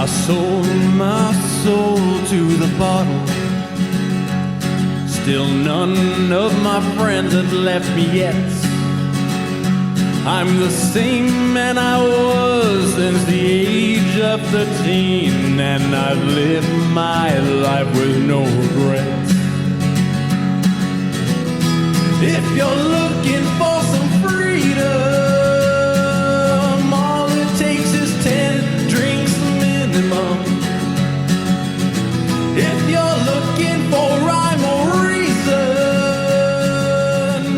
sold my soul to the bottle. Still none of my friends have left me yet. I'm the same man I was since the age of 13, and I've lived my life with no regrets. If you're looking for some freedom, all it takes is 10 drinks minimum. If you're looking for rhyme or reason,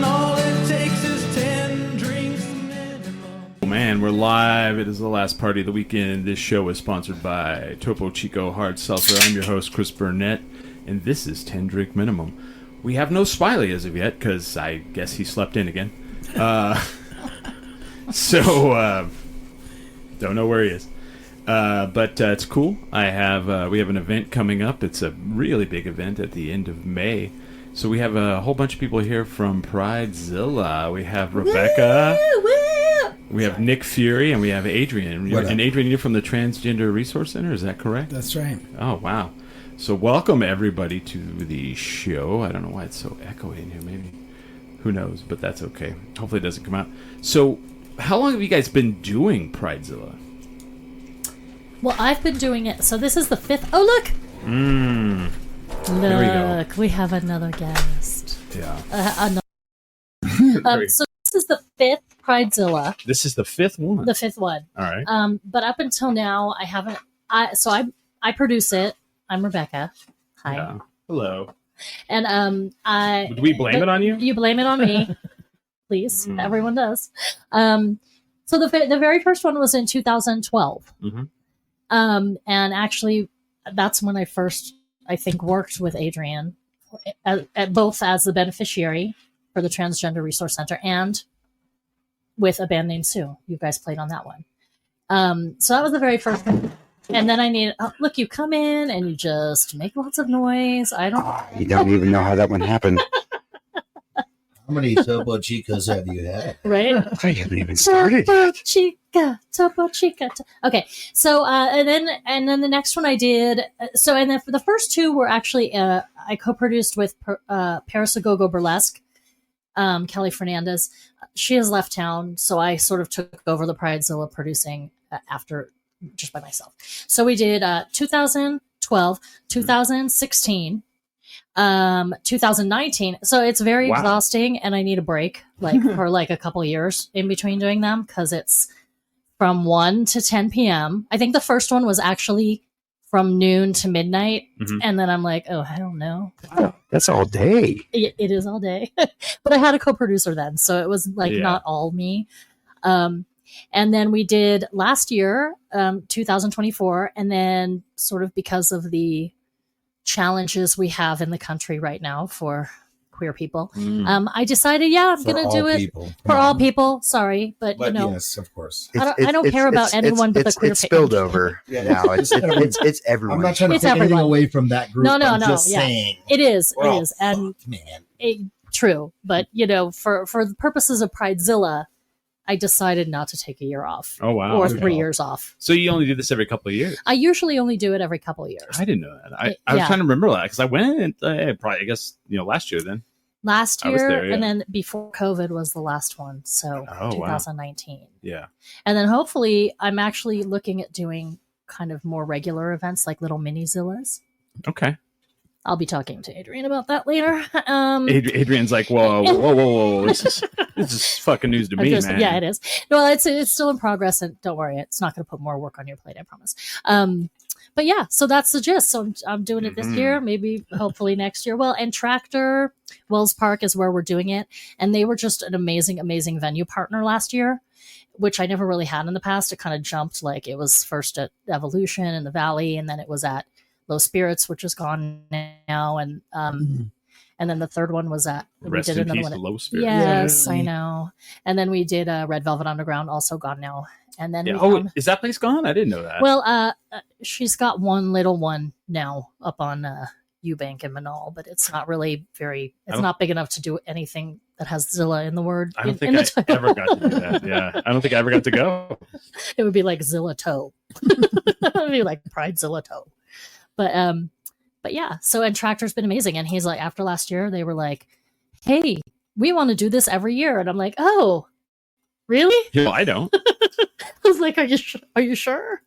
all it takes is 10 drinks minimum. Man, we're live. It is the last party of the weekend. This show is sponsored by Topo Chico Hard Seltzer. I'm your host, Chris Burnett, and this is 10 Drink Minimum. We have no Smiley as of yet, because I guess he slept in again. So, don't know where he is. But it's cool. We have an event coming up. It's a really big event at the end of May. So we have a whole bunch of people here from Pridezilla. We have Rebecca. Woo, woo. We have Nick Fury, and we have Adrian. And Adrian, you're from the Transgender Resource Center, is that correct? That's right. Oh, wow. So welcome, everybody, to the show. I don't know why it's so echoey in here. Maybe. Who knows? But that's okay. Hopefully it doesn't come out. So how long have you guys been doing Pridezilla? Well, I've been doing it. So this is the 5th. Oh, look! Look, we have another guest. Yeah. So this is the 5th Pridezilla. This is the 5th one? The 5th one. All right. But up until now, I haven't... I produce it. I'm Rebecca. Hi. Yeah. Hello. And Do we blame it on you? You blame it on me. Please. Everyone does. So the very first one was in 2012. Mm-hmm. And actually, that's when I first, I think, worked with Adrian, both as the beneficiary for the Transgender Resource Center and with a band named Sue. You guys played on that one. So that was the very first one. And then look, you come in and you just make lots of noise. You don't even know how that one happened. How many Topo Chicos have you had? Right? I haven't even started Topo yet. Chica. Okay. So, and then the next one I did, and then for the first two were actually, I co-produced with Parasagogo Burlesque, Kelly Fernandez. She has left town, so I sort of took over the Pridezilla producing after, just by myself. So we did 2012, 2016, 2019. So it's very exhausting, and I need a break, for a couple of years in between doing them, because it's from 1 to 10 p.m. I think the first one was actually from noon to midnight, and then I'm like, oh, I don't know. Wow, that's all day. It is all day, but I had a co-producer then, so it was not all me. And then we did last year, 2024, and then sort of because of the challenges we have in the country right now for queer people, I decided, I'm going to do it for all people. Sorry, but yes, of course. I don't care about anyone but the queer people. It's spilled over. Now it's everyone. I'm not trying to take anything away from that group. No. I'm just saying. It is. And man. True. But, for the purposes of Pridezilla, I decided not to take a year off. Oh, wow. Or 3 years off. So you only do this every couple of years? I usually only do it every couple of years. I didn't know that. I was trying to remember that, because I went probably, I guess, last year then. Last year, there, yeah. And then before COVID was the last one. So 2019. Wow. Yeah. And then hopefully I'm actually looking at doing kind of more regular events, like little mini Zillas. Okay. I'll be talking to Adrian about that later. Adrian's like, whoa. This is fucking news to me, man. Yeah, it is. No, it's still in progress, and don't worry, it's not going to put more work on your plate, I promise. But yeah, so that's the gist. So I'm doing it this year, maybe hopefully next year. Well, and Tractor Wells Park is where we're doing it, and they were just an amazing venue partner last year, which I never really had in the past. It kind of jumped, it was first at Evolution in the Valley, and then it was at Low Spirits, which is gone now, and then the third one was at Rest we did in another peace, one. Low Spirits. Yes, I know. And then we did Red Velvet Underground, also gone now. And then is that place gone? I didn't know that. Well, she's got one little one now up on Eubank and Manal, but it's not really it's not big enough to do anything that has Zilla in the word. I don't think I ever got to do that. Yeah. I don't think I ever got to go. It would be like Zilla Toe. It would be like Pridezilla Toe. But yeah, so, and Tractor's been amazing. And he's like, after last year, they were like, hey, we want to do this every year. And I'm like, oh, really? Yeah, I don't. I was like, are you sure?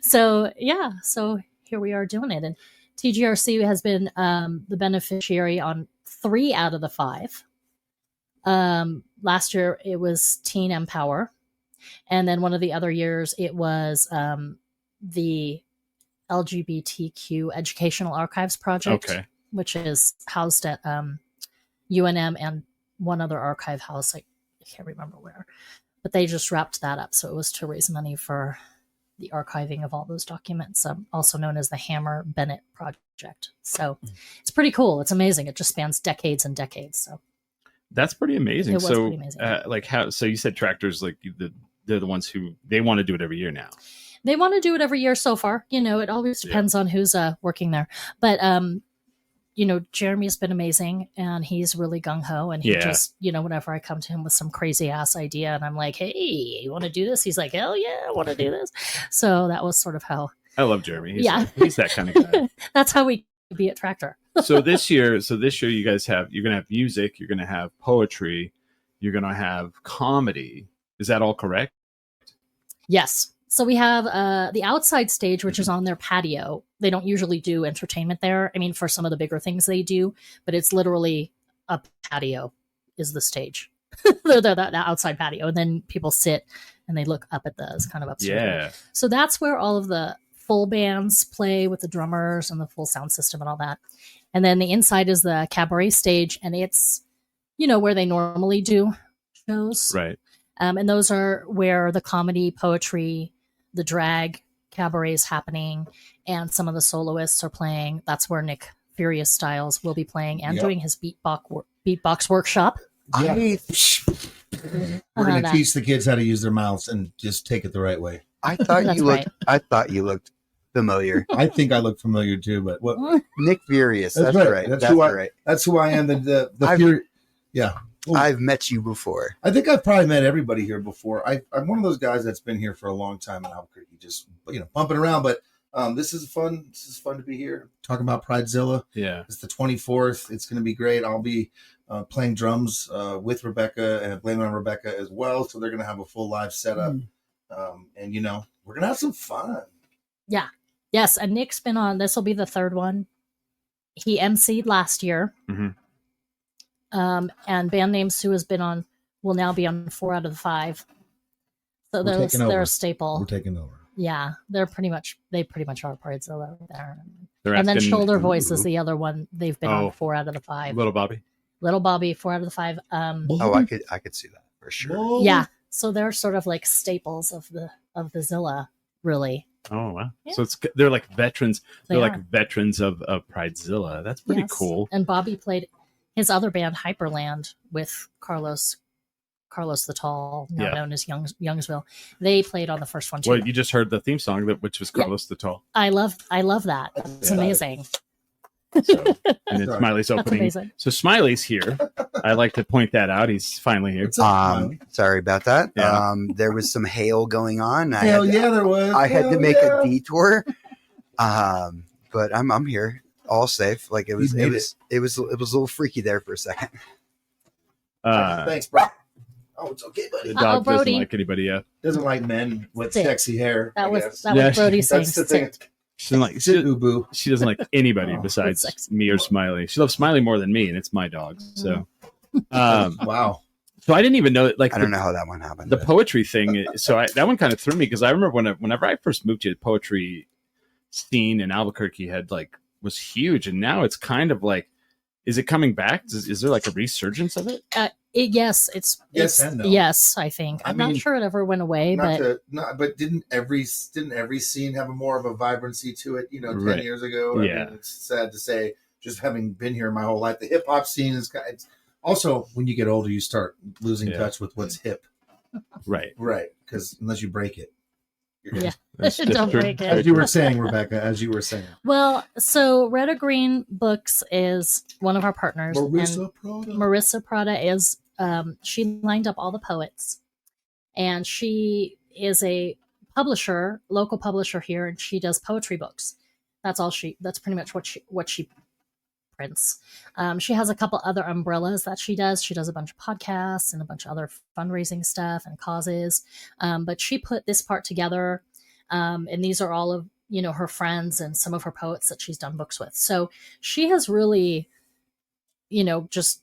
So yeah, so here we are doing it. And TGRC has been the beneficiary on 3 out of the 5. Last year it was Teen Empower. And then one of the other years it was the LGBTQ Educational Archives Project, which is housed at UNM and one other archive house. I can't remember where, but they just wrapped that up. So it was to raise money for the archiving of all those documents, also known as the Hammer Bennett Project. So it's pretty cool. It's amazing. It just spans decades and decades. So that's pretty amazing. It was pretty amazing. Like how? So you said Tractors, like they're the ones who they want to do it every year now. They want to do it every year so far. You know, it always depends on who's working there. But, you know, Jeremy's been amazing and he's really gung-ho. And he just, you know, whenever I come to him with some crazy ass idea and I'm like, hey, you want to do this? He's like, hell yeah, I want to do this. So that was sort of how. I love Jeremy. He's that kind of guy. That's how we be at Tractor. So this year you guys you're going to have music, you're going to have poetry, you're going to have comedy. Is that all correct? Yes. So we have the outside stage, which is on their patio. They don't usually do entertainment there. I mean, for some of the bigger things they do, but it's literally a patio is the stage. the outside patio. And then people sit and they look up at the kind of upstairs. Yeah. So that's where all of the full bands play with the drummers and the full sound system and all that. And then the inside is the cabaret stage. And it's, you know, where they normally do shows. Right. And those are where the comedy, poetry, the drag cabaret is happening, and some of the soloists are playing. That's where Nick Furious Styles will be playing and doing his beatbox workshop. Yeah. We're going to teach the kids how to use their mouths and just take it the right way. I thought you looked familiar. I think I look familiar too, but what? Nick Furious. That's right. That's right. That's who I am. Yeah. Ooh. I've met you before. I think I've probably met everybody here before. I'm one of those guys that's been here for a long time in Albuquerque, just bumping around. But this is fun. This is fun to be here talking about Pridezilla. Yeah, it's the 24th. It's going to be great. I'll be playing drums with Rebecca and blame it on Rebecca as well. So they're going to have a full live setup, and we're going to have some fun. Yeah. Yes, and Nick's been on. This will be the 3rd one. He emceed last year. Mm-hmm. And band name Sue has been on, will now be on 4 out of the 5. So they're a staple. We're taking over. Yeah, they pretty much are Pridezilla there. And then Shoulder Voice is the other one. They've been on 4 out of the 5. Little Bobby, 4 out of the 5. I could see that for sure. Whoa. Yeah, so they're sort of like staples of the Zilla, really. Oh wow! Yeah. So they're like veterans. They're like veterans of Pridezilla. That's pretty cool. And Bobby played his other band, Hyperland, with Carlos the Tall, now known as Youngsville. They played on the first one too. Well, you just heard the theme song, which was Carlos the Tall. I love that. It's amazing. So, and then Smiley's opening. So Smiley's here. I like to point that out. He's finally here. Sorry about that. Yeah. There was some hail going on. There was. I had to make a detour. But I'm here. All safe. Like it was a little freaky there for a second. Thanks, bro. Oh, it's okay, buddy. The dog doesn't like anybody else. Doesn't like men with sexy hair. That was Brody saying. That's the thing. She doesn't like anybody besides me or Smiley. She loves Smiley more than me, and it's my dog. So, wow. So I didn't even know it. Like I don't know how that one happened. The poetry thing. So that one kind of threw me because I remember whenever I first moved to the poetry scene in Albuquerque was huge, and now it's kind of like, is it coming back? Is there like a resurgence of it? Yes, yes and no. Yes, I think. I'm not sure it ever went away, but didn't every scene have more of a vibrancy to it? 10 years ago. Yeah, I mean, it's sad to say, just having been here my whole life, the hip hop scene is. It's also when you get older, you start losing touch with what's hip. Right. Because unless you break it. Yeah. That's Don't true. break it. As you were saying, Rebecca, as you were saying. Well, so Red or Green Books is one of our partners. Marissa and Prada. Marissa Prada is, she lined up all the poets. And she is a publisher, local publisher here, and she does poetry books. That's pretty much what she prints. She has a couple other umbrellas that she does. She does a bunch of podcasts and a bunch of other fundraising stuff and causes. But she put this part together. And these are all of, her friends and some of her poets that she's done books with. So she has really, just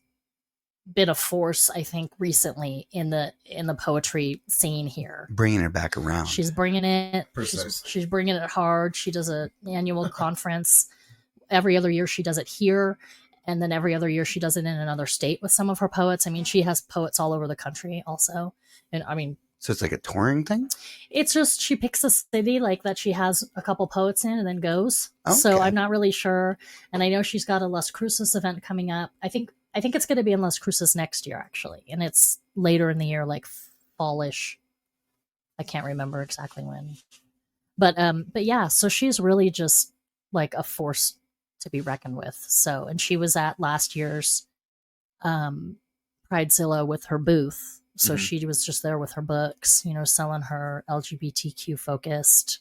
been a force, I think, recently in the poetry scene here. Bringing it back around. She's bringing it. Precisely. She's bringing it hard. She does an annual conference every other year. She does it here, and then every other year she does it in another state with some of her poets. I mean, she has poets all over the country, also, and I mean. So it's like a touring thing? It's just she picks a city like that she has a couple poets in and then goes. Okay. So I'm not really sure. And I know she's got a Las Cruces event coming up. I think it's going to be in Las Cruces next year, actually. And it's later in the year, like fallish. I can't remember exactly when. But yeah, so she's really just like a force to be reckoned with. So, and she was at last year's Pridezilla with her booth. So she was just there with her books, selling her LGBTQ focused,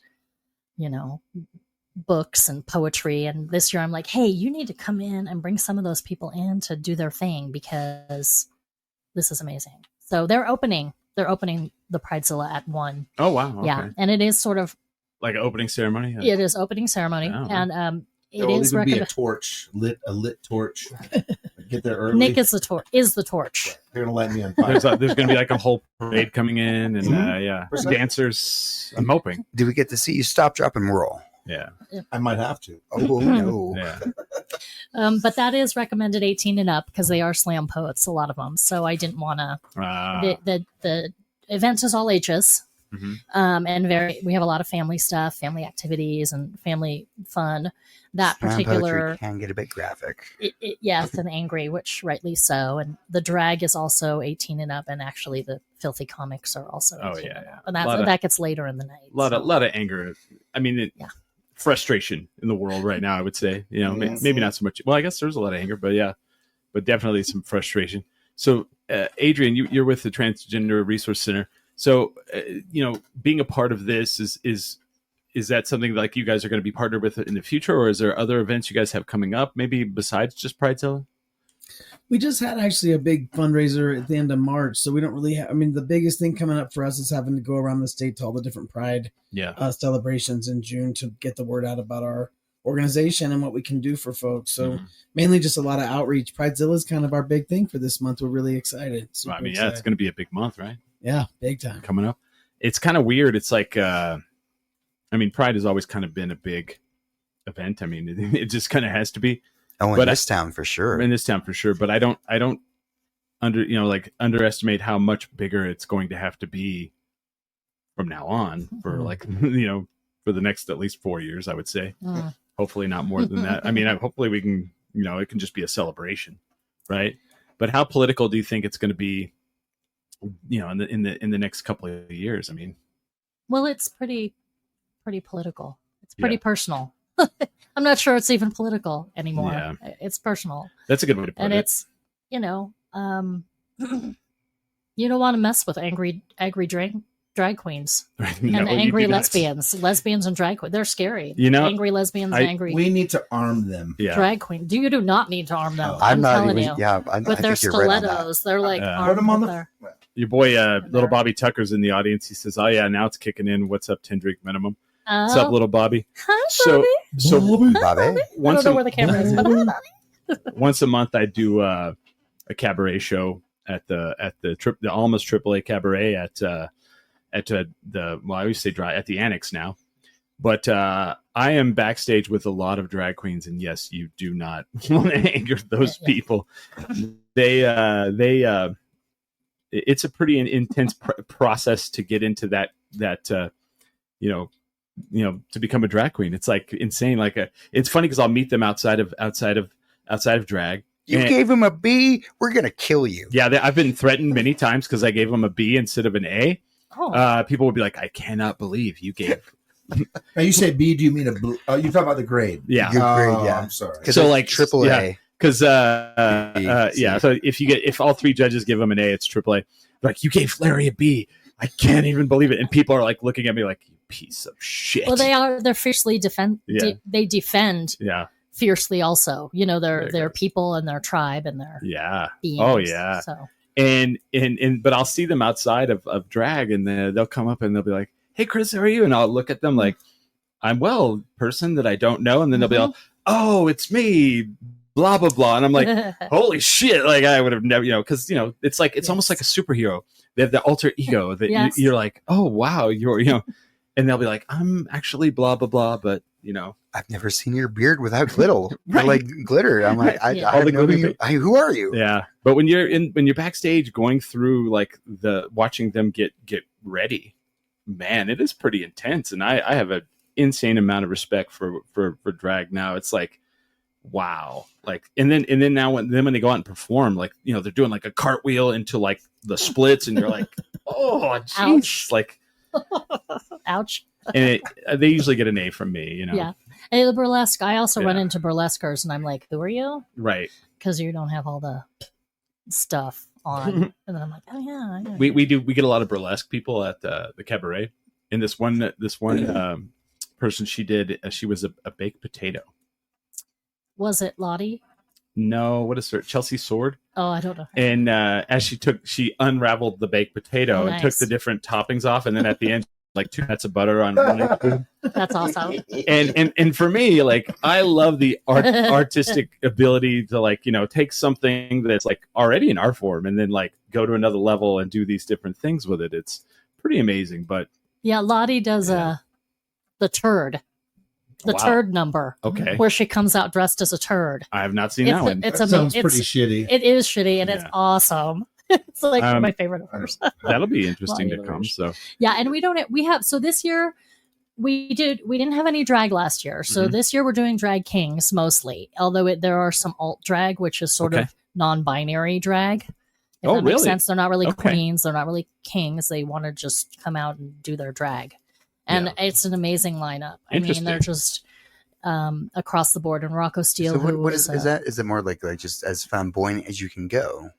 books and poetry. And this year I'm like, hey, you need to come in and bring some of those people in to do their thing because this is amazing. So they're opening the Pridezilla at 1. Oh, wow. Okay. Yeah. And it is sort of Like an opening ceremony? it is opening ceremony. Oh. And it There will is even be a recommended. torch, a lit torch. Get there early. Nick is the torch. They're gonna light me on fire. There's going to be like a whole parade coming in, and yeah, Precisely. dancers. I'm hoping. Do we get to see you stop, drop, and roll? Yeah, I might have to. Oh, no. yeah. But that is recommended 18 and up because they are slam poets, a lot of them. So I didn't want to. The event is all ages, and we have a lot of family stuff, family activities, and family fun. That Slam particular poetry can get a bit graphic. yes, and angry, which rightly so. And the drag is also 18 and up, and actually the filthy comics are also 18 and up. And that gets later in the night. A lot of anger. I mean, frustration in the world right now. I would say, maybe not so much. Well, I guess there's a lot of anger, but definitely some frustration. So, Adrian, you're with the Transgender Resource Center. So, being a part of this is that something like you guys are going to be partnered with in the future, or is there other events you guys have coming up, maybe besides just Pridezilla? We just had actually a big fundraiser at the end of March, so we don't really have. I mean, the biggest thing coming up for us is having to go around the state to all the different Pride celebrations in June to get the word out about our organization and what we can do for folks. So mainly just a lot of outreach. Pridezilla is kind of our big thing for this month. We're really excited. Well, I mean, it's going to be a big month, right? Yeah, big time coming up. It's kind of weird. It's like, Pride has always kind of been a big event. I mean, it just kind of has to be. Oh, in this town for sure. In this town for sure. But I don't underestimate how much bigger it's going to have to be from now on for for the next at least 4 years, I would say. Hopefully not more than that. I mean, hopefully we can, it can just be a celebration, right? But how political do you think it's going to be, in the next couple of years? I mean, well, it's pretty political. It's pretty personal. I'm not sure it's even political anymore. Yeah. It's personal. That's a good way to put it. And it's, you don't want to mess with angry drag queens and angry lesbians and drag queens. They're scary. Angry lesbians, We need to arm them. Drag queen. You do not need to arm them. I'm not telling even. you. Yeah, with their stilettos, they're like Put them on the. Your boy, little Bobby Tucker's in the audience. He says, "Oh yeah, now it's kicking in. What's up, Tendrick Minimum? What's up, little Bobby?" Hi, Bobby. So Bobby. I don't know where the camera is, but hi, Bobby. Once a month, I do a cabaret show at the Alma's AAA Cabaret at the I always say at the Annex now, but I am backstage with a lot of drag queens, and yes, you do not want to anger those people. It's a pretty intense process to get into that to become a drag queen. It's like insane. It's funny because I'll meet them outside of drag. You gave him a B. We're gonna kill you. Yeah, I've been threatened many times because I gave them a B instead of an A. Oh. People would be like, I cannot believe you gave. Now you say B, do you mean a blue? You talk about the grade? Yeah. Good grade, yeah. I'm sorry. So like triple A. Because yeah, so if all 3 judges give them an A, it's triple A. Like, you gave Larry a B. I can't even believe it. And people are like looking at me like, you piece of shit. Well, they're fiercely they defend fiercely also. You know, they're people and their tribe and their beings. Oh yeah. So and but I'll see them outside of drag, and they'll come up and they'll be like, hey Chris, how are you? And I'll look at them like, I'm well, person that I don't know, and then they'll be like, oh, it's me, blah blah blah, and I'm like, holy shit, like I would have never, because it's like it's almost like a superhero. They have the alter ego that you're like, oh wow, you're and they'll be like, I'm actually blah blah blah, but I've never seen your beard without glitter. Right. Like glitter. I'm like, I don't know who are you? Yeah, but when you're backstage going through like watching them get ready, man, it is pretty intense, and I have an insane amount of respect for drag now. It's like, wow, like and then now when they go out and perform, like they're doing like a cartwheel into like the splits, and you're like, oh jeez, like ouch. And they usually get an A from me, Yeah, and the burlesque, I also run into burlesquers, and I'm like, who are you? Right, because you don't have all the stuff on. And then I'm like, oh yeah, we get a lot of burlesque people at the cabaret. And this one person, she was a baked potato. Was it Lottie? No, what is her? Chelsea Sword. Oh, I don't know. And as she unraveled the baked potato and took the different toppings off, and then at the end, like 2 nuts of butter on one. That's awesome. And for me, like, I love the artistic ability to like take something that's like already an art form and then like go to another level and do these different things with it. It's pretty amazing. But yeah, Lottie does the turd. The turd number. Okay. Where she comes out dressed as a turd. I have not seen that one. That sounds pretty shitty. It is shitty, and it's awesome. It's like my favorite of hers. That'll be interesting to come. So yeah, and we have so this year we didn't have any drag last year. So this year we're doing drag kings mostly. Although there are some alt drag, which is sort of non-binary drag. If that makes sense. They're not really queens. They're not really kings. They want to just come out and do their drag. And it's an amazing lineup. I mean, they're just across the board. And Rocco Steele. So what is that? Is it more like just as flamboyant as you can go?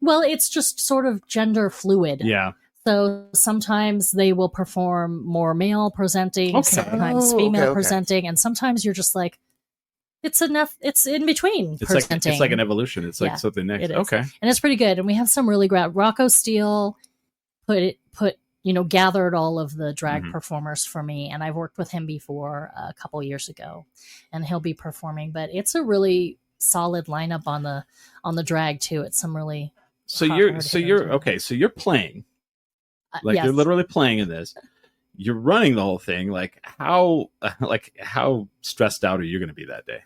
Well, it's just sort of gender fluid. Yeah. So sometimes they will perform more male presenting, sometimes female presenting, and sometimes you're just like, it's enough. It's in between presenting. It's like an evolution. It's like something next. Okay. And it's pretty good. And we have some really great. Rocco Steele gathered all of the drag performers for me, and I've worked with him before a couple years ago, and he'll be performing. But it's a really solid lineup on the drag too. It's some really so you're playing, like you're literally playing in this. You're running the whole thing. Like how stressed out are you going to be that day?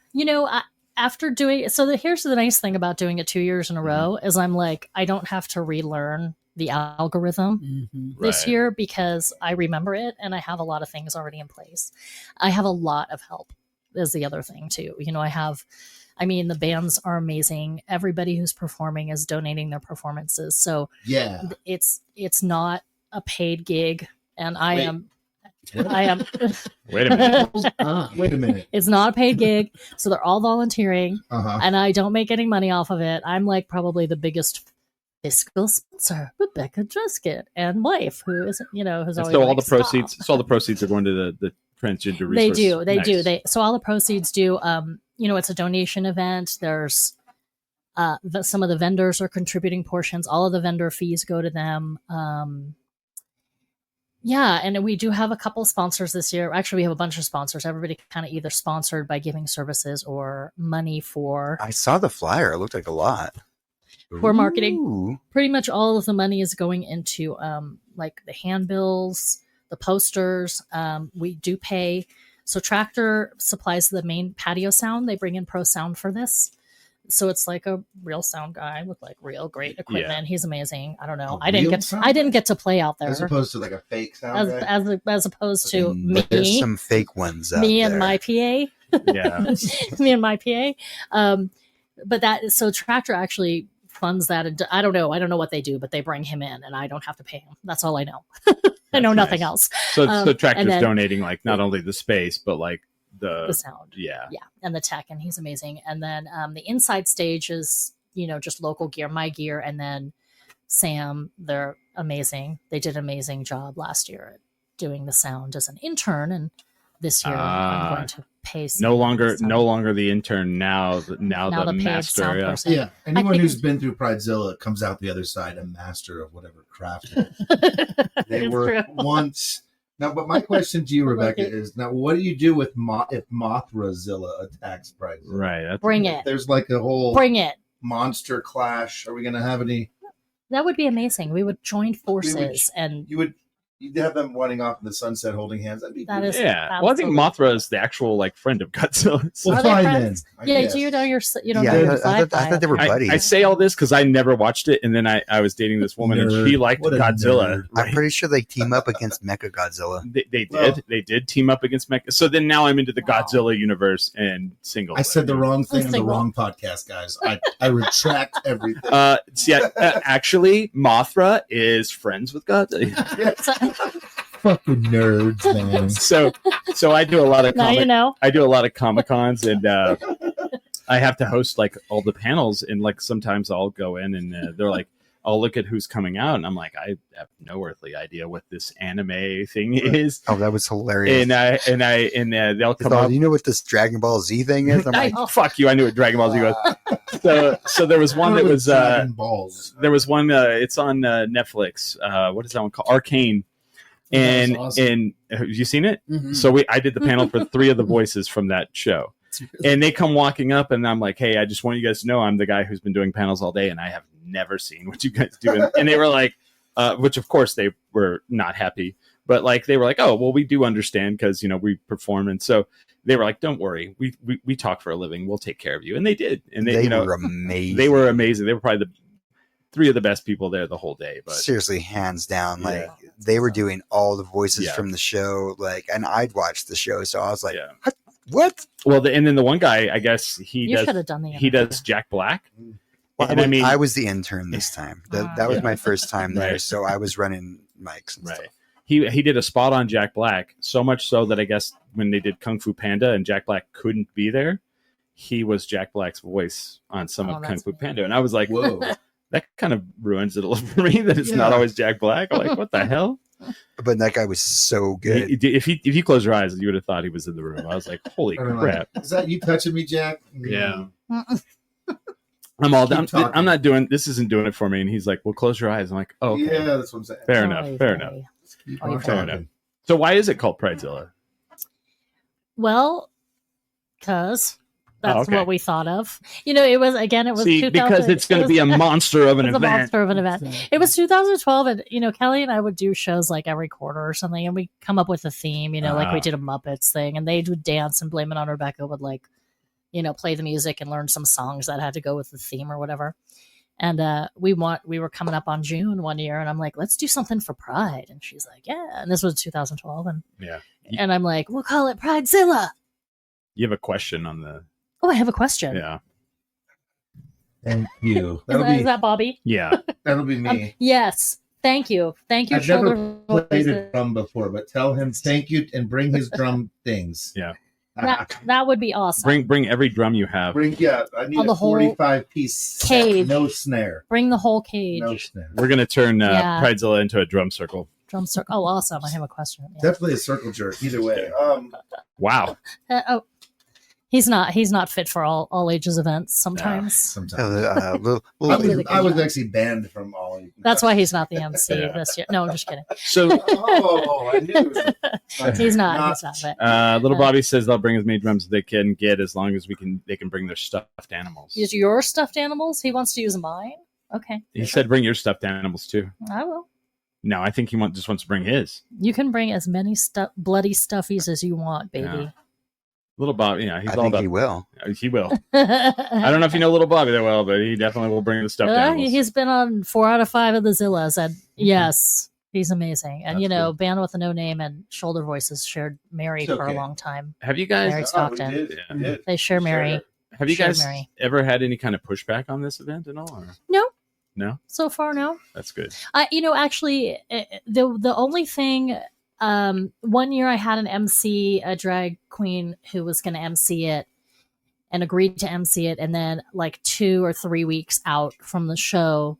After doing here's the nice thing about doing it 2 years in a row is I'm like, I don't have to relearn the algorithm this year because I remember it and I have a lot of things already in place. I have a lot of help is the other thing too. The bands are amazing. Everybody who's performing is donating their performances. So yeah, it's not a paid gig, and I am. Wait a minute. It's not a paid gig, so they're all volunteering, and I don't make any money off of it. I'm like probably the biggest fiscal sponsor, Rebecca Dreskin, and wife, who isn't, who's always. So all the proceeds are going to the transgender resource. They do. So all the proceeds do. It's a donation event. There's some of the vendors are contributing portions. All of the vendor fees go to them. And we do have a couple sponsors this year. Actually, we have a bunch of sponsors. Everybody kind of either sponsored by giving services or money for. I saw the flyer. It looked like a lot. For marketing. Pretty much all of the money is going into like the handbills, the posters. We do pay. So Tractor supplies the main patio sound. They bring in Pro Sound for this. So it's like a real sound guy with like real great equipment. Yeah. He's amazing. I don't know. I didn't get to play out there. As opposed to like a fake sound guy? As opposed to me. But there's some fake ones out me there. And my PA. Yeah. Me and my PA. So Tractor actually funds that. And I don't know what they do, but they bring him in, and I don't have to pay him. That's all I know. I know nothing else. So Tractor's and then- donating like not only the space, but like the sound. Yeah. And the tech, and he's amazing. And then the inside stage is, just local gear, my gear, and then Sam, they're amazing. They did an amazing job last year at doing the sound as an intern, and this year I'm going to pay no longer the intern, now the paid master. sound Yeah. person. Yeah, anyone who's been through Pridezilla comes out the other side a master of whatever craft it is. They It's were true. once. Now, but my question to you, Rebecca, is now what do you do with if Mothrazilla attacks Pridezilla? Right. That's, Bring If it. there's like a whole Bring it. monster clash. Are we going to have any? That would be amazing. We would join forces, and You'd have them running off in the sunset holding hands. That'd be that good. is yeah. Well, I think absolutely- Mothra is the actual like friend of Godzilla. So Well, Are they fine friends? then. I Yeah, guess. do you know your Yeah, know I thought they were buddies. I say all this because I never watched it, and then I was dating this woman, and she Nerd. liked What a Godzilla. nerd. I'm pretty sure they team up against Mecha Godzilla. They did team up against Mecha. So then now I'm into the Wow. Godzilla universe and single. I said the wrong thing on the Single. wrong podcast, guys. I retract everything. Actually, Mothra is friends with Godzilla. Fucking nerds, man. So I do a lot of now you know. I do a lot of Comic Cons, and I have to host like all the panels, and like sometimes I'll go in and they're like, I'll look at who's coming out, and I'm like, I have no earthly idea what this anime thing is. Oh, that was hilarious. And they'll come up. You know what this Dragon Ball Z thing is? I'm like, Fuck you! I knew what Dragon Ball Z was. So there was one that was Dragon Balls. there was one. It's on Netflix. What is that one called? Arcane. That And was awesome. and have you seen it? Mhm. So I did the panel for 3 of the voices from that show. And they come walking up, and I'm like, hey, I just want you guys to know I'm the guy who's been doing panels all day, and I have never seen what you guys do. And they were like, which of course they were not happy, but like they were like, oh, well, we do understand because we perform, and so they were like, don't worry, we talk for a living, we'll take care of you, and they did, and they were amazing. they were amazing. They were probably the 3 of the best people there the whole day. But Seriously, hands down. Like Yeah. they were doing all the voices Yeah. from the show. Like, and I'd watched the show, so I was like, yeah. what? Well, and then the one guy, I guess You should have done the he does Jack Black. Well, And I mean, I was the intern this time. That was Yeah. my first time there, Right. so I was running mics and right. stuff. He did a spot on Jack Black, so much so that I guess when they did Kung Fu Panda and Jack Black couldn't be there, he was Jack Black's voice on some of Kung that's Fu amazing. Panda, and I was like, Whoa. that kind of ruins it a little for me that it's not Yeah. always Jack Black. I'm like, what the hell? But that guy was so good. If you close your eyes, you would have thought he was in the room. I was like, holy I'm like, crap! is that you touching me, Jack? Yeah. Mm-mm. I'm all Keep done. talking. I'm not doing this. Isn't doing it for me. And he's like, well, close your eyes. I'm like, oh, okay. Yeah, that's what I'm saying. Fair Oy enough. Fair vey. enough. Keep Oh, on fair talking. enough. So why is it called Pridezilla? Well, because that's okay. what we thought of. It was See, 2000, because it's going to be a monster of an it's a event. monster of an event. It was 2012, and Kelly and I would do shows like every quarter or something, and we come up with a theme. Like we Ah. did a Muppets thing, and they would dance and Blame It on Rebecca would play the music and learn some songs that had to go with the theme or whatever. And we were coming up on June one year, and I'm like, let's do something for Pride, and she's like, yeah. And this was 2012, Yeah. and I'm like, we'll call it Pridezilla. You have a question on the Oh, I have a question. yeah. Thank you. Is that Bobby? Yeah. That'll be me. Yes. Thank you. Thank you. I've never Shoulder played a voices. drum before, but tell him thank you and bring his drum things. Yeah. That would be awesome. Bring every drum you have. I need On the a whole 45-piece cage. no snare. Bring the whole cage. No snare. We're gonna turn Yeah. Pridezilla into a drum circle. Drum circle. Oh, awesome. I have a question. Yeah. Definitely a circle jerk. Either way. Wow. He's not fit for all ages events sometimes. Sometimes. Little- I was actually banned from all. That's why he's not the MC Yeah. this year. No, I'm just kidding. So Oh, I knew it was He's not. He's not fit. little Bobby says they'll bring as many drums as they can get as long as they can bring their stuffed animals. Use your stuffed animals. He wants to use mine. Okay, He said bring your stuffed animals too. I will. No, I think he just wants to bring his. You can bring as many bloody stuffies as you want, baby. Yeah. Little Bobby, he's I all think about. he will. He will. I don't know if you know little Bobby that well, but he definitely will bring the stuffed animals. He's been on 4 out of 5 of the Zillas, and yes, he's amazing. And That's cool. Band with a No Name and Shoulder Voices shared Mary It's for a okay. long time. Have you guys? Mary Stockton. We did. Yeah. We did. They share Mary. Have you guys Mary. ever had any kind of pushback on this event at all? Or? No. No? So far, no. That's good. Actually, the only thing, one year I had an MC, a drag queen who was going to MC it and agreed to MC it. And then like 2 or 3 weeks out from the show,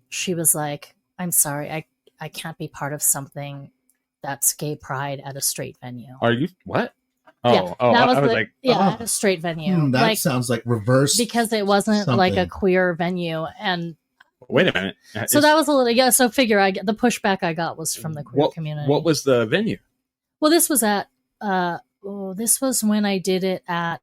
she was like, I'm sorry, I can't be part of something that's gay pride at a straight venue. Are you, what? Yeah, I was like, at a straight venue. That sounds like reverse. Because it wasn't like a queer venue. And wait a minute. So that was a little, so figure the pushback I got was from the queer community. What was the venue? Well, this was at, this was when I did it at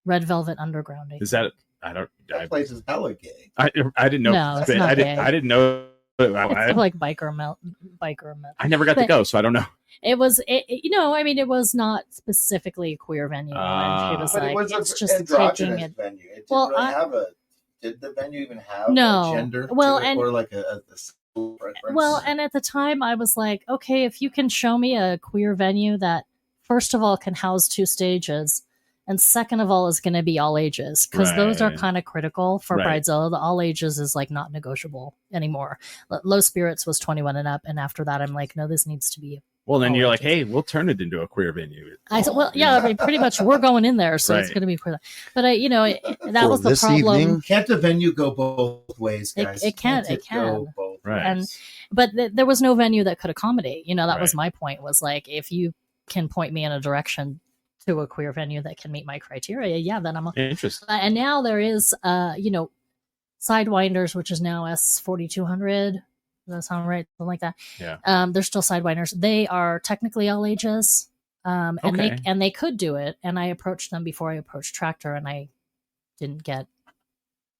Red Velvet Underground. Is that, that place is hella gay. I didn't know. No, it's not gay. I didn't know. It's like biker melt. I never got to go, so I don't know. It was, it was not specifically a queer venue. And she was like, it's just taking it. Venue. It well, did the venue even have a gender or like a preference? Well, and at the time I was like, okay, if you can show me a queer venue that first of all can house 2 stages, and second of all is going to be all ages, because those are kind of critical for Pridezilla. The all ages is like not negotiable anymore. Low Spirits was 21 and up, and after that I'm like, no, this needs to be. Well, then you're like, hey, we'll turn it into a queer venue. I said, well, yeah, I mean, pretty much we're going in there, so it's going to be queer. But that was the problem. Evening? Can't the venue go both ways, guys? It can. Go both ways. But there was no venue that could accommodate. That was my point. Was like, if you can point me in a direction to a queer venue that can meet my criteria, then I'm interested. And now there is, Sidewinders, which is now S4200. Does that sound right? Something like that. Yeah. They're still Sidewinders. They are technically all ages, and they could do it. And I approached them before I approached Tractor, and I didn't get.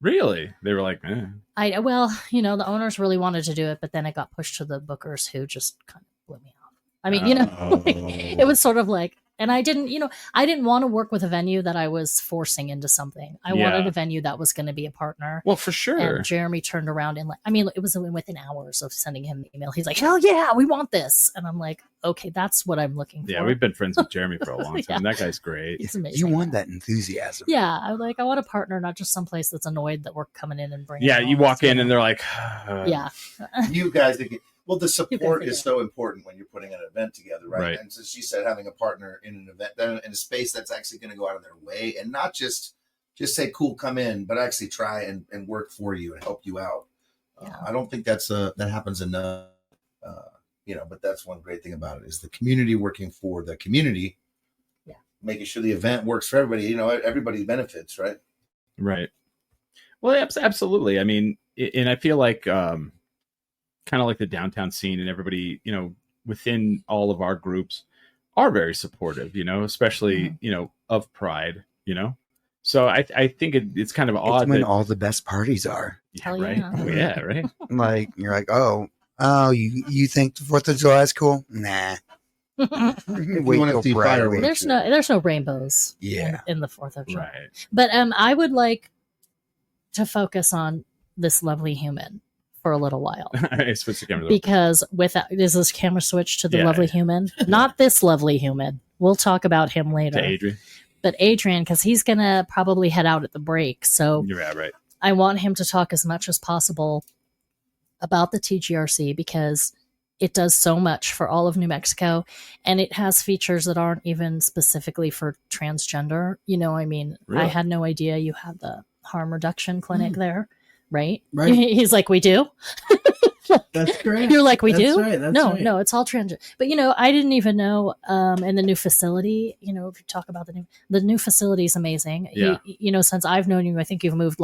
Really? They were like, eh. The owners really wanted to do it, but then it got pushed to the bookers, who just kind of blew me off. I mean, it was sort of like. And I didn't want to work with a venue that I was forcing into something. I wanted a venue that was going to be a partner. Well, for sure. And Jeremy turned around and it was within hours of sending him the email. He's like, hell yeah, we want this. And I'm like, okay, that's what I'm looking for. Yeah, we've been friends with Jeremy for a long time. That guy's great. He's amazing. You want that enthusiasm. Yeah, I want a partner, not just someplace that's annoyed that we're coming in and bringing. Yeah, you walk in and they're like, yeah. You guys. Well, the support is so important when you're putting an event together, right? And so she said having a partner in an event, in a space that's actually going to go out of their way and not just say, cool, come in, but actually try and work for you and help you out. Yeah. I don't think that happens enough, but that's one great thing about it is the community working for the community, making sure the event works for everybody. Everybody benefits, right? Right. Well, absolutely. I mean, and I feel like, kind of like the downtown scene and everybody, within all of our groups are very supportive, especially, of Pride, So I think it's kind of odd. It's when all the best parties are. Yeah, right. Yeah. Yeah, right. Like, you're like, oh, you think the 4th of July is cool? Nah. We want to see fireworks. There's no rainbows in the 4th of July. Right. But I would like to focus on this lovely human for a little while. Switch the camera. Because is this camera switch to the lovely human? Not this lovely human. We'll talk about him later. To Adrian. But Adrian, because he's going to probably head out at the break. So right. I want him to talk as much as possible about the TGRC because it does so much for all of New Mexico. And it has features that aren't even specifically for transgender. Really? I had no idea you had the harm reduction clinic there. Right. He's like, we do. That's correct. You're like, we That's do. Right. That's no, right. No, it's all trans. But I didn't even know. In the new facility, if you talk about the new facility is amazing. Yeah. Since I've known you, I think you've moved.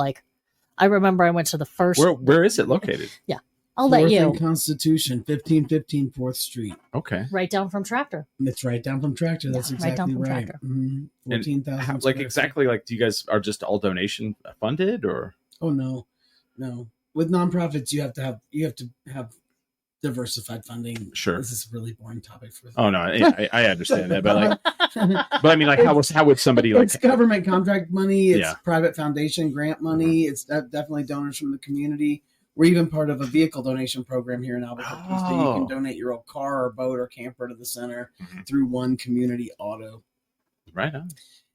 I remember I went to the first. Where is it located? Yeah, I'll let you. Constitution, 1515 4th Street. Okay. Right down from Tractor. It's right down from Tractor. That's exactly right. Down from right. Tractor. 14,000. Exactly. Do you guys are just all donation funded or? Oh no. With nonprofits, you have to have diversified funding. Sure. This is a really boring topic for. Oh no, I understand that, but how would somebody It's government contract money. It's Yeah. private foundation grant money. It's definitely donors from the community. We're even part of a vehicle donation program here in Albuquerque, so you can donate your old car or boat or camper to the center through One Community Auto. Right on.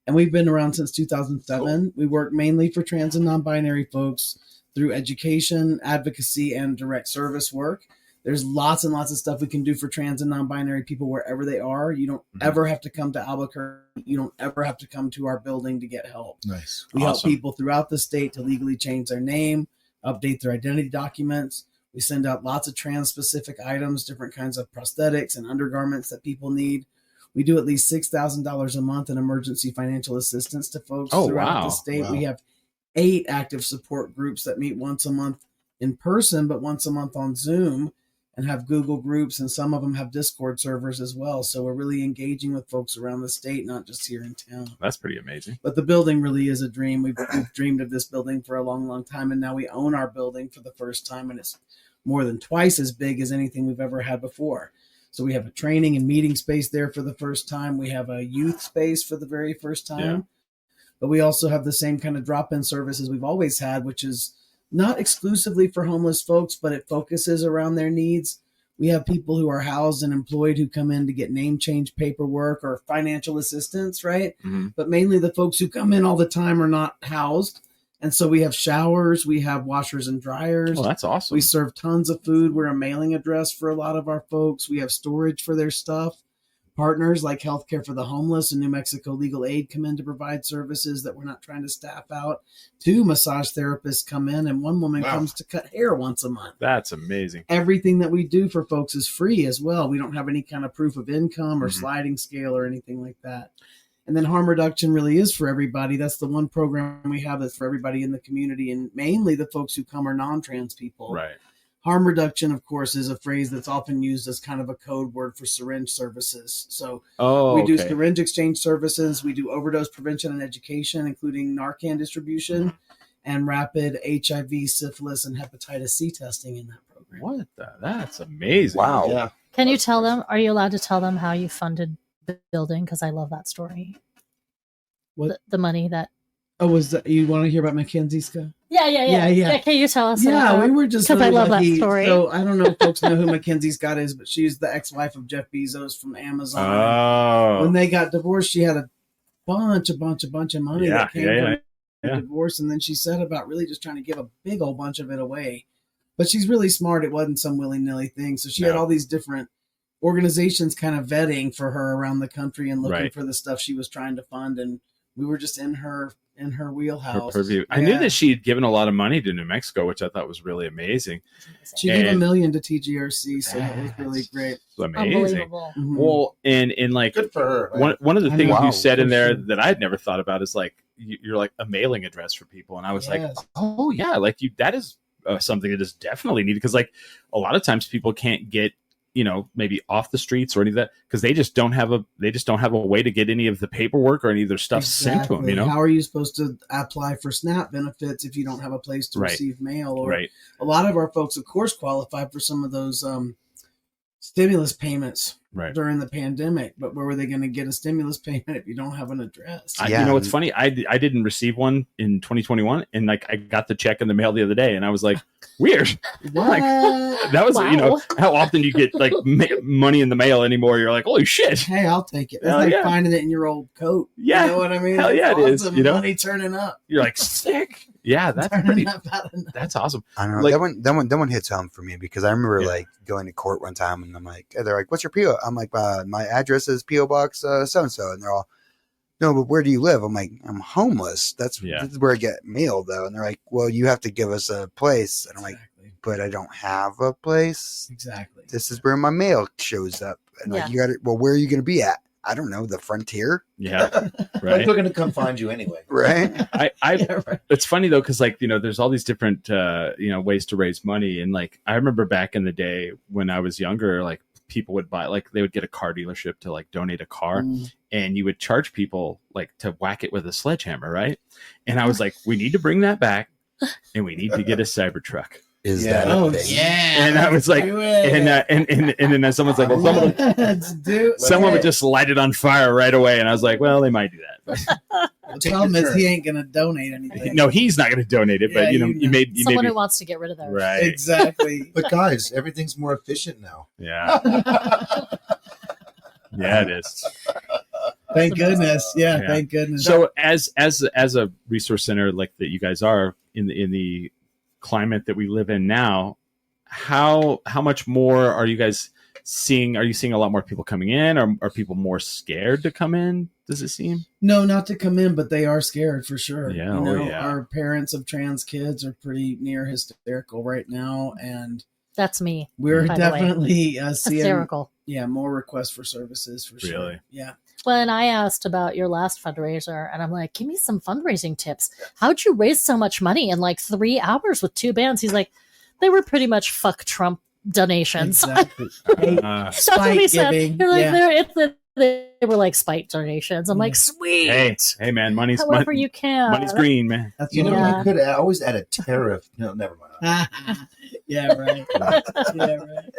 And we've been around since 2007. We work mainly for trans and non-binary folks through education, advocacy, and direct service work. There's lots and lots of stuff we can do for trans and non-binary people wherever they are. You don't ever have to come to Albuquerque. You don't ever have to come to our building to get help. Nice. We help people throughout the state to legally change their name, update their identity documents. We send out lots of trans-specific items, different kinds of prosthetics and undergarments that people need. We do at least $6,000 a month in emergency financial assistance to folks throughout the state. Wow. We have 8 active support groups that meet once a month in person, but once a month on Zoom, and have Google groups, and some of them have Discord servers as well. So we're really engaging with folks around the state, not just here in town. That's pretty amazing. But the building really is a dream. We've dreamed of this building for a long, long time, and now we own our building for the first time, and it's more than twice as big as anything we've ever had before. So we have a training and meeting space there for the first time. We have a youth space for the very first time. Yeah. But we also have the same kind of drop-in services we've always had, which is not exclusively for homeless folks, but it focuses around their needs. We have people who are housed and employed who come in to get name change paperwork or financial assistance, right? Mm-hmm. But mainly the folks who come in all the time are not housed. And so we have showers, we have washers and dryers. Oh, that's awesome. We serve tons of food. We're a mailing address for a lot of our folks. We have storage for their stuff. Partners like Healthcare for the Homeless and New Mexico Legal Aid come in to provide services that we're not trying to staff out. 2 massage therapists come in, and 1 woman comes to cut hair once a month. That's amazing. Everything that we do for folks is free as well. We don't have any kind of proof of income or sliding scale or anything like that. And then harm reduction really is for everybody. That's the one program we have that's for everybody in the community, and mainly the folks who come are non-trans people. Right. Harm reduction, of course, is a phrase that's often used as kind of a code word for syringe services. So we do syringe exchange services. We do overdose prevention and education, including Narcan distribution and rapid HIV, syphilis, and hepatitis C testing in that program. That's amazing. Wow. Yeah. Can you tell them, are you allowed to tell them how you funded the building? Because I love that story. What? The money that. Oh, was that, you want to hear about Mackenzie's stuff? Yeah. Can you tell us? Yeah, we were just because really I love lucky. that story. So I don't know if folks know who Mackenzie Scott is, but she's the ex-wife of Jeff Bezos from Amazon. Oh. When they got divorced, she had a bunch of money that came from the divorce, and then she said about really just trying to give a big old bunch of it away. But she's really smart. It wasn't some willy-nilly thing. So she had all these different organizations kind of vetting for her around the country and looking for the stuff she was trying to fund, and we were just in her wheelhouse. Her purview. I knew that she had given a lot of money to New Mexico, which I thought was really amazing. She gave $1 million to TGRC, so that was really great. Amazing. Mm-hmm. Well, and like good for her. One of the things you said in there that I'd never thought about is like you're like a mailing address for people, and I was like, oh yeah, like that is something that is definitely needed, because like a lot of times people can't get maybe off the streets or any of that because they just don't have a way to get any of the paperwork or any of their stuff sent to them. How are you supposed to apply for SNAP benefits if you don't have a place to receive mail? Or a lot of our folks, of course, qualify for some of those stimulus payments during the pandemic, but where were they going to get a stimulus payment if you don't have an address? It's funny. I didn't receive one in 2021, and like I got the check in the mail the other day, and I was like, weird. Like, that was how often you get like money in the mail anymore? You're like, holy shit! Hey, I'll take it. It's like finding it in your old coat. Yeah, you know what I mean? Hell yeah, it is. Money turning up. You're like sick. Yeah, that's awesome. I don't know. Like, that one hits home for me because I remember like going to court one time, and I'm like, they're like, "What's your PO?" I'm like, "My address is PO Box so and so," and they're all, "No, but where do you live?" I'm like, "I'm homeless. This is where I get mail, though." And they're like, "Well, you have to give us a place," and I'm like, "But I don't have a place. Exactly. This is where my mail shows up." And like, you got it. Well, where are you going to be at? I don't know, the frontier. Yeah, right. They're going to come find you anyway, right? It's funny though, because like there's all these different ways to raise money, and like I remember back in the day when I was younger, like people would buy, like they would get a car dealership to like donate a car, and you would charge people like to whack it with a sledgehammer, right? And I was like, we need to bring that back, and we need to get a Cybertruck. Is that a thing? Yeah. And I was like, and then someone's like, well, someone would just light it on fire right away. And I was like, well, they might do that. The problem is he ain't going to donate anything. No, he's not going to donate it. But you made someone who wants to get rid of those. Right. Exactly. But guys, everything's more efficient now. Yeah. Yeah, it is. Thank goodness. Yeah, Yeah. thank goodness. So as a resource center like that you guys are in the climate that we live in now, how much more are you guys seeing? Are you seeing a lot more people coming in? Or are people more scared to come in? Does it seem? No, not to come in, but they are scared for sure. Yeah, you know, yeah. Our parents of trans kids are pretty near hysterical right now, and That's me. we're by the way. definitely seeing Hysterical. more requests for services for sure. Really? Yeah. Well, and I asked about your last fundraiser, and I'm like, give me some fundraising tips. How'd you raise so much money in like 3 hours with 2 bands? He's like, they were pretty much fuck Trump donations. Exactly. That's what he said. giving. You're like, Yeah. they were like spite donations. I'm like, sweet. Hey, man, money's However money, you can. money's green, man. That's You know, what Yeah. I could always add a tariff. No, never mind. yeah, right. Yeah, right.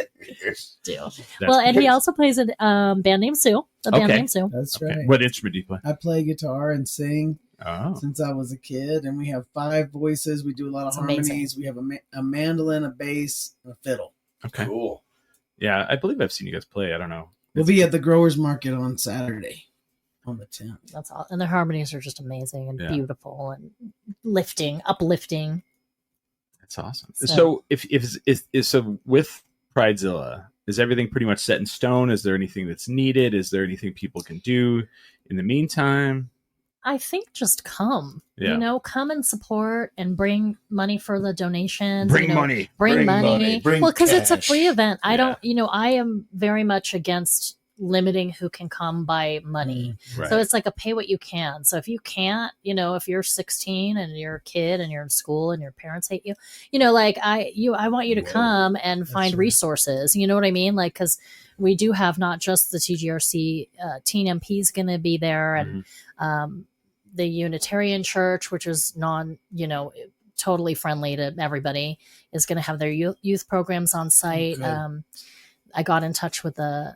Deal. That's Well, and he great. also plays a band named Sue. A band Okay. named Sue. That's Okay. right. What instrument do you play? I play guitar and sing Oh, since I was a kid, and we have 5 voices. We do a lot of That's amazing. harmonies. We have a mandolin, a bass, and a fiddle. okay. Cool. Yeah, I believe I've seen you guys play. I don't know. We'll be at the Growers Market on Saturday, on the 10th. That's all. And the harmonies are just amazing and Yeah. beautiful and uplifting. That's awesome. So- So if so with Pridezilla, is everything pretty much set in stone? Is there anything that's needed? Is there anything people can do in the meantime? I think just come. Yeah. You know, come and support and bring money for the donations. Bring you know, money. Bring money. bring Well, because it's a cash. free event. I Yeah. don't, I am very much against limiting who can come by money. Right. So it's like a pay what you can. So if you can't, if you're 16 and you're a kid and you're in school and your parents hate you, like I want you to Whoa. come and find right. resources. You know what I mean? Like, because we do have not just the TGRC Teen MP is going to be there, and the Unitarian Church, which is totally friendly to everybody, is going to have their youth programs on site. good. I got in touch with the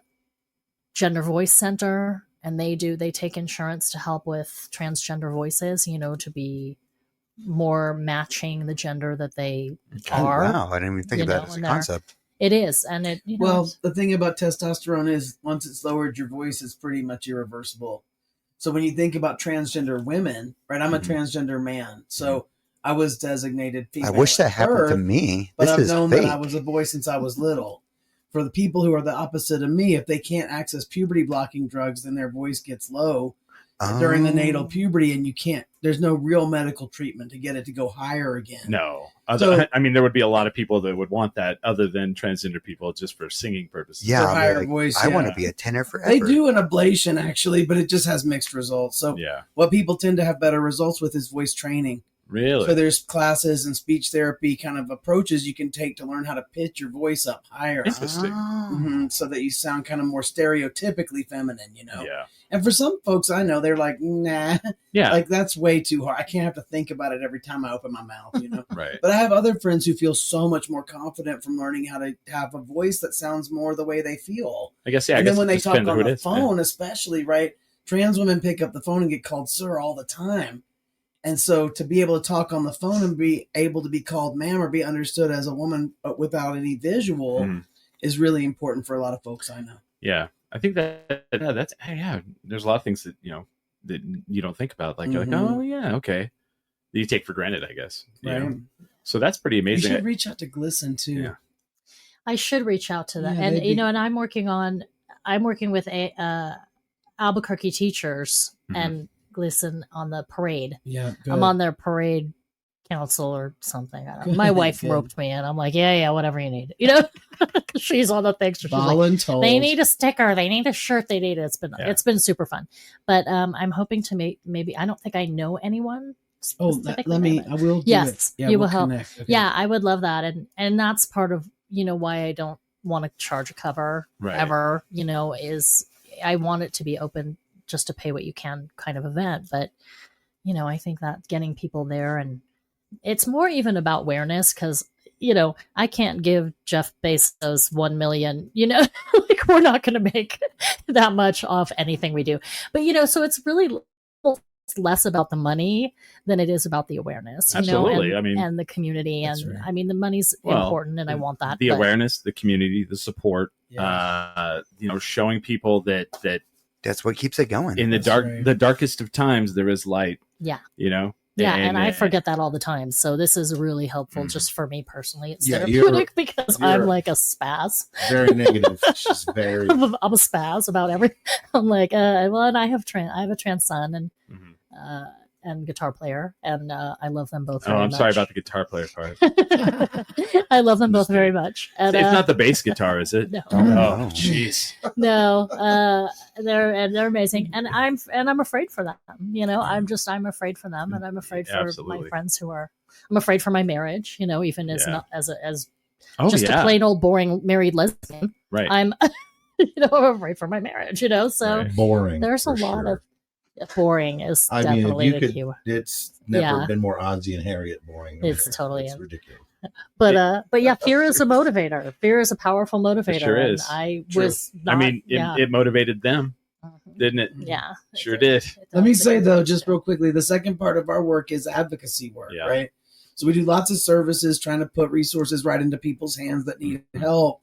Gender Voice Center, and they take insurance to help with transgender voices, to be more matching the gender that they Oh, are. wow. I didn't even think you of that know, as a and they're- concept. It is, and it. Well, the thing about testosterone is once it's lowered, your voice is pretty much irreversible. So when you think about transgender women, right? I'm a transgender man, so I was designated I female. wish that at happened to birth, me. but This I've is known fake. that I was a boy since I was little. For the people who are the opposite of me, if they can't access puberty blocking drugs, then their voice gets low during the natal Oh. puberty, and there's no real medical treatment to get it to go higher again. No. So- I mean, there would be a lot of people that would want that other than transgender people just for singing purposes. Yeah, For I'll be higher like, voice, I want yeah. to be a tenor forever. They do an ablation actually, but it just has mixed results. So Yeah. what people tend to have better results with is voice training. Really? So there's classes and speech therapy kind of approaches you can take to learn how to pitch your voice up higher. Interesting. Oh. So that you sound kind of more stereotypically feminine, Yeah. And for some folks I know, they're like, nah, Yeah. like that's way too hard. I can't have to think about it every time I open my mouth. Right. But I have other friends who feel so much more confident from learning how to have a voice that sounds more the way they feel. I guess, yeah. And I guess then when it they just talk depends on who it the is. phone, especially, right? Trans women pick up the phone and get called sir all the time. And so to be able to talk on the phone and be able to be called ma'am or be understood as a woman but without any visual Mhm. is really important for a lot of folks I know. Yeah. I think that's, yeah, there's a lot of things that, that you don't think about. Like, you're like, Mhm. oh, yeah, okay. That you take for granted, I guess. you Right. know? So that's pretty You amazing. should reach out to Glisten too. Yeah. I should reach out to them, Yeah, and they'd be- and I'm working with Albuquerque teachers Mhm. and Glisten on the parade. Yeah. I'm on their parade council or something. I don't know. Good, My wife good. roped me in. I'm like, yeah, whatever you need. She's on the thing. So she's like, voluntold. they need a sticker. They need a shirt. They need it. Yeah. It's been super fun. But I'm hoping to maybe I don't think I know anyone. Oh, specifically, let me. but- I will. Do Yes, it. Yeah, you we'll will help. connect. Okay. Yeah, I would love that, and that's part of why I don't want to charge a cover Right. ever. Is I want it to be open just to pay what you can kind of event, but I think that getting people there, and it's more even about awareness because I can't give Jeff Bezos 1 million. Like we're not going to make that much off anything we do, but so it's really less about the money than it is about the awareness, Absolutely. and, I mean- and the community. That's And right. I mean, the money's Well, important and I want The but- awareness, the community, the support, Yeah. showing people that That's what keeps it going. In the the darkest of times, there is light. Yeah. You know? Yeah, and I forget that all the time. So this is really helpful just for me personally. It's Yeah, therapeutic because I'm like a spaz. Very negative. She's very. I'm a spaz about everything. I'm like, well, and I have a trans son and guitar player, and I love them both. I'm sorry about the guitar player part. I love them both very much. And, it's not the bass guitar, is it? No. Oh, jeez. No, they're amazing, and I'm afraid for them. You know, I'm afraid for them, and I'm afraid for my friends I'm afraid for my marriage. You know, even as not as a plain old boring married lesbian. Right. I'm, I'm afraid for my marriage. You know, so boring. There's a lot of boring is definitely the key. It's never been more Ozzy and Harriet boring. It's totally it's ridiculous. But yeah, fear is a motivator. Fear is a powerful motivator. It sure is. It motivated them, didn't it? Yeah, sure did. Let me say though, just real quickly, the second part of our work is advocacy work, right? So we do lots of services, trying to put resources right into people's hands that need help.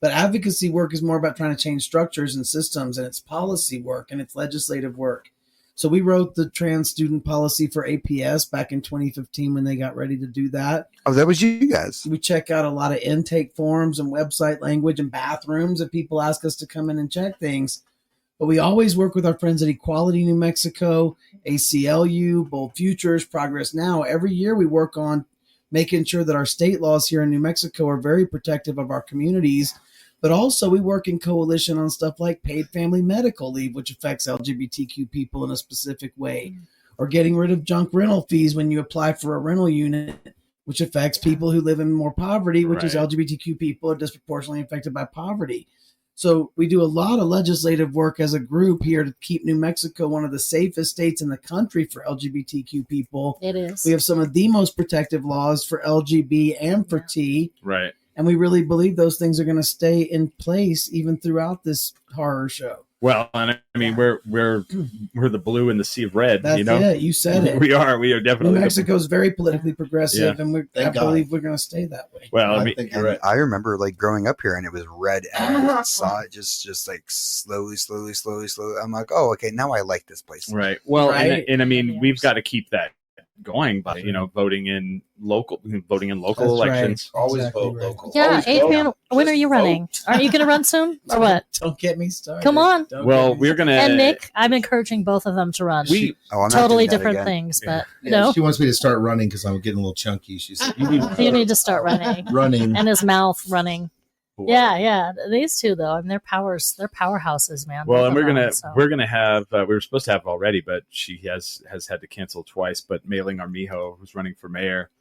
But advocacy work is more about trying to change structures and systems, and it's policy work and it's legislative work. So we wrote the trans student policy for APS back in 2015 when they got ready to do that. Oh, that was you guys. We check out a lot of intake forms and website language and bathrooms if people ask us to come in and check things. But we always work with our friends at Equality New Mexico, ACLU, Bold Futures, Progress Now. Every year we work on making sure that our state laws here in New Mexico are very protective of our communities. But also we work in coalition on stuff like paid family medical leave, which affects LGBTQ people in a specific way, or getting rid of junk rental fees when you apply for a rental unit, which affects people who live in more poverty, which is LGBTQ people are disproportionately affected by poverty. So we do a lot of legislative work as a group here to keep New Mexico one of the safest states in the country for LGBTQ people. It is. We have some of the most protective laws for LGB and for T. Right. And we really believe those things are going to stay in place even throughout this horror show. Well, and I mean, we're the blue in the sea of red. That's it. You said it. We are definitely. New Mexico is very politically progressive, and I believe we're going to stay that way. Well, I remember like growing up here, and it was red. And I saw it just like slowly. I'm like, oh, okay, now I like this place. Right. Well, and I mean, we've got to keep that going by voting in local elections. Right. Always vote local. Yeah, Adrian, when are you running? Aren't you going to run soon or what? Don't get me started. Come on. Well, we're gonna. And Nick, I'm encouraging both of them to run. Totally different things, but no. She wants me to start running because I'm getting a little chunky. She said, "You need to start running." Running, and his mouth running. Yeah. These two though, I mean, they're powerhouses, man. Well, and we're gonna have we were supposed to have already, but she has had to cancel twice. But Mailing Armijo, who's running for mayor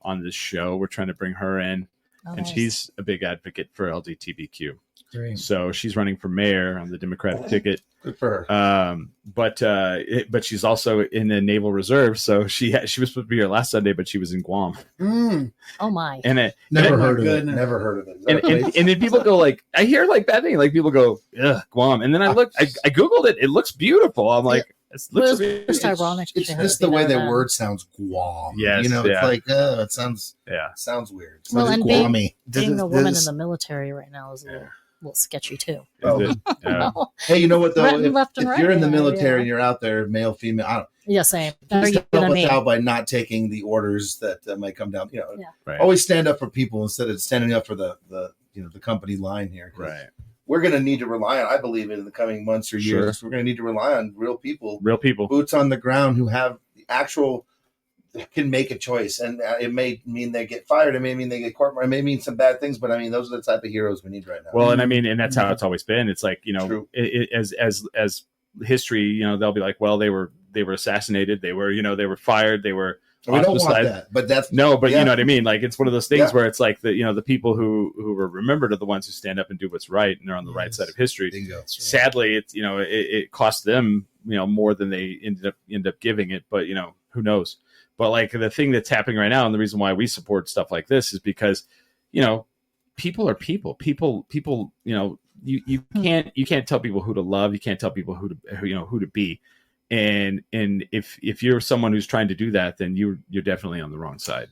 on this show, we're trying to bring her in, and she's a big advocate for LGBTQ. Great. So she's running for mayor on the Democratic ticket. Good for her. But she's also in the Naval Reserve, so she was supposed to be here last Sunday, but she was in Guam. Oh my! And never heard of it. Never heard of it. And then people go like, I hear like bad things, like people go, ugh, Guam, and then I look, I googled it. It looks beautiful. I'm like. It's just ironic. It's just the way that word sounds, Guam. Yes, it's like it sounds weird. It's well, and Guam-y. being a woman in the military right now is a little sketchy too. Hey, you know what though? If you're in the military and you're out there, male, female, I don't. Same. Just help us out by not taking the orders that might come down. Always stand up for people instead of standing up for the company line here. Right. We're going to need to rely on, I believe, in the coming months or years, we're going to need to rely on real people, boots on the ground who have the actual, can make a choice. And it may mean they get fired. It may mean they get court-martialed. It may mean some bad things, but I mean, those are the type of heroes we need right now. Well, and I mean, and that's how it's always been. It's like, as history, they'll be like, well, they were assassinated. They were fired. They were, we don't want that, but that's you know what I mean. Like it's one of those things where it's like the people who were remembered are the ones who stand up and do what's right, and they're on the right side of history. Bingo. Sadly, it's it cost them more than they end up giving it, but who knows? But like the thing that's happening right now, and the reason why we support stuff like this is because people are people. People you can't tell people who to love. You can't tell people who to be. And if you're someone who's trying to do that, then you're definitely on the wrong side.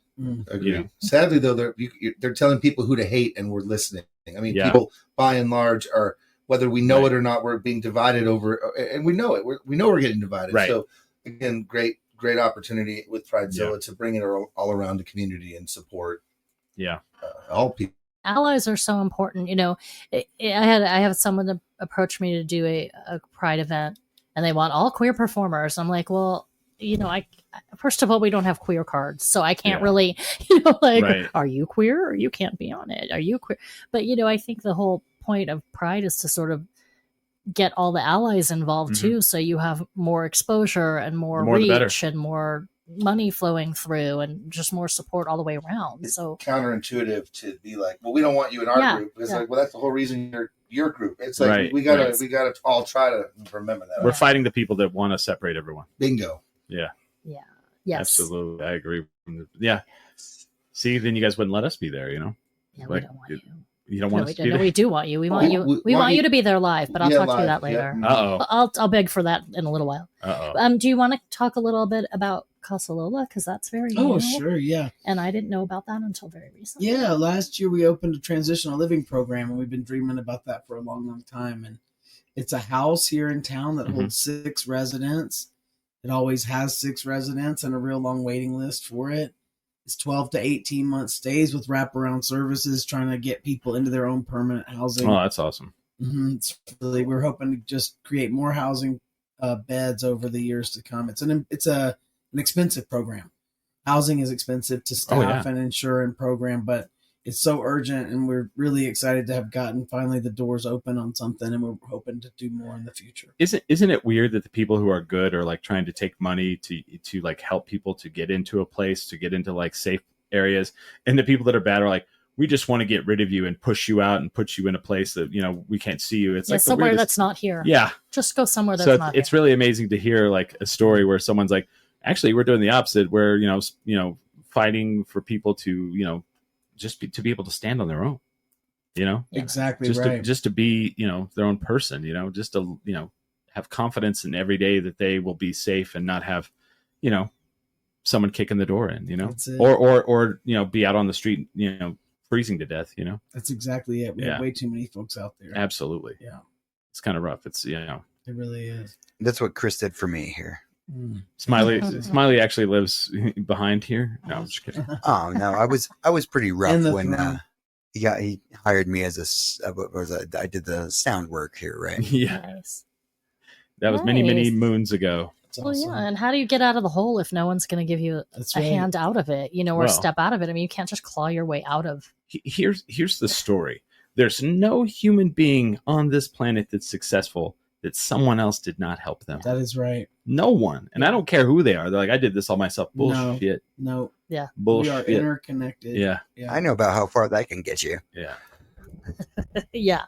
Agree. Sadly, though, they're telling people who to hate, and we're listening. I mean, people by and large are whether we know it or not, we're being divided over, and we know it. We know we're getting divided. Right. So again, great opportunity with Pridezilla to bring it all around the community and support. Yeah. All people. Allies are so important. I have someone approach me to do a Pride event, and they want all queer performers. I'm like, well, I first of all, we don't have queer cards, so I can't really, Right. Are you queer or you can't be on it? Are you queer? But I think the whole point of Pride is to sort of get all the allies involved too, so you have more exposure and more reach and more money flowing through and just more support all the way around. It's so counterintuitive to be like, well, we don't want you in our group. It's like, well, that's the whole reason you're your group. It's like we gotta all try to remember that. We're fighting the people that want to separate everyone. Bingo. Yeah. Yes. Absolutely. I agree. Yeah. See, then you guys wouldn't let us be there, Yeah, we don't want you. You don't want us to be No, there? we do want you. We want you. We want you to be there live, but I'll talk to you that later. Yeah. Uh-oh. I'll beg for that in a little while. Uh-oh. Do you want to talk a little bit about Casa Lola? Because that's very new. Oh, sure, yeah. And I didn't know about that until very recently. Yeah, last year we opened a transitional living program, and we've been dreaming about that for a long, long time. And it's a house here in town that holds 6 residents. It always has 6 residents and a real long waiting list for it. It's 12 to 18 month stays with wraparound services, trying to get people into their own permanent housing. Oh, that's awesome. It's really, we're hoping to just create more housing beds over the years to come. It's an expensive program. Housing is expensive to staff and insure and program, but it's so urgent, and we're really excited to have gotten finally the doors open on something, and we're hoping to do more in the future. Isn't it weird that the people who are good are like trying to take money to like help people to get into a place, to get into like safe areas, and the people that are bad are like, we just want to get rid of you and push you out and put you in a place that we can't see you. It's like somewhere that's not here. Yeah, just go somewhere that's not. It's really amazing to hear like a story where someone's like, actually, we're doing the opposite. Where fighting for people to to be able to stand on their own. Exactly just to be their own person. Just to have confidence in every day that they will be safe and not have someone kicking the door in. Or be out on the street freezing to death. That's exactly it. We have way too many folks out there. Absolutely. Yeah, it's kind of rough. It's it really is. That's what Chris did for me here. Smiley actually lives behind here. No, I'm just kidding. Oh no, I was pretty rough when he hired me as I did the sound work here, right? Yeah, nice. That was many moons ago. Well, awesome. Yeah, and how do you get out of the hole if no one's going to give you a hand out of it, or step out of it? I mean, you can't just claw your way out of. Here's the story. There's no human being on this planet that's successful that someone else did not help them. That is right. No one. And I don't care who they are. They're like, I did this all myself. Bullshit. No. Yeah. Bullshit. We are interconnected. Yeah. I know about how far that can get you. Yeah. Yeah.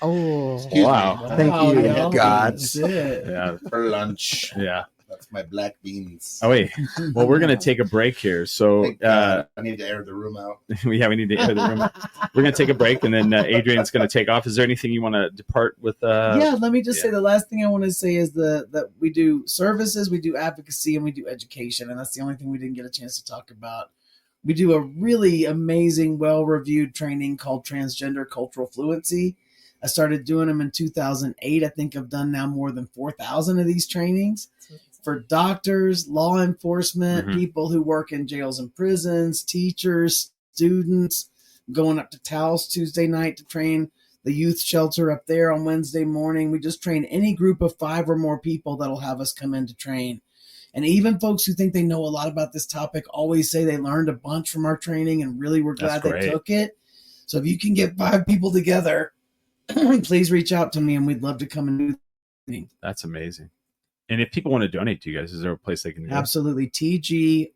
Oh. Wow. Thank you, God. That's it. Yeah. For lunch. Yeah. That's my black beans. Oh, wait. Well, we're going to take a break here. So I need to air the room out. we need to air the room out. We're going to take a break, and then Adrian's going to take off. Is there anything you want to depart with? Let me just say the last thing I want to say is that we do services, we do advocacy, and we do education. And that's the only thing we didn't get a chance to talk about. We do a really amazing, well-reviewed training called Transgender Cultural Fluency. I started doing them in 2008. I think I've done now more than 4,000 of these trainings for doctors, law enforcement, people who work in jails and prisons, teachers, students, going up to Taos Tuesday night to train the youth shelter up there on Wednesday morning. We just train any group of 5 or more people that'll have us come in to train. And even folks who think they know a lot about this topic always say they learned a bunch from our training and really were glad they took it. So if you can get 5 people together, please reach out to me and we'd love to come and do it. That's amazing. And if people want to donate to you guys, is there a place they can go? Absolutely. tgrcnm.org.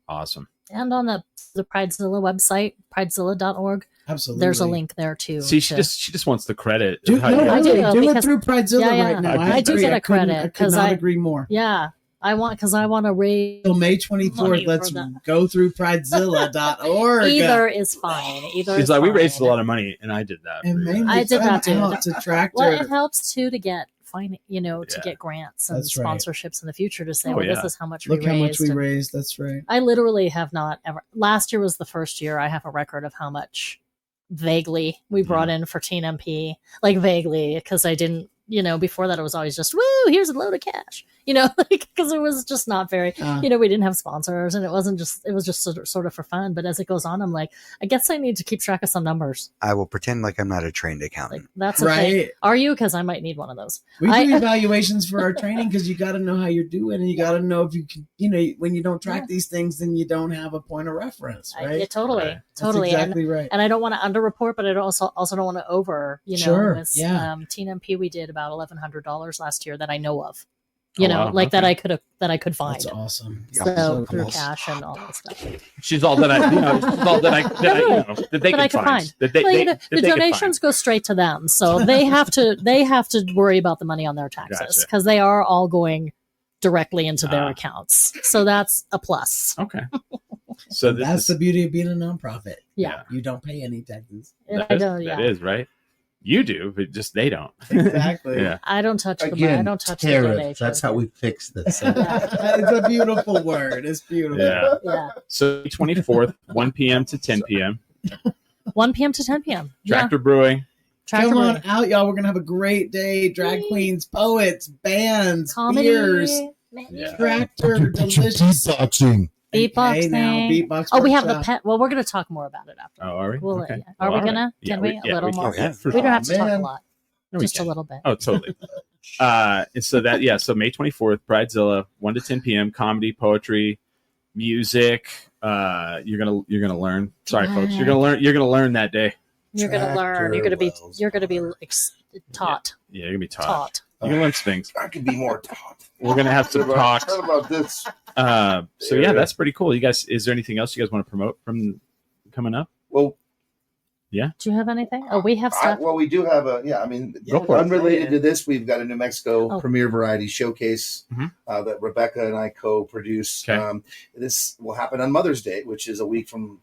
Awesome. And on the Pridezilla website, pridezilla.org. Absolutely. There's a link there too. See, she just wants the credit. I do it through Pridezilla right now. I do get a credit because I agree more. Yeah. I want to raise till May 24th. Let's go through Pridezilla.org. Either is fine. It's like we raised a lot of money, and I did that. And I did that too. Well, it helps too to get to get grants and sponsorships in the future to say, this is how much we raised. Look how much we raised. That's right. I literally have not ever. Last year was the first year I have a record of how much vaguely we brought in for Teen MP, like vaguely, because I didn't, before that it was always just, woo, here's a load of cash, because it was just not very, we didn't have sponsors, and it was just sort of for fun. But as it goes on, I'm like, I guess I need to keep track of some numbers. I will pretend like I'm not a trained accountant. Like, that's right. Are you? Because I might need one of those. We do evaluations for our training because you got to know how you're doing, and you got to know if you can, when you don't track these things, then you don't have a point of reference, right? Totally. That's exactly right. And I don't want to underreport, but I also don't want to over. Sure. Teen MP, we did about $1,100 last year that I know of. That I could find. That's awesome. So through cash and all that stuff. She's all that I, that they can find. The donations go straight to them, so they have to worry about the money on their taxes because they are all going directly into their accounts. So that's a plus. Okay. So that's the beauty of being a nonprofit. Yeah, you don't pay any taxes. That is right. You do, but just they don't. Exactly. Yeah. I don't touch the money. I don't touch the donation. That's how we fix this. It's a beautiful word. It's beautiful. Yeah. So 24th, 1 p.m. to 10 p.m. 1 p.m. to 10 p.m. Tractor Brewing. Come on out, y'all. We're going to have a great day. Drag queens, poets, bands, comedy, beers, Tractor, delicious. Beatboxing. Beatboxing. Beatbox. Oh, we have the pet. Well, we're going to talk more about it after. Oh, are we? Okay. Are we going to? Can we? A little more. Yeah, we don't have to talk a lot. No, just a little bit. Oh, totally. So May 24th, Pridezilla, 1 to 10 p.m. Comedy, poetry, music. You're gonna learn. Sorry, folks. You're gonna learn that day. You're gonna learn. You're gonna be taught. Yeah, you're gonna be taught. You're gonna learn some things. I could be more taught. We're gonna have some talks. What about this? So yeah, that's pretty cool. You guys, is there anything else you guys want to promote from coming up? Well, yeah. Do you have anything? Oh, we have stuff. We do have unrelated to this, we've got a New Mexico Premier Variety Showcase that Rebecca and I co-produce. Okay. This will happen on Mother's Day, which is a week from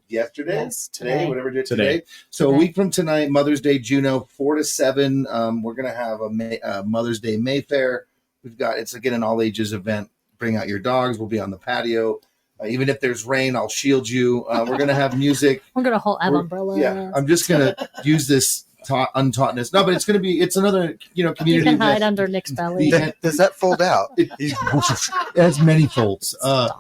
yesterday, yes, today, whatever it is today. So a week from tonight, Mother's Day, Juneau, 4 to 7. We're going to have a Mother's Day Mayfair. It's again an all ages event. Bring out your dogs. We'll be on the patio. Even if there's rain, I'll shield you. We're going to have music. We're going to have umbrellas. Yeah, I'm just going to use this untaughtness. No, but it's another, community. You can hide under Nick's belly. Does that fold out? It has many folds. But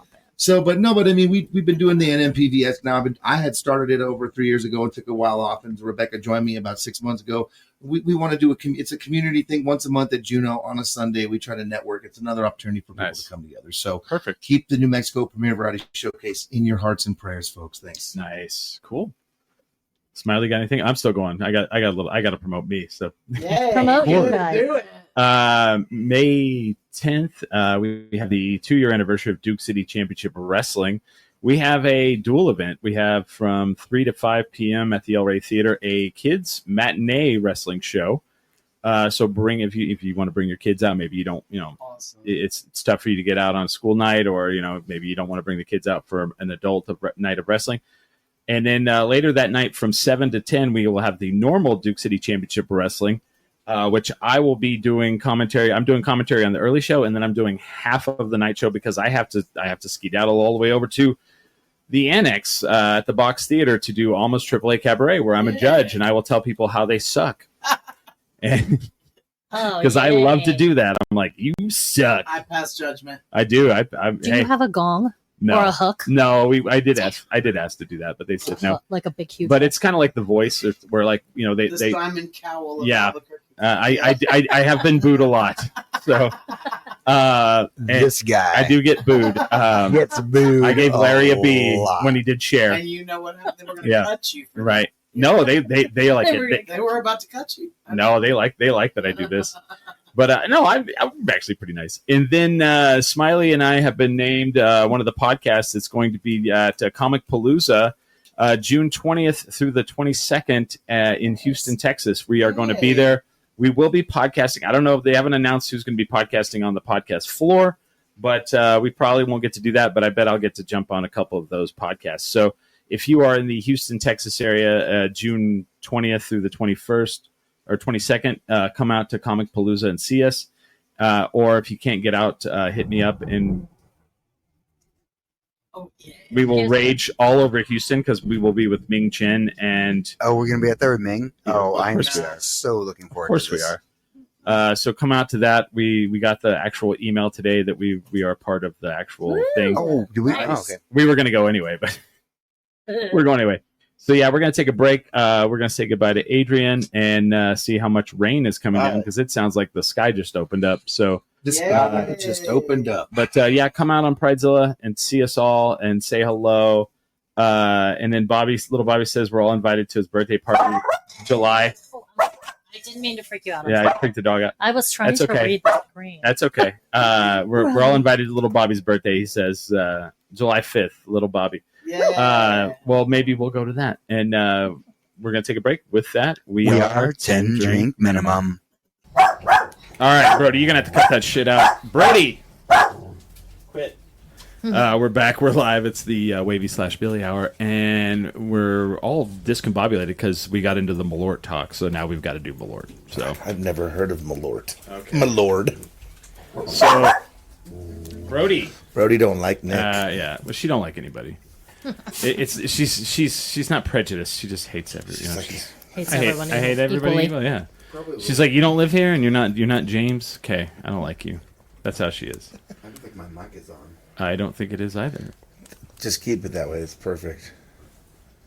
I mean, we've been doing the NMPVS now. I had started it over 3 years ago and took a while off, and Rebecca joined me about 6 months ago. We want to do it's a community thing once a month at Juneau on a Sunday. We try to network. It's another opportunity for people to come together. So perfect. Keep the New Mexico Premier Variety Showcase in your hearts and prayers, folks. Thanks. Nice. Cool. Smiley, got anything? I'm still going. I got to promote me. So promote you guys. Do it. May 10th, we have the 2-year anniversary of Duke City Championship Wrestling. We have a dual event. We have from 3 to 5 p.m. at the El Rey Theater a kids matinee wrestling show. So bring if you want to bring your kids out. Maybe you don't. Awesome. It's tough for you to get out on a school night, or maybe you don't want to bring the kids out for an adult night of wrestling. And then later that night from 7 to 10, we will have the normal Duke City Championship Wrestling. Which I will be doing commentary. I'm doing commentary on the early show, and then I'm doing half of the night show because I have to skedaddle all the way over to the annex at the Box Theater to do Almost AAA Cabaret, where I'm a judge, and I will tell people how they suck. Because I love to do that. I'm like, you suck. I pass judgment. I do. Do you have a gong? No. Or a hook? No, I did ask to do that, but they said no. Like a big huge. But it's kind of like The Voice, where they Simon Cowell. Of Albuquerque. I have been booed a lot, so this guy I do get booed. Gets booed. I gave Larry a B when he did Cher. And you know what happened? They were going to cut you. Right? No, they like it. They were about to cut you. No, they like that I do this. But no, I'm actually pretty nice. And then Smiley and I have been named one of the podcasts that's going to be at Comic Palooza June 20th through the 22nd in Houston, Texas. We are going to be there. We will be podcasting. I don't know if they haven't announced who's going to be podcasting on the podcast floor, but we probably won't get to do that. But I bet I'll get to jump on a couple of those podcasts. So if you are in the Houston, Texas area, June 20th through the 21st, or 22nd, come out to Comic Palooza and see us. Or if you can't get out, hit me up. And Oh, yeah. We will rage all over Houston because we will be with Ming Chen and. Oh, we're gonna be out there with Ming. Yeah, Oh, of I'm course we are. so looking forward. Of course to this. we are. So come out to that. We got the actual email today that we are part of the actual thing. Oh, do we? Nice. Oh, okay. We were going to go anyway, but we're going anyway. So yeah, we're going to take a break. We're going to say goodbye to Adrian and see how much rain is coming in because it sounds like the sky just opened up. So, The sky just opened up. but yeah, come out on Pridezilla and see us all and say hello. And then little Bobby says we're all invited to his birthday party, July. I didn't mean to freak you out. Yeah, I freaked the dog out. I was trying That's to okay. read the screen. That's okay. We're all invited to little Bobby's birthday. He says July 5th, little Bobby. Well, maybe we'll go to that. And we're going to take a break. With that, we are 10 drink minimum. All right, Brody, you're going to have to cut that shit out. Brody! Quit. We're back. We're live. It's the Wavy/Billy Hour, and we're all discombobulated because we got into the Malort talk, so now we've got to do Malort. So I've never heard of Malort. Okay. Malord. So, Brody. Brody don't like Nick. Yeah, well, she don't like anybody. She's not prejudiced. She just hates everybody. You know, Hates I everyone hate everybody. equally. Yeah. She's like, you don't live here, and you're not James. Okay, I don't like you. That's how she is. I don't think my mic is on. I don't think it is either. Just keep it that way. It's perfect.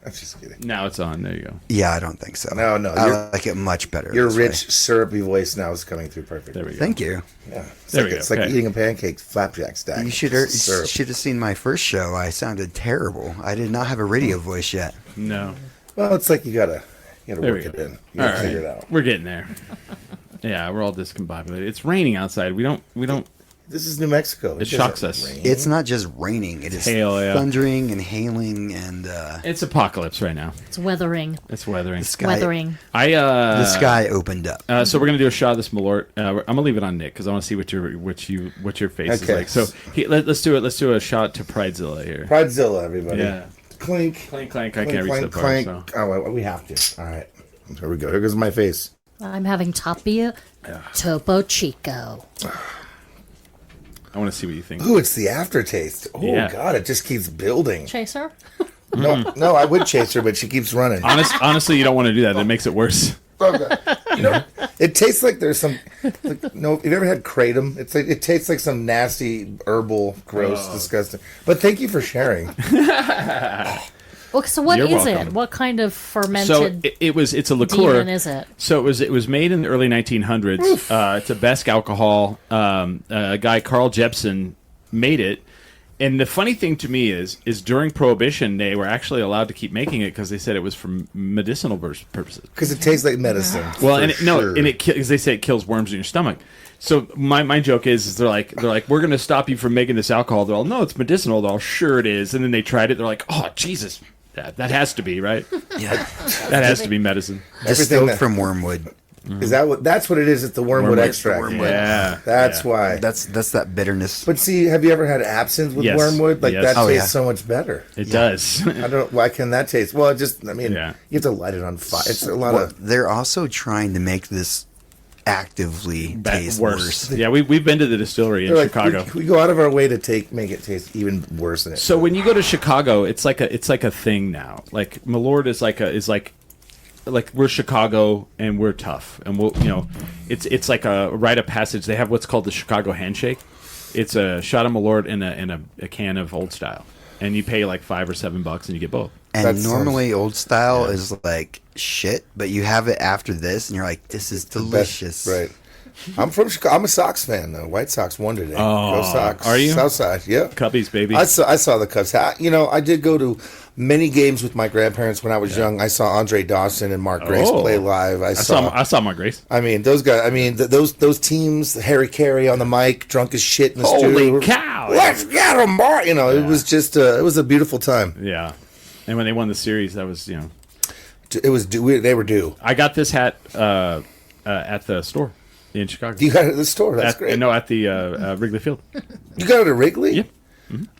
I'm just kidding. Now it's on. There you go. Yeah, I don't think so. No, I like it much better. Your this rich, way. syrupy voice now is coming through perfect. There we go. Thank you. Yeah. It's There like we go. eating a pancake flapjack stack. You should have seen my first show. I sounded terrible. I did not have a radio voice yet. No. Well, it's like you gotta There work we it go. in. You All gotta right. figure it out. We're getting there. Yeah, we're all discombobulated. It's raining outside. We don't. This is New Mexico. It doesn't shocks us. rain. It's not just raining. It is Hail, yeah. thundering and hailing and It's apocalypse right now. It's weathering. It's weathering. the sky. Weathering. The sky opened up. So we're gonna do a shot of this Malort. I'm gonna leave it on Nick because I want to see what your face is Okay. like. So let's do it. Let's do a shot to Pridezilla here. Pridezilla, everybody. Yeah. Clink. Clank, clank. I Clink, can't reach the clank, part. clank. So. Oh, well, we have to. All right. Here we go. Here goes my face. I'm having Tapia Topo Chico. I want to see what you think. Ooh, it's the aftertaste. Oh, Yeah. God, it just keeps building. Chaser? No, I would chase her, but she keeps running. Honestly, you don't want to do that. It makes it worse. You know, it tastes like there's some. You've ever had kratom? It's like it tastes like some nasty herbal, gross, disgusting. But thank you for sharing. Well, so what You're is welcome. it? What kind of So fermented it's a liqueur. demon is it? So it was made in the early 1900s. It's a Basque alcohol. A guy Carl Jepsen made it. And the funny thing to me is during Prohibition they were actually allowed to keep making it because they said it was for medicinal purposes. Because it tastes like medicine. Well, for and sure. because they say it kills worms in your stomach. So my joke is they're like we're going to stop you from making this alcohol. They're all no, it's medicinal. They're all sure it is. And then they tried it. They're like, oh Jesus, that has to be right. Yeah, That has to be medicine. distilled that- from wormwood. Is that what? That's what it is. It's the wormwood extract. wormwood. Yeah, That's why. That's that bitterness. But see, have you ever had absinthe with Yes. wormwood? Like Yes. that Oh, tastes yeah. so much better. It does. I don't. Why can that taste? Well, it just. I mean, Yeah. you have to light it on fire. It's a lot Well, of. they're also trying to make this actively taste worse. Yeah, we've been to the distillery in They're like, Chicago. we go out of our way to make it taste even worse than it. So when you go to Chicago, it's like a thing now. Like Malort is like we're Chicago and we're tough and it's like a rite of passage. They have what's called the Chicago handshake. It's a shot of Malort and a can of Old Style, and you pay like $5 or $7 and you get both. And That normally Old Style is like shit, but you have it after this, and you're like, this is delicious. Right. I'm from Chicago. I'm a Sox fan though. White Sox won today. Oh, Go Sox. are you? Southside? Yeah. Cubbies, baby. I saw the Cubs. I did go to many games with my grandparents when I was young. I saw Andre Dawson and Mark Grace Oh. play live. I saw my Grace. I mean, those guys. I mean, those teams. Harry Carey on the mic, drunk as shit in the studio. Holy cow! Let's get 'em, boy. It was just. It was a beautiful time. Yeah, and when they won the series, that was It was. They were due. I got this hat at the store in Chicago. You got it at the store. That's at, great. No, at the Wrigley Field. You got it at Wrigley? Yeah.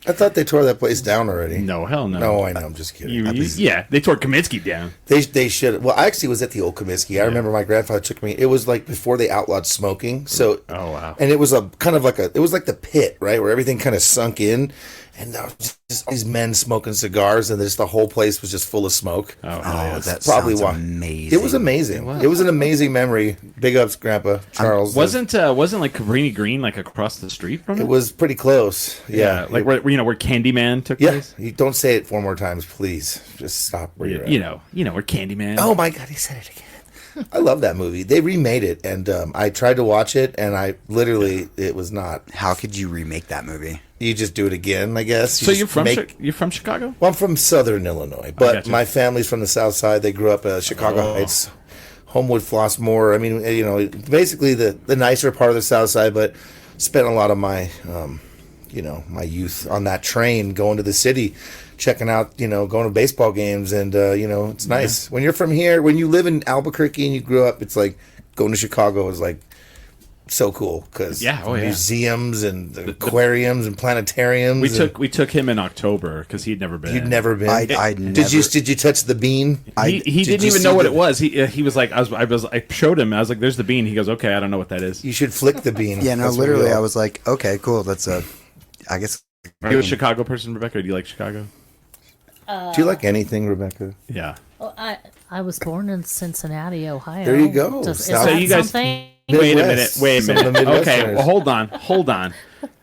I thought they tore that place down already. No, hell no. No, I know. I'm just kidding. Yeah, they tore Kaminsky down. They should. Well, I actually was at the old Comiskey. I remember my grandfather took me. It was like before they outlawed smoking. So, Oh, wow. And it was a kind of like it was like the pit, right, where everything kind of sunk in, and there was just these men smoking cigars, and just the whole place was just full of smoke. Oh, that probably sounds why. amazing. It was amazing. It was an amazing memory. Big ups, Grandpa Charles. wasn't like Cabrini Green like across the street from it? It was pretty close. Yeah, like where where Candyman took yeah. place. You don't say it 4 more times, please. Just stop where you're at. You know where Candyman. Oh my God, he said it again. I love that movie. They remade it, and I tried to watch it, and it was not. How could you remake that movie? You just do it again, I guess. So you're from Chicago? Well, I'm from Southern Illinois, but gotcha. my family's from the South Side. They grew up Chicago Heights, Homewood, Flossmoor. I mean, basically the nicer part of the South Side, but spent a lot of my, my youth on that train going to the city, checking out, going to baseball games, and it's nice when you're from here. When you live in Albuquerque and you grew up, it's like going to Chicago is like so cool because museums and the aquariums and planetariums. We took him in October because he'd never been. You'd never been. I Did you touch the bean? He didn't even know what it was. He was like, I showed him. I was like, "There's the bean." He goes, "Okay, I don't know what that is." You should flick the bean. Yeah, no, That's literally, real. I was like, okay, cool. That's I guess. Are you a Chicago person, Rebecca? Or do you like Chicago? Do you like anything, Rebecca? Yeah. Well, I was born in Cincinnati, Ohio. There you go. Is So that you guys- something? Wait a Midwest. minute. Some of the Okay, Midwesterners. well, hold on.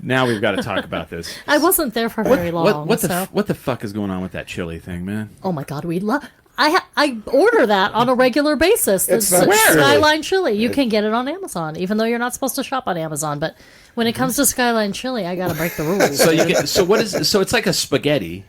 Now we've got to talk about this. I wasn't there for very long. What so. the fuck is going on with that chili thing, man? Oh my God, we love. I order that on a regular basis. It's The not chili. Skyline chili. You can get it on Amazon, even though you're not supposed to shop on Amazon. But when it comes to Skyline chili, I gotta break the rules. So so it's like a spaghetti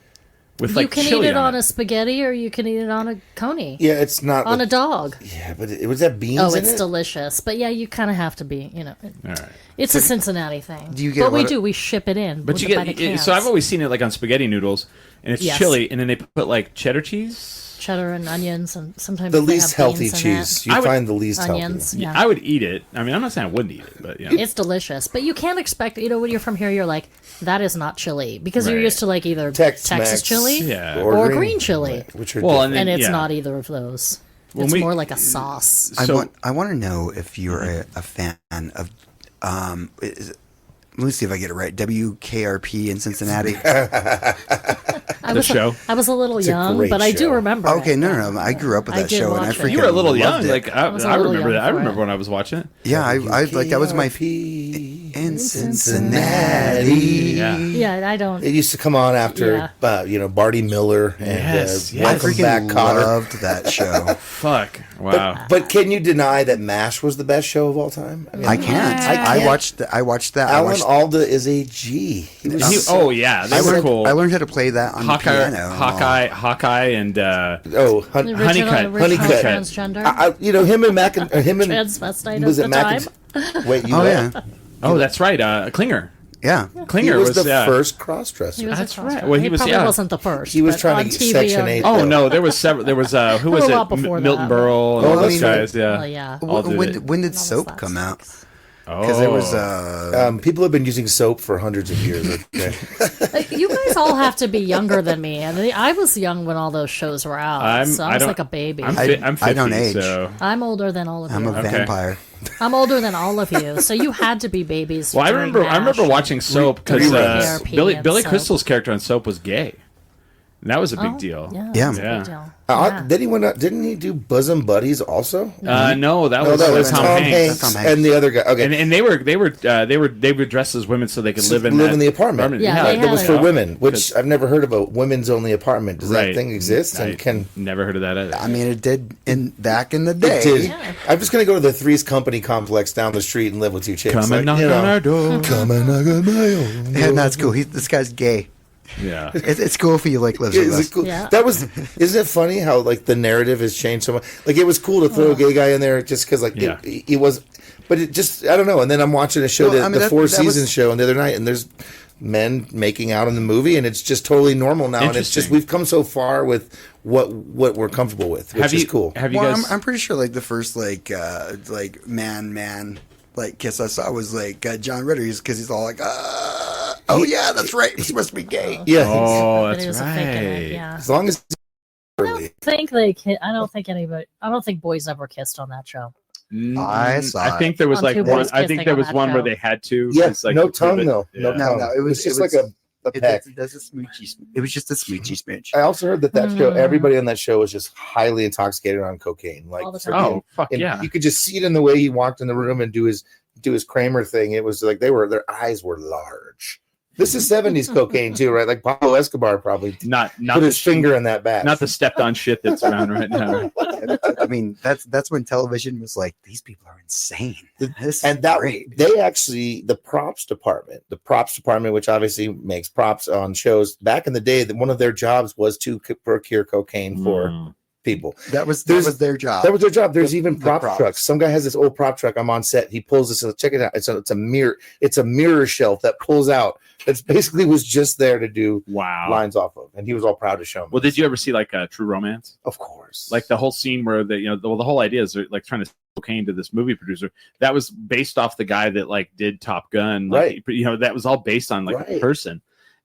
with like you can chili eat it on it. a spaghetti, or you can eat it on a coney. Yeah, it's not On a dog. Yeah, but it was that beans. Oh, in it's it? delicious. But yeah, you kind of have to be, All right. It's a Cincinnati thing. Do you get but we what- do. We ship it in. But you by the get cans. so I've always seen it like on spaghetti noodles, and it's Yes. chili, and then they put like cheddar cheese. cheddar and onions, and sometimes The they least have healthy beans in cheese. it. You I would- find the least Onions. healthy. Yeah. I would eat it. I mean, I'm not saying I wouldn't eat it, but It's delicious, but you can't expect. When you're from here, you're like, that is not chili because you're Right. used to like either Tex-Mex. Texas chili Yeah. or green chili, Right, which are Well, different. and it's yeah. not either of those. When It's we- more like a sauce. So- I want to know if you're a fan of let me see if I get it right. WKRP in Cincinnati. I was show? I was a little a young, great but I do show. remember. Okay, it. no. I grew up with I that did show, and I watch it. freaking you were a little loved young. it. Like I was a little remember young that. I for it. remember when I was watching it. Yeah, I like that was my KRP in Cincinnati. Yeah. Yeah, I don't. It used to come on after, Barty Miller and Yes, yes. I Welcome freaking Back, Cotter. loved that show. Fuck. Wow. But can you deny that MASH was the best show of all time? I mean, I can't. I can't. I watched that. Alan Alda is a G. He was oh yeah, they I were learned, cool. I learned how to play that on the piano. Hawkeye, and The Honeycutt. original Honeycutt. transgender, him and Mac and him and transvestite was at it the Mac? time. Wait, you Oh know? yeah, oh, that's right. Klinger. yeah. Klinger He was the yeah. first cross-dresser. He was That's a right. cross-dresser. Well, he was- probably yeah. wasn't the first. He was but trying on to get TV Section on- 8. Oh no, there was several. There was who was A it? lot before Milton that. Berle and Oh, all those I mean, guys. Yeah. Well, yeah. All did it. When did All soap those come out? classics. Because there was People have been using soap for hundreds of years. Okay. You guys all have to be younger than me, and I was young when all those shows were out. So I was don't- like a baby. I'm, I- I'm 50, I don't age. So. I'm older than all of I'm you. a vampire. I'm older than all of you, so you had to be babies. Well, I during remember MASH. watching Soap because reruns. Billy and Soap. Crystal's character on Soap was gay. And that was a big Oh, deal. Yeah, Yeah. that's a big Yeah. deal. Yeah. Didn't he do Bosom Buddies also? No, that No, was that was Tom Tom Hanks. Hanks Tom Hanks. and the other guy. Okay, And they were dressed as women so they could live in the apartment. Yeah, they that was had for it. women, which I've never heard of a women's only apartment. Does Right. that thing exist? I And can never heard of that either. I mean, it did back in the day. it did. Yeah. I'm just gonna go to the Three's Company complex down the street and live with two chicks. Come and knock you on know. our door. Come and knock on my own. Yeah, that's cool. This guy's gay. Yeah. It's cool if he lives Yeah, with is us. it cool? Yeah. That was. Isn't it funny how like the narrative has changed so much? Like it was cool to throw a gay guy in there just because like Yeah. it was, but it just I don't know. And then I'm watching a show, Well, I mean, the that Four was- Seasons show, and the other night, and there's men making out in the movie, and it's just totally normal now. And it's just Interesting. we've come so far with what we're comfortable with, which is cool. Have you Well, guys? I'm pretty sure like the first like man like kiss I saw was like John Ritter because he's all like oh yeah, that's right, he's supposed to be gay. Yeah, oh, But that's it was a fake in it, right. yeah. as long as I don't think anybody. I don't think boys ever kissed on that show. I saw I think there was On like two one. boys I think kissing there on was that one where show. they had to. yeah, It's like no to prove tongue it. though. Yeah. No, it was just it was, like a a peck. That's a smoochy. It was just a smoochy smooch. I also heard that show, everybody on that show was just highly intoxicated on cocaine. Like, All the time. Oh, fuck yeah. You could just see it in the way he walked in the room and do his Kramer thing. It was like their eyes were large. This is 70s cocaine too, right? Like Pablo Escobar probably not put his finger in that bag. Not the stepped on shit that's around right now. I mean, that's when television was like, these people are insane. Great. They actually, the props department, which obviously makes props on shows, back in the day, one of their jobs was to procure cocaine for people. That was their job. That was their job. There's even props. Trucks. Some guy has this old prop truck. I'm on set. He pulls this. Check it out. It's a mirror. It's a mirror shelf that pulls out. It's basically was just there to do lines off of, and he was all proud to show me. Well, did you ever see like True Romance? Of course. Like the whole scene where the whole idea is they're like trying to sell cocaine to this movie producer. That was based off the guy that like did Top Gun. Like, right. That was all based on like a person,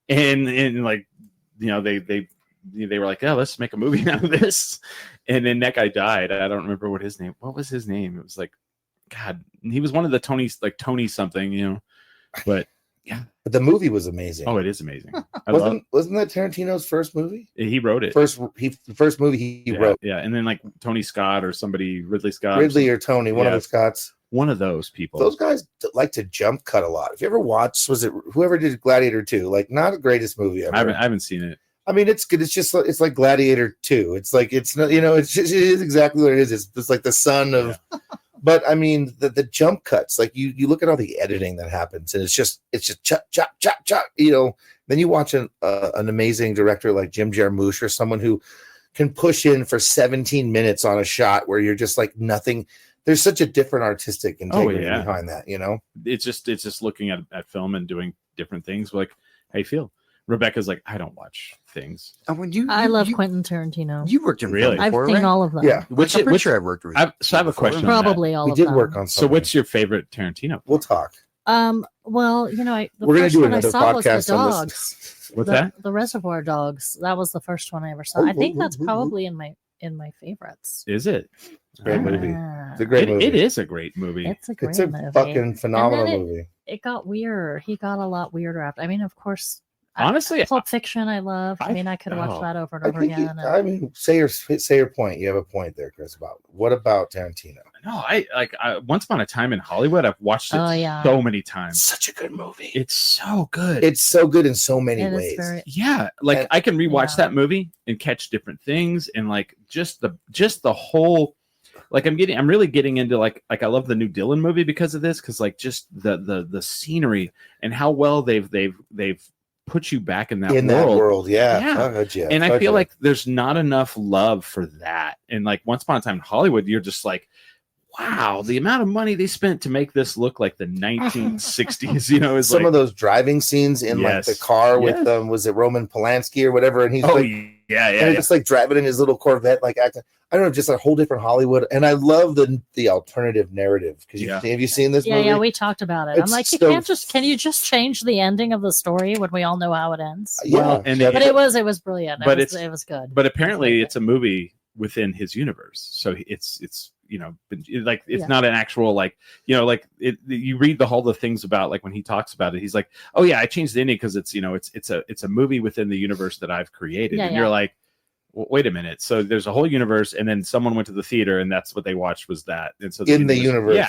and like they were like, yeah, let's make a movie out of this. And then that guy died. I don't remember what was his name. It was like, God, he was one of the Tonys, like Tony something, but yeah. But the movie was amazing. Oh, it is amazing. Wasn't that Tarantino's first movie? He wrote it. The first movie he wrote. Yeah. And then like Tony Scott or somebody, Ridley Scott. Or Tony, one of the Scotts. One of those people. Those guys like to jump cut a lot. If you ever watched, was it whoever did Gladiator 2? Like, not the greatest movie ever. I haven't seen it. I mean, it's good. It's like Gladiator 2. It's like, it's not, it is exactly what it is. It's like the son of, but I mean, the jump cuts, like you look at all the editing that happens and it's just chop, chop, chop, chop, then you watch an amazing director like Jim Jarmusch or someone who can push in for 17 minutes on a shot where you're just like nothing. There's such a different artistic integrity behind that, It's just looking at film and doing different things. Like, how you feel? Rebecca's like, I don't watch things. I love Quentin Tarantino. You worked in film I've before, seen right? all of them. Yeah. I'm pretty sure I've worked with. I have a question. Probably all we of did them. work on. So, what's your favorite Tarantino? We'll talk. Well, the we're gonna first do one I another saw was the podcast on dogs. this. What's that? The Reservoir Dogs. That was the first one I ever saw. I think that's probably in my favorites. Is it? It's a great movie. It's a great movie. It is a great movie. It's a great movie. Fucking phenomenal movie. It got weird. He got a lot weirder after. I mean, of course. Honestly, Pulp Fiction, I love. I mean, I could watch that over and over again. I mean, say your point. You have a point there, Chris. What about Tarantino? No, I Once Upon a Time in Hollywood. I've watched it so many times. Such a good movie. It's so good. It's so good in so many ways. I can rewatch that movie and catch different things, and like just the whole. Like I'm really getting into like I love the new Dylan movie because of this, because like just the scenery and how well they've put you back in that world. Yeah. And I feel like there's not enough love for that. And like Once Upon a Time in Hollywood, you're just like, wow, the amount of money they spent to make this look like the 1960s, is some of those driving scenes in like the car with was it Roman Polanski or whatever, and he's just like driving in his little Corvette, like acting. I don't know, just a whole different Hollywood. And I love the alternative narrative, because have you seen this movie? Yeah, we talked about it. I'm like, can you just change the ending of the story when we all know how it ends? Yeah, but it was brilliant. It was good. But apparently, it's a movie within his universe, so it's like it's not an actual you read the things about like when he talks about it, he's like, oh yeah, I changed the ending because it's a movie within the universe that I've created, and you're like, well, wait a minute, so there's a whole universe, and then someone went to the theater and that's what they watched was that, and so in the universe,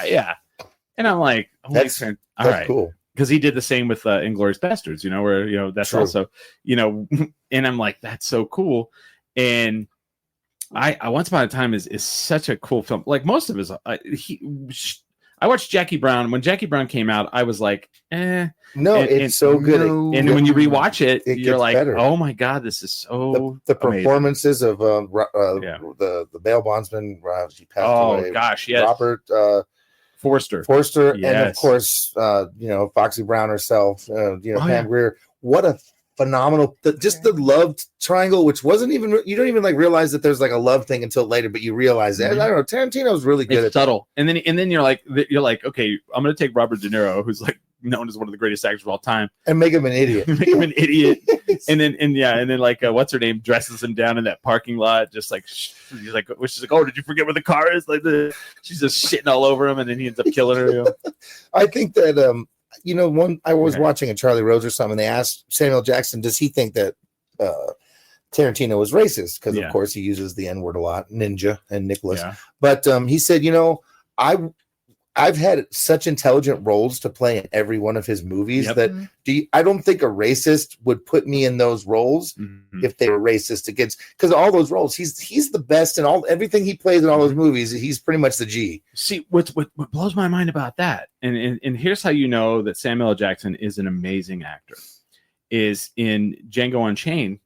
and I'm like, that's right, cool, because he did the same with Inglourious Basterds, where that's True. Also and I'm like, that's so cool. And I Once Upon a Time is such a cool film. Like most of his, I watched Jackie Brown. When Jackie Brown came out, I was like, No, it's so good. And when you rewatch it, you're like, better. oh my god, this is so. The performances of the bail bondsman. He passed away. Oh gosh, yes. Robert Forster, yes. And of course, Foxy Brown herself. Pam Grier. What a phenomenal, the love triangle, which wasn't even, you don't even like realize that there's like a love thing until later, but you realize that. I don't know, Tarantino's really good at subtle. And then you're like, okay, I'm gonna take Robert De Niro, who's like known as one of the greatest actors of all time, and make him an idiot. and then like what's her name dresses him down in that parking lot, just like she's like, oh, did you forget where the car is? Like she's just shitting all over him, and then he ends up killing her. I think that I was Okay. watching a Charlie Rose or something. And they asked Samuel Jackson, does he think that Tarantino was racist? Because of course he uses the N-word a lot, Ninja and Nicholas. Yeah. But he said, I've had such intelligent roles to play in every one of his movies that I don't think a racist would put me in those roles if they were racist against, because all those roles, he's the best in everything he plays in all those movies. He's pretty much the G. See, what blows my mind about that, and here's how you know that Samuel L. Jackson is an amazing actor, is in Django Unchained,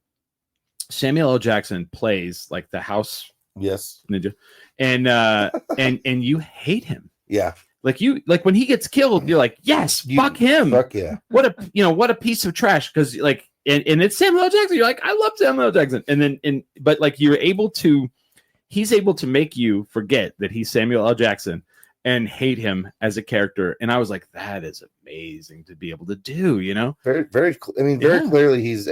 Samuel L. Jackson plays like the house ninja, and you hate him. Yeah. Like when he gets killed, you're like, yes, fuck him. Fuck yeah. What a piece of trash. Because like, and it's Samuel L. Jackson. You're like, I love Samuel L. Jackson. But like he's able to make you forget that he's Samuel L. Jackson and hate him as a character. And I was like, that is amazing to be able to do, Very, very, very clearly he's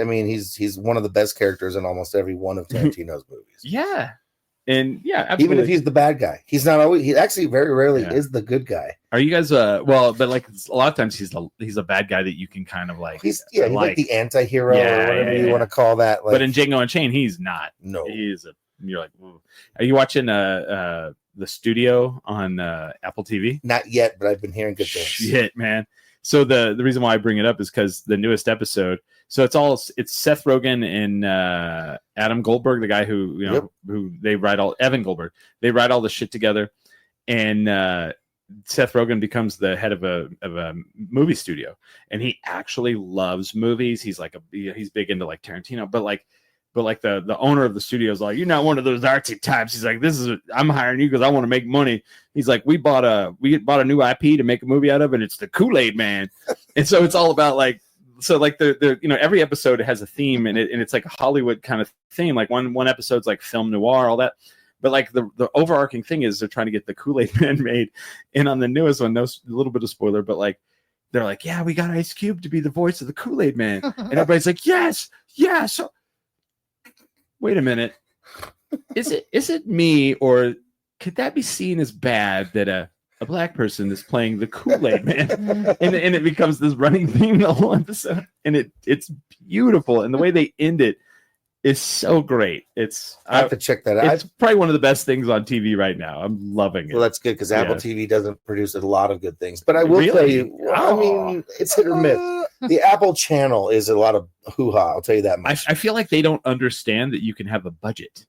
one of the best characters in almost every one of Tarantino's movies. Yeah. And yeah, absolutely. Even if he's the bad guy, he's not always. He actually very rarely is the good guy. Are you guys? But like a lot of times he's a bad guy that you can kind of like. He's like the anti-hero or whatever you want to call that. But in Django Unchained, he's not. No, you're like, whoa. Are you watching The Studio on Apple TV? Not yet, but I've been hearing good things. Shit, man. So the reason why I bring it up is because the newest episode. So it's Seth Rogen and Adam Goldberg, the guy who they write Evan Goldberg. They write all the shit together, and Seth Rogen becomes the head of a movie studio, and he actually loves movies. He's he's big into like Tarantino, but the owner of the studio is like, you're not one of those artsy types. He's like, I'm hiring you because I want to make money. He's like, we bought a new IP to make a movie out of, and it's the Kool-Aid Man, and so it's all about like. So like the every episode has a theme and it's like a Hollywood kind of theme. Like one episode's like film noir, all that. But like the overarching thing is they're trying to get the Kool-Aid Man made. And on the newest one, a little bit of spoiler, but like they're like, yeah, we got Ice Cube to be the voice of the Kool-Aid Man. And everybody's like, yes. So wait a minute. Is it me, or could that be seen as bad that a black person is playing the Kool-Aid Man, and it becomes this running theme the whole episode, and it's beautiful, and the way they end it is so great. I have to check that out. It's probably one of the best things on TV right now. I'm loving it. Well, that's good because Apple TV doesn't produce a lot of good things, but I will tell you, it's hit or miss. The Apple channel is a lot of hoo-ha. I'll tell you that much. I feel like they don't understand that you can have a budget.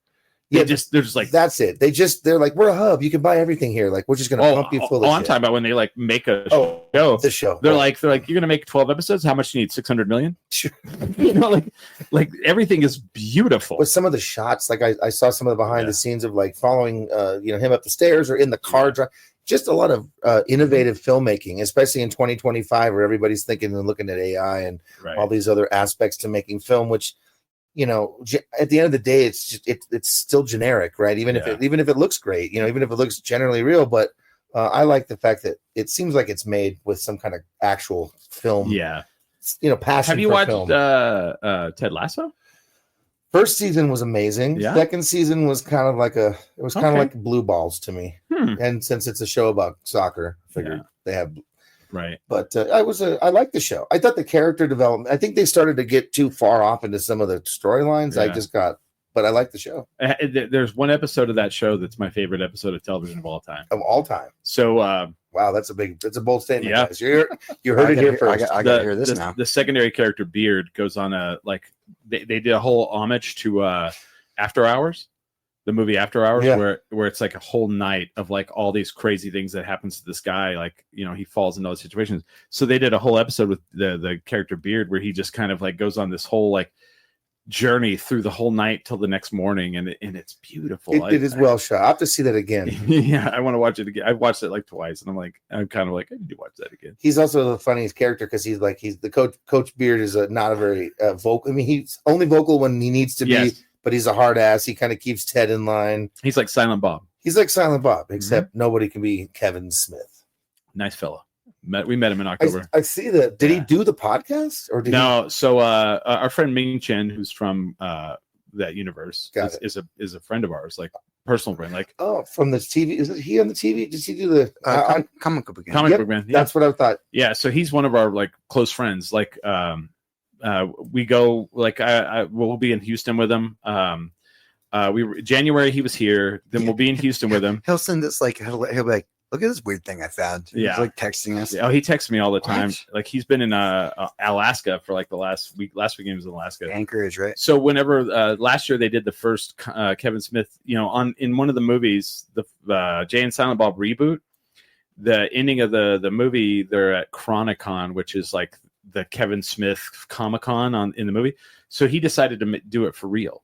They're just like, that's it. They're like, we're a hub. You can buy everything here. Like, we're just gonna pump you full of shit. I'm talking about when they like make a show. The show. They're like, you're gonna make 12 episodes. How much do you need? 600 million. Sure. like everything is beautiful. With some of the shots, like I saw some of the behind the scenes of like following, him up the stairs or in the car drive. Just a lot of innovative filmmaking, especially in 2025, where everybody's thinking and looking at AI and all these other aspects to making film, which. At the end of the day, it's still generic, right? Even if it looks great, even if it looks generally real. But I like the fact that it seems like it's made with some kind of actual film. Yeah, passion. Have you for watched film. Ted Lasso? First season was amazing. Yeah. Second season was kind of like like blue balls to me. And since it's a show about soccer, I figured they have. Right. But I like the show. I thought the character development, I think they started to get too far off into some of the storylines. But I like the show. There's one episode of that show that's my favorite episode of television of all time. Of all time. So, wow, that's a bold statement. Yeah. Guys. You heard it here first. I got to hear this now. The secondary character Beard goes on they did a whole homage to After Hours. The movie After Hours, where it's like a whole night of like all these crazy things that happens to this guy, like he falls into those situations. So they did a whole episode with the character Beard, where he just kind of like goes on this whole like journey through the whole night till the next morning, and it's beautiful. It is well shot. I have to see that again. Yeah, I want to watch it again. I've watched it like twice, and I'm kind of like, I need to watch that again. He's also the funniest character because he's the Coach Beard is not a very vocal. I mean, he's only vocal when he needs to be. But he's a hard ass. He kind of keeps Ted in line. He's like Silent Bob. He's like Silent Bob, except nobody can be Kevin Smith. Nice fella. We met him in October. I see that. Did he do the podcast or no? So our friend Ming Chen, who's from that universe, is a friend of ours. Like personal brand, like from the TV. Is it he on the TV? Does he do the comic book again? comic book man? Yeah. That's what I thought. Yeah, so he's one of our like close friends. Like, we go like we'll be in Houston with him. January he was here. Then we'll be in Houston with him. He'll send us like he'll be like, look at this weird thing I found. Yeah. He's like texting us. Oh, he texts me all the time. What? Like he's been in Alaska for like the last week. Last weekend was in Alaska. Anchorage, right? So whenever last year they did the first Kevin Smith, in one of the movies, the Jay and Silent Bob reboot, the ending of the movie, they're at Chronicon, which is like the Kevin Smith Comic-Con in the movie. So he decided to do it for real.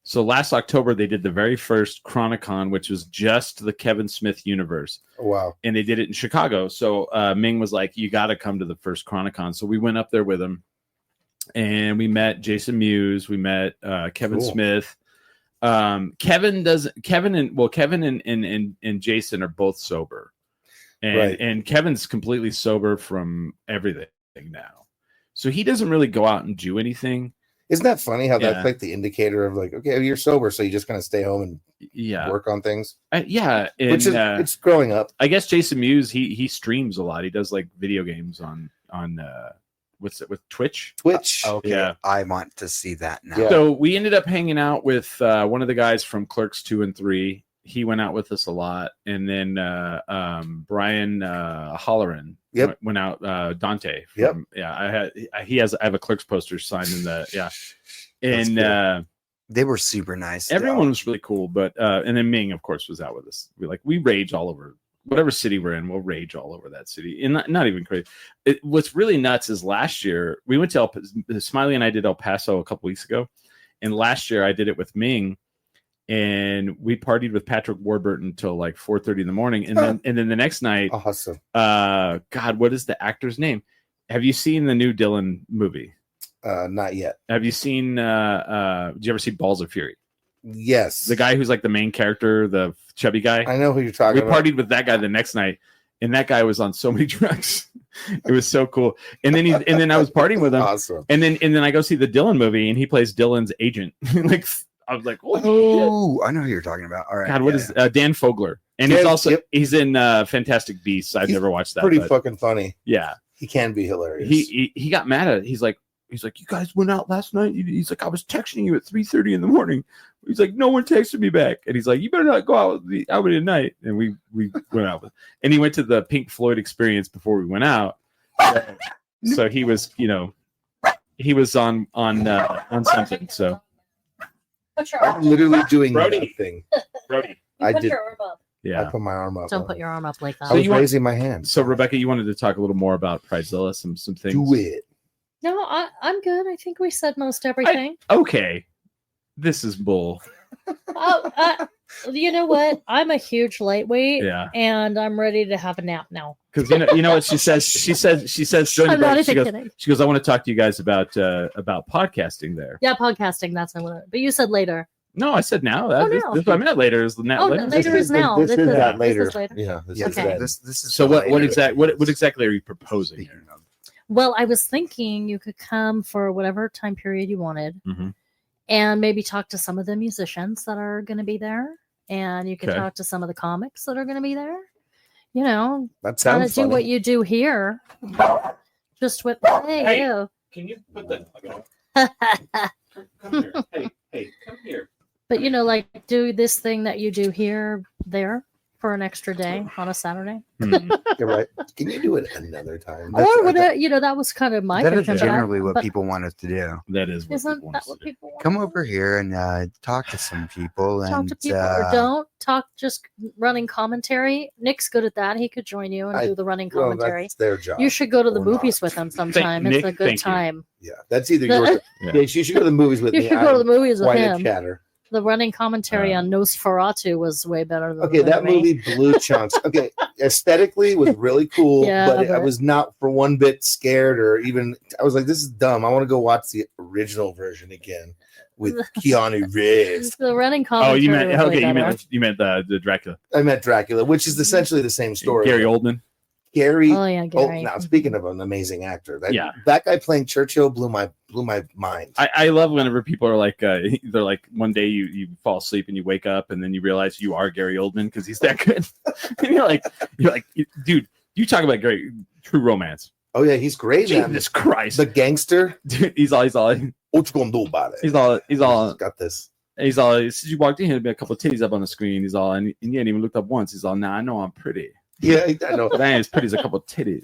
So last October they did the very first Chronicon, which was just the Kevin Smith universe. Oh, wow. And they did it in Chicago. So Ming was like, you got to come to the first Chronicon. So we went up there with him and we met Jason Mewes. We met Kevin Smith. Kevin and Jason are both sober. And Kevin's completely sober from everything now. So he doesn't really go out and do anything. Isn't that funny how that's like the indicator of like, okay, you're sober, so you just kind of stay home and work on things? And, it's growing up. I guess Jason Mewes, he streams a lot. He does like video games on what's it with Twitch? Okay, yeah. I want to see that now. Yeah. So we ended up hanging out with one of the guys from Clerks 2 and 3. He went out with us a lot, and then Brian Holleran went out. Dante, I have a Clerks poster signed in the and cool. They were super nice. Everyone was really cool, but and then Ming, of course, was out with us. We rage all over whatever city we're in. We'll rage all over that city, and not even crazy. What's really nuts is last year we went to Smiley and I did El Paso a couple weeks ago, and last year I did it with Ming. And we partied with Patrick Warburton until like 4:30 in the morning, and then the next night, awesome. God, what is the actor's name? Have you seen the new Dylan movie? Not yet. Have you seen? Did you ever see Balls of Fury? Yes. The guy who's like the main character, the chubby guy. I know who you're talking about. We partied with that guy the next night, and that guy was on so many drugs. It was so cool. And then I was partying with him. Awesome. And then I go see the Dylan movie, and he plays Dylan's agent. Like. I was like, oh, I know who you're talking about. All right. God, what is Dan Fogler? And he's in Fantastic Beasts. I've never watched that. Pretty fucking funny. Yeah. He can be hilarious. He got mad at it. He's like, you guys went out last night. He's like, I was texting you at 3:30 in the morning. He's like, no one texted me back. And he's like, you better not go out with me at night. And we went out with, and he went to the Pink Floyd experience before we went out. So he was, he was on something. So. I'm literally doing nothing. Brody. I did. Your arm up. Yeah. I put my arm up. Don't put your arm up like that. I was raising my hand. So Rebecca, you wanted to talk a little more about Pridezilla, some things. Do it. No, I'm good. I think we said most everything. Okay. This is bull. You know what? I'm a huge lightweight. Yeah. And I'm ready to have a nap now. Because you know what she says? She says during the break, she goes, I want to talk to you guys about podcasting there. Yeah, podcasting. That's what I want. But you said later. No, I said now. No. This is what I meant later. Is now? Later. Later is now. This is that later. This is later. Yeah. This is later. This is so what exactly are you proposing here? Well, I was thinking you could come for whatever time period you wanted, and maybe talk to some of the musicians that are going to be there, and you can talk to some of the comics that are going to be there. That sounds do what you do here, just with Hey. you. Can you put that? Come here. Hey, come here. But like do this thing that you do here, there for an extra day on a Saturday. You're right. Can you do it another time? Or would that was kind of my that is vision, generally what people want us to do. That is what Isn't people want that us what to do. people want? Come over here and talk to some people. Talk to people, or don't talk. Just running commentary. Nick's good at that. He could join you and do the running commentary. That's their job. You should go to the Or movies not. with him sometime. Nick, It's a good thank you. time. Yeah, that's either yours. Yeah, you should go to the movies with You me. should go to the movies with Quiet him. chatter. The running commentary on Nosferatu was way better than Okay, that movie blew chunks. Okay, aesthetically was really cool, but I was not for one bit scared or even. I was like, "This is dumb. I want to go watch the original version again with Keanu Reeves." The running commentary. You meant the Dracula. I meant Dracula, which is essentially the same story. Gary Oldman. Gary. Oh yeah, Oh, Gary. now speaking of an amazing actor, Yeah. that guy playing Churchill blew my mind. I love whenever people are like, they're like, one day you fall asleep and you wake up and then you realize you are Gary Oldman because he's that good. And you're like, dude, you talk about Gary, true romance. Oh yeah, he's great. Jesus Christ, the gangster. Dude, he's all. What you gonna do about it? He's all. Got this. He's all. Since you walked in here, there'd be a couple of titties up on the screen. He's all, and you hadn't even looked up once. He's all, nah, I know I'm pretty. Yeah, I know. But I ain't as pretty as a couple of titties.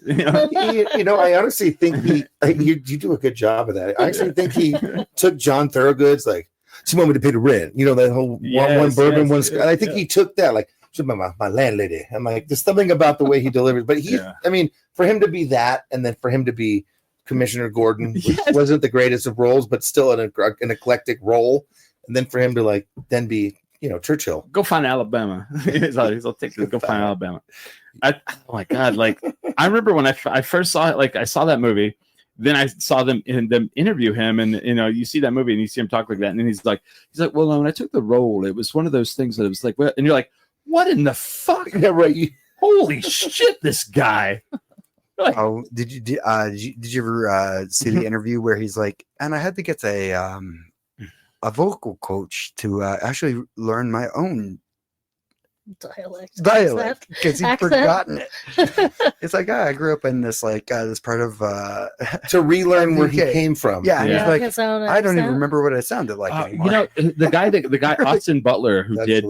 I honestly think you do a good job of that. I actually think he took John Thorogood's like, she want me to pay the rent. That whole one bourbon, one. And I think he took that like, she's my landlady. I'm like, there's something about the way he delivers. But I mean, for him to be that, and then for him to be Commissioner Gordon, which wasn't the greatest of roles, but still an eclectic role, and then for him to like then be Churchill. Go find Alabama. he's all take this. Go find Alabama. Oh my God! Like I remember when I first saw it. Like I saw that movie. Then I saw them interview him, and you see that movie and you see him talk like that, and then he's like, well, when I took the role, it was one of those things that it was like, well, and you're like, what in the fuck? Yeah, right. Holy shit, this guy. Like, oh, did you ever see the interview where he's like, and I had to get a vocal coach to actually learn my own dialect because he'd forgotten it. It's like, I grew up in this this part of to relearn where he came from. Yeah, yeah. Like, I don't even remember what it sounded like anymore. The guy Austin Butler who did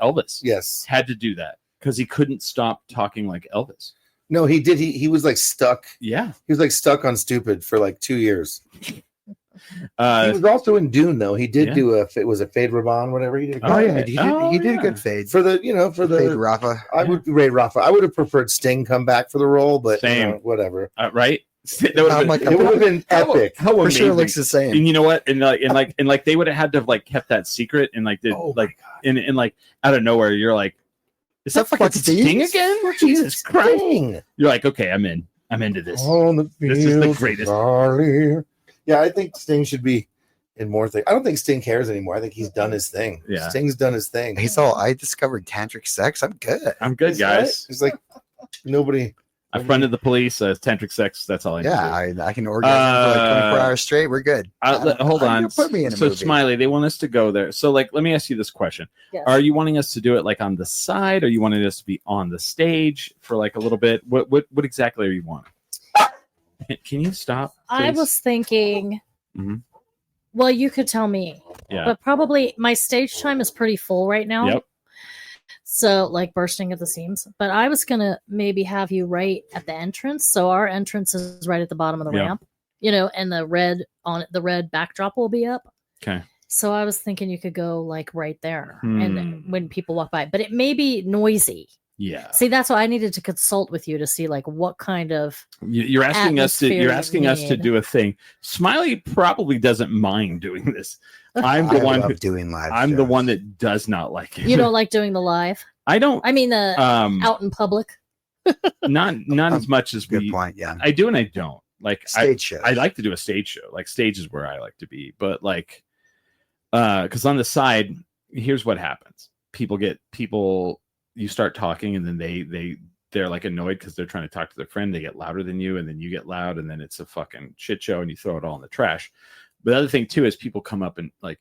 Elvis, yes, had to do that because he couldn't stop talking like Elvis. No, he did. He was like stuck. Yeah, he was like stuck on Stupid for like 2 years. He was also in Dune, though. He did do it was a Fade Raban, whatever he did. He did a good fade for the Fade Rafa. I would Ray Rafa. I would have preferred Sting come back for the role, but whatever. Right? It would have been epic. How for sure looks the same. And you know what? And like they would have had to have like kept that secret and like and like out of nowhere you're like, is that fucking Sting again? Jesus Christ! You're like, okay, I'm in. I'm into this. This is the greatest. Yeah, I think Sting should be in more things. I don't think Sting cares anymore. I think he's done his thing. Yeah, Sting's done his thing. He's all, I discovered tantric sex. I'm good. Guys. Right? He's like, nobody. I friended the police. Tantric sex. That's all I need. Yeah, I can orgasm for like 24 hours straight. We're good. Hold on. Put me in a movie. Smiley, they want us to go there. So, like, let me ask you this question: Yes. Are you wanting us to do it like on the side? Or are you wanting us to be on the stage for like a little bit? What exactly are you wanting? Can you stop? Please? I was thinking. Mm-hmm. Well, you could tell me. Yeah. But probably my stage time is pretty full right now. Yep. So like bursting at the seams. But I was gonna maybe have you right at the entrance. So our entrance is right at the bottom of the ramp. And the red backdrop will be up. Okay. So I was thinking you could go like right there and when people walk by. But it may be noisy. Yeah. See, that's why I needed to consult with you to see like what kind of you're asking us to do a thing. Smiley probably doesn't mind doing this. I'm the one doing live. I'm the one that does not like it. You don't like doing the live? I don't. I mean the out in public. not as much as good point. Yeah. I do and I don't. Like stage shows. I like to do a stage show. Like stage is where I like to be. But like because on the side, here's what happens. People you start talking and then they're like annoyed because they're trying to talk to their friend. They get louder than you, and then you get loud, and then it's a fucking shit show, and you throw it all in the trash. But the other thing too is people come up and like,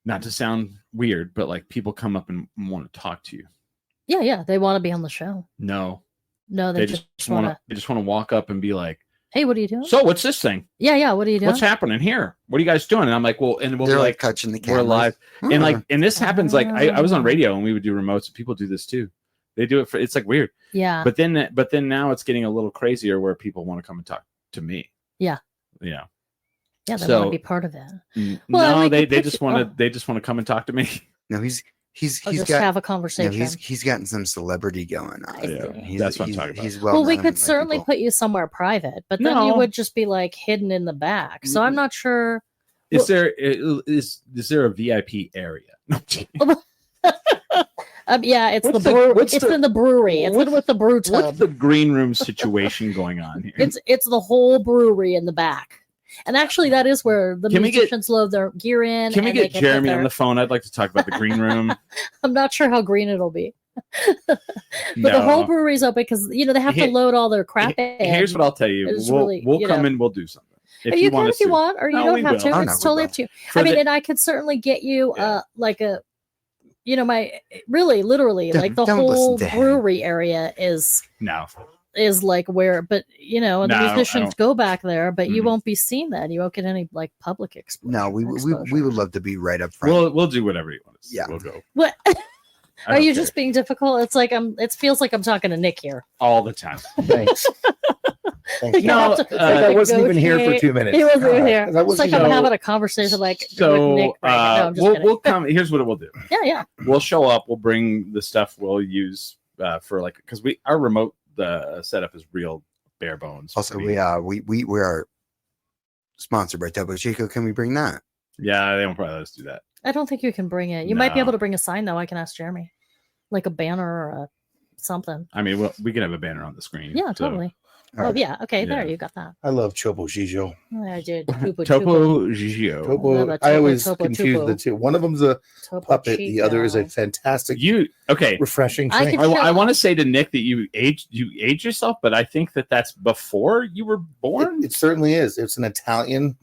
not to sound weird, but like people come up and want to talk to you. Yeah, they want to be on the show. No, they just want to. They just want to walk up and be like, "Hey, what are you doing? So, what's this thing? Yeah, what are you doing? What's happening here? What are you guys doing?" And I'm like, "Well," and we'll they're be like touching the camera. We're live, and this happens. Like I was on radio and we would do remotes. And people do this too. They do it for. It's like weird. Yeah. But then now it's getting a little crazier where people want to come and talk to me. Yeah. Yeah. Yeah, they want to be part of it. No, they just want to come and talk to me. No, he's just got, have a conversation. He's gotten some celebrity going on. Yeah, that's what I'm talking about. He's well, we could certainly put you somewhere private, but then you would just be like hidden in the back. So I'm not sure. Is there a VIP area? Yeah, it's it's in the brewery. It's with the brew tub. What's the green room situation going on here? It's the whole brewery in the back. And actually, that is where the musicians load their gear in. Can we get Jeremy on the phone? I'd like to talk about the green room. I'm not sure how green it'll be. But the whole brewery's open because they have to load all their crap in. Here's what I'll tell you: we'll come and we'll do something. If you can, if you want, or you don't have to. It's totally up to you. And I could certainly get you like a, my literally like the whole brewery area is like where, but the musicians go back there, but you won't be seeing that. You won't get any like public exposure. No, we would love to be right up front. We'll do whatever you want. Yeah, we'll go. What? Are you just being difficult? It's like it feels like I'm talking to Nick here all the time. Thanks. No, I wasn't even here for 2 minutes. He wasn't even here. It's like I'm having a conversation with Nick right now. We'll come. Here's what we'll do. Yeah. We'll show up. We'll bring the stuff we'll use for because our remote setup is real bare bones. Also, we are sponsored by Topo Chico. Can we bring that? Yeah, they won't probably let us do that. I don't think you can bring it. You might be able to bring a sign though. I can ask Jeremy, like a banner or something. I mean, we can have a banner on the screen. Yeah, totally. Oh yeah, okay. There, you got that. I love Topo Chico. I did. Topo Gigio. I always confuse the two. One of them's a puppet. The other is a fantastic, refreshing thing. I want to say to Nick that you age yourself, but I think that's before you were born. It certainly is. It's an Italian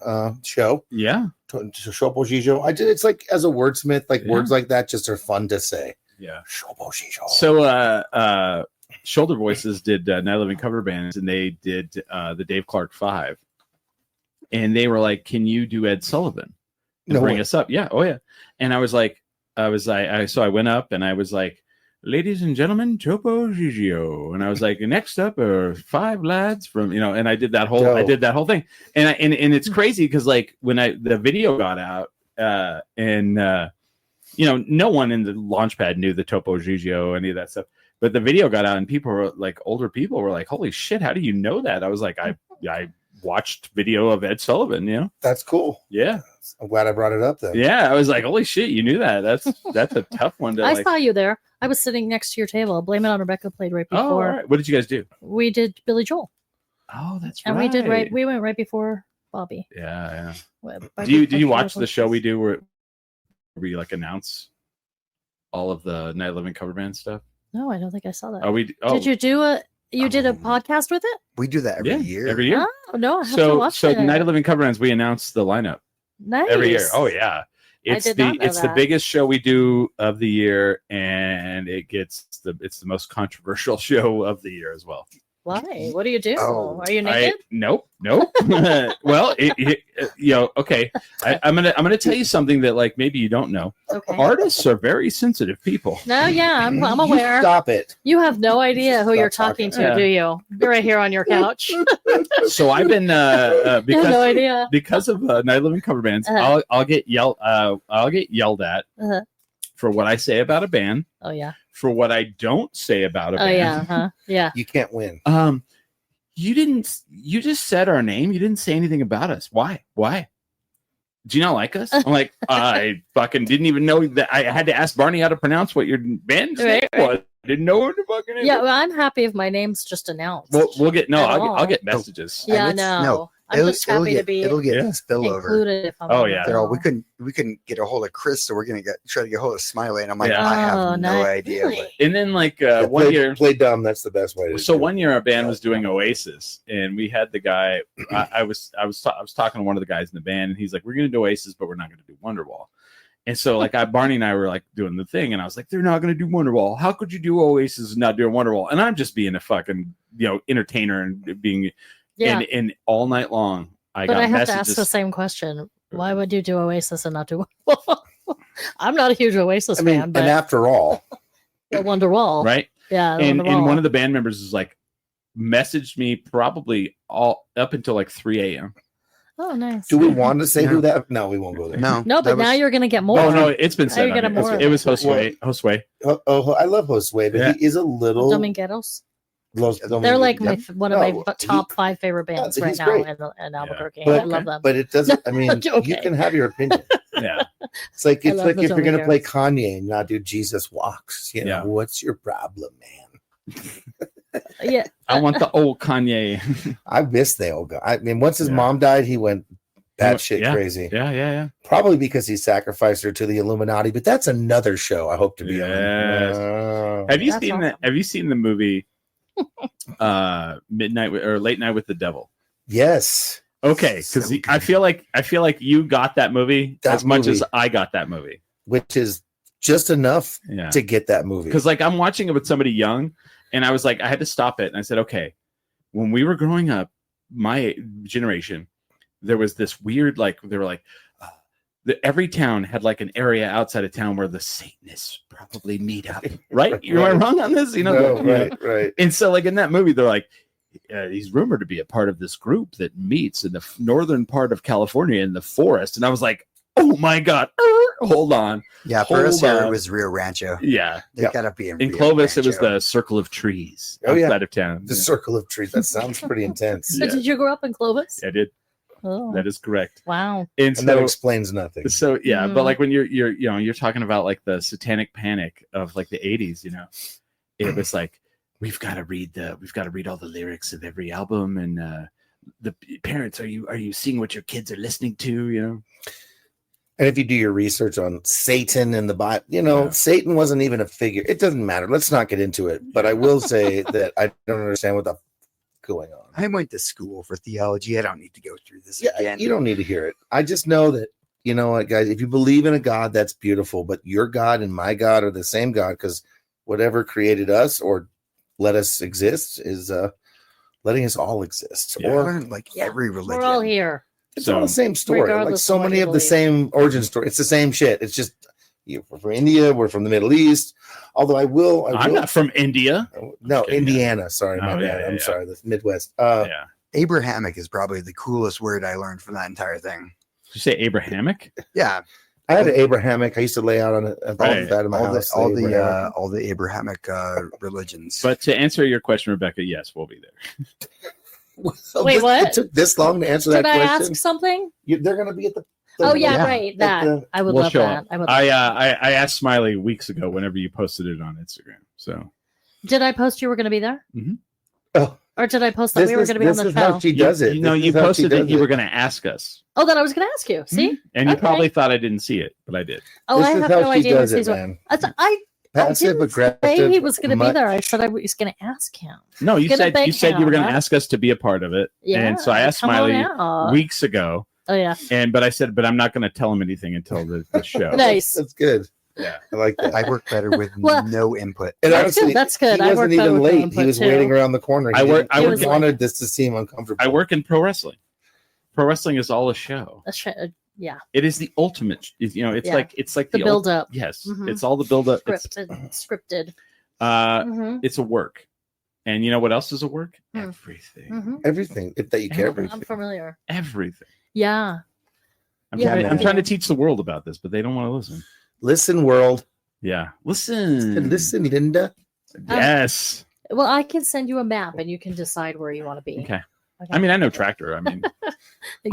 show. Yeah. Topo Gigio. It's like as a wordsmith, like words like that just are fun to say. Yeah. Topo Gigio. So Shoulder Voices did Night Living cover bands, and they did the Dave Clark 5, and they were like, "Can you do Ed Sullivan and bring us up?" Yeah, oh yeah. And I was like, so I went up and I was like, "Ladies and gentlemen, Topo Gigio," and I was like, "Next up are 5 lads from and I did that whole thing, and it's crazy because like when the video got out, no one in the Launchpad knew the Topo Gigio, any of that stuff. But the video got out, and people were like, older people were like, "Holy shit, how do you know that?" I was like, I watched video of Ed Sullivan. That's cool. Yeah, I'm glad I brought it up then. Yeah, I was like, "Holy shit, you knew that?" That's a tough one to. I saw you there. I was sitting next to your table. Blame It on Rebecca played right before. Oh, all right. What did you guys do? We did Billy Joel. Oh, that's right. And we went right before Bobby. Yeah. Did you watch the show we do where we like announce all of the Night Living cover band stuff? No, I don't think I saw that. Did you do you did a podcast with it? We do that every year. Every year? Oh, no, I have to watch it. So Night of Living cover bands, we announce the lineup. Nice. Every year. Oh yeah. It's the biggest show we do of the year, and it's the most controversial show of the year as well. Why? What do you do? Are you naked? Nope. Well, okay. I'm gonna tell you something that like maybe you don't know. Okay. Artists are very sensitive people. No, yeah, I'm aware. Stop it. You have no idea who you're talking to, do you? You're right here on your couch. So I've been no idea because of Night Living cover bands. I'll get yelled at for what I say about a band. Oh yeah. For what I don't say about a band. Oh yeah, yeah. You can't win. You just said our name. You didn't say anything about us. Why? Do you not like us? I'm like, I fucking didn't even know that. I had to ask Barney how to pronounce what your band's name was. I didn't know what the fucking name. Yeah, well, I'm happy if my name's just announced. We'll get I'll get messages. Yeah, no. I'm just happy to be spillover. Included if I'm we couldn't get a hold of Chris, so we're gonna try to get a hold of Smiley, and I'm like, I have no idea. Really? And then like 1 year, play dumb. That's the best way. So 1 year our band was doing Oasis, and we had the guy. I was talking to one of the guys in the band, and he's like, "We're gonna do Oasis, but we're not gonna do Wonderwall." And so like Barney and I were like doing the thing, and I was like, "They're not gonna do Wonderwall. How could you do Oasis and not do Wonderwall?" And I'm just being a fucking entertainer and being and all night long. I have to ask the same question. Why would you do Oasis and not do Wonderwall? I'm not a huge Oasis fan, but and after all, Wonderwall, right? Yeah, and one of the band members is like messaged me probably all up until like 3 a.m. Oh, nice. Do we want to say who that? No, we won't go there. No, but now you're going to get more. Oh no, it's been said. It was Josue. Oh, I love Josue, but he is a little Domingueros. They're like one of my top 5 favorite bands right now in Albuquerque. I love them. But it doesn't. I mean, you can have your opinion. Yeah, it's like if you're going to play Kanye and not do Jesus Walks. What's your problem, man? Yeah, I want the old Kanye. I miss the old guy. I mean, once his mom died, he went batshit Yeah. crazy. Yeah. Probably because he sacrificed her to the Illuminati, but that's another show I hope to be Yes. on. Have you That's seen awesome. Have you seen the movie Midnight or Late Night with the Devil? Yes. Okay, because So I feel like you got that movie That as much movie. as I got that movie. Which is just enough Yeah. to get that movie. Because like I'm watching it with somebody young, and I was like, I had to stop it, and I said, okay, when we were growing up, my generation, there was this weird they were like. Every town had like an area outside of town where the Satanists probably meet up, right? Am I wrong on this? Right. And so, like in that movie, they're like, he's rumored to be a part of this group that meets in the northern part of California in the forest. And I was like, oh my God, hold on. Yeah, for Hold us here, on. it was Rio Rancho. Yeah. They Yeah. gotta be in In Rio Clovis, it was Rancho. the circle of trees Oh, yeah. outside of town. The circle of trees. That sounds pretty intense. So did you grow up in Clovis? I did. Oh, That is correct. wow. And And that so, explains nothing. yeah, Mm. but like when you're talking about like the satanic panic of like the 80s, it was like we've got to read all the lyrics of every album, and the parents, are you seeing what your kids are listening to? And if you do your research on Satan and the Bible, Yeah. Satan wasn't even a figure. It doesn't matter. Let's not get into it. But I will say that I don't understand what the going on. I went to school for theology. I don't need to go through this Yeah, again. you don't need to hear it. I just know that, you know what, guys, if you believe in a God, that's beautiful. But your God and my God are the same God, because whatever created us or let us exist is letting us all exist. Yeah. Or Or like Yeah, every religion. We're all here. it's So- all the same story. Like Regardless so of what many you of the believe. same origin story. It's the same shit. It's just we're from India, we're from the Middle East. Although I will I'm not from India. no, Okay, yeah. Indiana. Sorry, my Oh, bad. yeah, I'm yeah. sorry, the Midwest. Yeah. Abrahamic is probably the coolest word I learned from that entire thing. Did you say Abrahamic? Yeah, I had an Abrahamic. I used to lay out on a Right. bed in my house. all Abrahamic. the Abrahamic religions. But to answer your question, Rebecca, yes, we'll be there. Wait, what? It took this long to answer Did that I question. ask something? They're going to be at the. Oh yeah, Yeah. right. That I would We'll love show that. up. I would. I asked Smiley weeks ago whenever you posted it on Instagram. So Did I post you were going to be there? Oh, Or did I post that we were going to be on the is how show? she does it. You know, This you is how she posted that does you it. were going to ask us, Oh, that I was going to ask you. See? and you Okay. probably thought I didn't see it, but I did. Oh, This I is have how no she idea. does what it, he's- man. I Passive didn't aggressive. say he was going to be much- there. I said I was going to ask him. No, you Gonna said beg you said you were going to him, huh? ask us to be a part of it, Yeah. and so I asked come on Smiley out. weeks ago, Oh yeah. but I said, but I'm not going to tell him anything until the show. Nice. That's good. Yeah. I like that. I work better with Well- no input. And That's honestly, good. That's good. He I wasn't work better even with no late. He input, was too. waiting around the corner. I work- He was wanted this to seem uncomfortable. I work in pro wrestling. Pro wrestling is all a show. Yeah. It is the ultimate. It's Yeah. like The the build up. Yes, Mhm. it's all the build up. Scripted. It's it's a work, and you know what else is a work? Hmm. Everything. Everything that you care about. Everything. I'm familiar. Everything. Yeah. I'm, Yeah, trying, I'm man. trying to teach the world about this, but they don't want to listen. Listen, world. Yeah, listen. Listen, Linda. Yes. Well, I can send you a map and you can decide where you want to be. Okay. I mean, I know tractor. I mean, Yeah,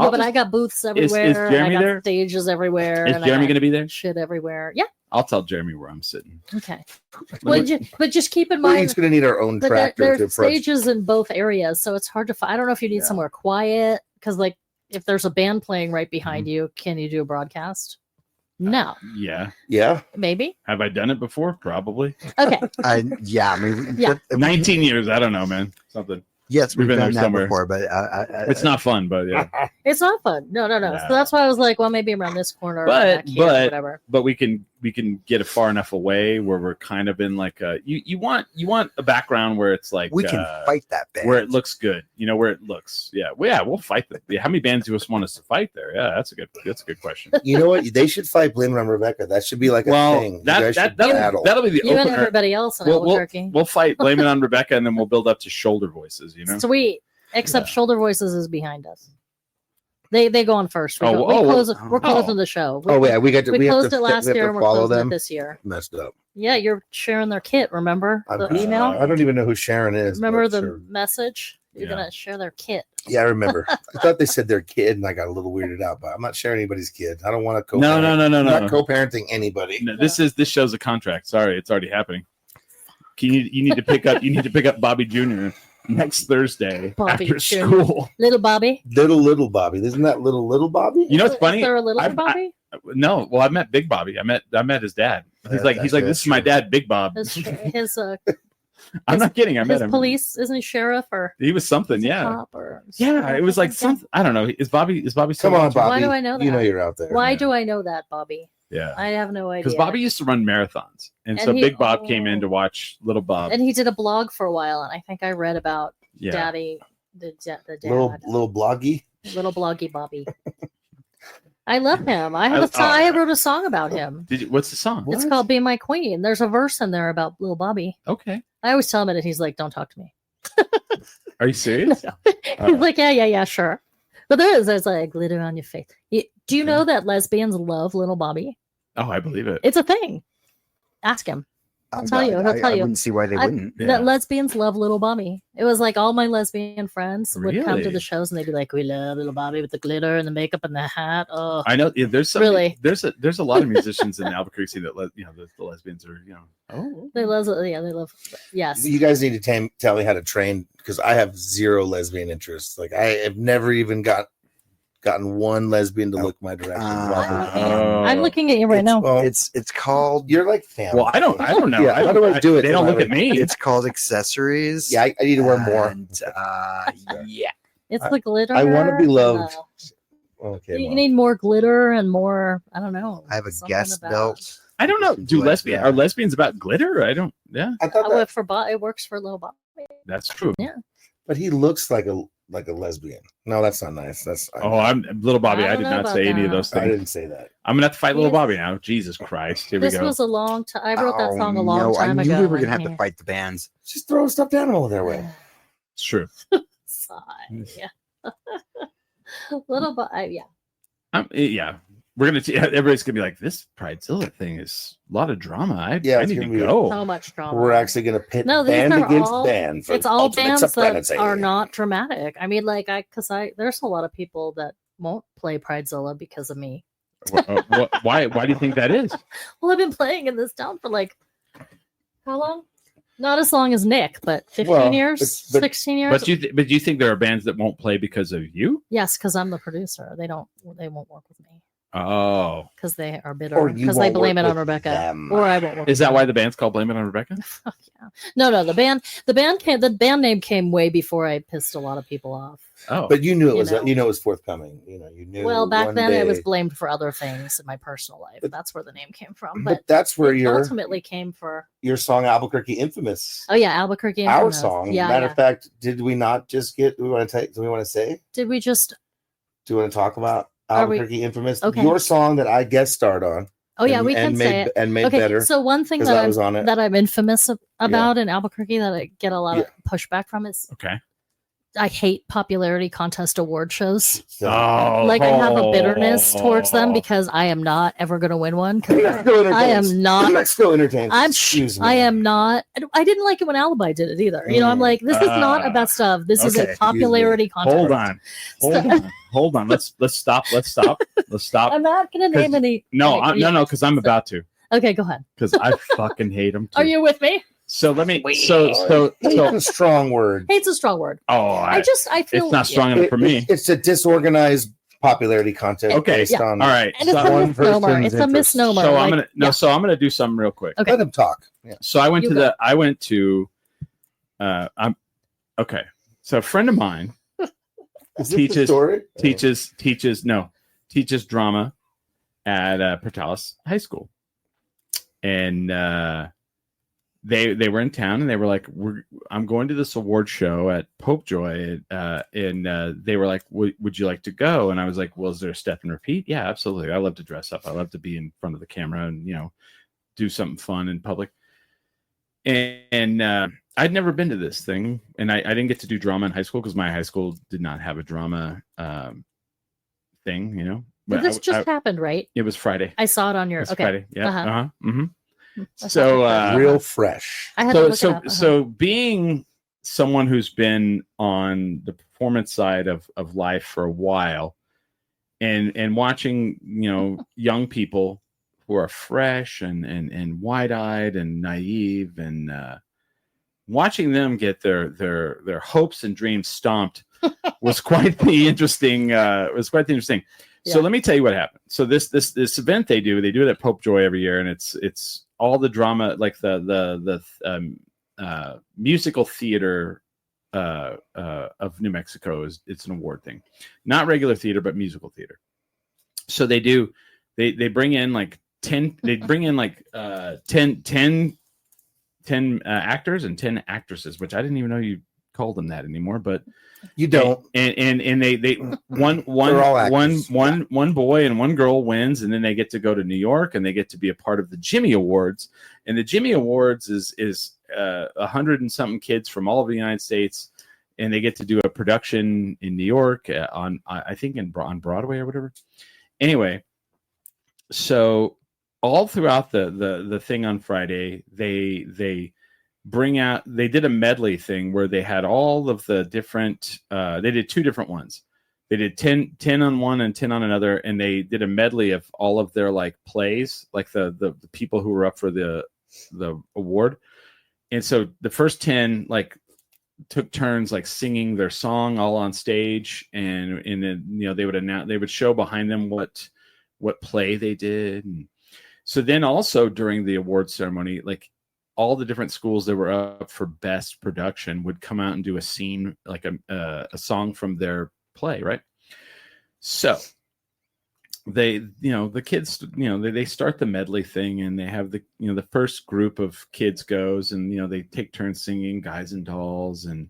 I'll but just- I got booths is everywhere. Jeremy I got there? stages everywhere. is and I Jeremy got going to be there? shit everywhere? Yeah. I'll tell Jeremy where I'm sitting. Okay. But just keep in We're mind each going to need our own that tractor to there's approach. stages in both areas, so it's hard to find. I don't know if you need Yeah. somewhere quiet because, like, if there's a band playing right behind Mm-hmm. you, can you do a broadcast? No, Yeah. Yeah. maybe. Have I done it before? Probably. Okay. I mean, Yeah. 19 years. I don't know, man. Something. Yes, We've we've been done there that somewhere. before, but It's not fun, but yeah. It's not fun. No. No. So that's why I was like, well, maybe around this corner, or But- back here, or but- whatever. But we can get it far enough away where we're kind of in like a you want a background where it's like we can fight that band. where it looks good, where it looks. Yeah, well, yeah, we'll fight them. Yeah, how many bands do you want us to fight there? Yeah, that's a good question. You know what? They should fight Blame It on Rebecca. That should be like a Well, thing. You guys should that'll battle. be the You and opener. everybody else in We'll- Albuquerque. We'll fight, blame it on Rebecca, and then we'll build up to shoulder voices. Sweet. Except Shoulder Voices is behind us. They go on first. Oh, We're closing the show. Oh yeah, we got to. We have closed to, it last we have year. to And we're follow closing them. it this year. Messed up. Yeah, you're sharing their kit. Remember the I'm- email? I don't even know who Sharon is. Remember but the sure. message? You're Yeah. gonna share their kit. Yeah, I remember. I thought they said their kid, and I got a little weirded out. But I'm not sharing anybody's kid. I don't want to co. No. I'm not co-parenting anybody. No, this shows a contract. Sorry, it's already happening. You need to pick up Bobby Jr. next Thursday Bobby after Jr. school. Little Bobby. Little Bobby. Isn't that little Bobby? You know what's funny? Is there a little Bobby? No, well, I met Big Bobby. I met his dad. He's like, That's this is my true. dad, Big Bob. His I'm not kidding. I met his him. police, isn't he sheriff or He was something, is he yeah. cop or Yeah, it was like something. I don't know. Is Bobby still Come on, watching? Bobby. Why do I know that? You know you're out there. Why do I know that, Bobby? Yeah. I have no idea. Because Bobby used to run marathons. And And so he- Big Bob came in to watch Little Bob. And he did a blog for a while, and I think I read about Yeah. Daddy, the dad, Little bloggy. little bloggy Bobby. I love him. I wrote a song about him. What's the song? It's called "Be My Queen." There's a verse in there about little Bobby. Okay. I always tell him it, and he's like, "Don't talk to me." Are you serious? He's like, "Yeah, sure." But there's like glitter on your face. Do you know that lesbians love little Bobby? Oh, I believe it. It's a thing. Ask him. I'll tell you. He'll tell I you. wouldn't see why they wouldn't. Yeah. That lesbians love little Bobby. It was like all my lesbian friends would come to Really? the shows and they'd be like, "We love little Bobby with the glitter and the makeup and the hat." Oh, I know. Yeah, there's some, Really? There's a lot of musicians in Albuquerque that the lesbians are they love. Yeah, they love. Yes. You guys need to tell me how to train because I have zero lesbian interests. Like I have never even gotten one lesbian to look my direction. I'm looking at you right now. Well, It's called you're like family. Well, I don't know. Yeah, how do I do it? They don't look at me. it's called accessories. yeah, I need to wear more. And, yeah. It's the glitter. I wanna be and loved. the- Okay, You Mom. need more glitter and more. I don't know. I have a something guest about- belt. I don't know. Do Yeah. are lesbians about glitter? I don't. Yeah, I thought Oh, that, if it works for little Bobby. that's true. Yeah. but he looks like a lesbian. No, that's not nice. That's Oh, I'm Little Bobby. I I don't did know not about say any of that. those I things. didn't say that. I'm gonna have to fight Little Yes. Bobby now. Jesus Christ! Here This we go. was a long time. I wrote that song a Oh, long no, time I knew ago. we were gonna have to Yeah. fight the bands. Just throw a stuffed animal their way. It's true. Sigh. Yeah. Little Bobby. Yeah. Yeah. We're gonna. Everybody's gonna be like, this Pridezilla thing is a lot of drama. I Yeah, it's need to gonna be- go. So much drama. We're actually going to pit No, these band are against all- band. For It's all ultimate bands that supremacy. are not dramatic. I mean, like there's a lot of people that won't play Pridezilla because of me. Why do you think that is? Well, I've been playing in this town for like how long? Not as long as Nick, but 15 Well, years, but- 16 years. But do you think there are bands that won't play because of you? Yes, because I'm the producer. They won't work with me Oh, because they are bitter Or you because they won't blame work it on with Rebecca, them. or I won't work. is with that them. why the band's called Blame It on Rebecca? Fuck yeah. No, the band name came way before I pissed a lot of people off. Oh, But you knew it You was know. it was forthcoming. You knew. Well, back one then it was day- blamed for other things in my personal life. But- That's where the name came from. But But that's where it your ultimately came for. song Albuquerque Infamous. Oh yeah, Albuquerque. Our Infamous. song. Yeah, Matter yeah. of fact, did we not just get? Do we want to say? Did we just? Do you want to talk about Are we- Albuquerque Infamous? Okay. Your song that I guest starred on. Oh yeah, and- we can and say made, it. and made Okay, better so one thing because I was on it. that I'm infamous about in Albuquerque that I get a lot of Yeah. pushback from is okay. I hate popularity contest award shows. So- Oh, Like I have a bitterness towards them because I am not ever going to win one. 'cause I'm still entertained. I am not. I'm still entertained. I'm. Excuse me. I am not. I didn't like it when Alibi did it either. You know, I'm like, this is not about stuff. This is okay. a popularity contest. Hold on. Let's stop. Let's stop. I'm not going to name any. No, any- no, because I'm about to. Okay, go ahead. Because I fucking hate them. Are you with me? So let me. Sweet. So. It's a strong word. Hate's a strong word. Oh, I feel it's not strong enough for me. It's a disorganized popularity contest. Okay. based Yeah. on All right. And it's So, a one misnomer. person's It's a interest. misnomer. so I'm like- gonna no. yeah. So I'm gonna do something real quick. Okay. Let him talk. Yeah. So I went You to go. the. I went to. I'm. Okay. So a friend of mine Is this Teaches- the story? teaches drama at Portales High School, and they were in town and they were like, I'm going to this award show at Popejoy, and they were like, would you like to go? And I was like, well, is there a step and repeat? Yeah, absolutely. I love to dress up. I love to be in front of the camera and do something fun in public. And I'd never been to this thing, and I didn't get to do drama in high school because my high school did not have a drama thing, But But this just happened, right? it was Friday. I saw it on your. It was Okay. Friday. Yeah. Uh-huh. Mm-hmm. I saw So it. Real fresh. I had to so look it so up. so being someone who's been on the performance side of life for a while, and watching young people who are fresh and wide-eyed and naive and watching them get their hopes and dreams stomped was quite the interesting. So let me tell you what happened. So this event they do it at Pope Joy every year, and it's all the drama, like the musical theater of New Mexico it's an award thing, not regular theater, but musical theater. So they bring in like 10 actors and 10 actresses, which I didn't even know you called them that anymore, but you don't. And they one boy and one girl wins, and then they get to go to New York and they get to be a part of the Jimmy Awards. And the Jimmy Awards is 100 and something kids from all over the United States, and they get to do a production in New York on Broadway or whatever. Anyway, so all throughout the thing on Friday, they did a medley thing where they had all of the different they did 2 different ones. They did 10 on one and 10 on another, and they did a medley of all of their like plays, like the people who were up for the award. And so the first 10 like took turns like singing their song all on stage, and then they would show behind them what play they did. And so then also during the award ceremony, like all the different schools that were up for best production would come out and do a scene, like a song from their play, right? So the kids, they start the medley thing, and they have the first group of kids goes, and they take turns singing Guys and Dolls, and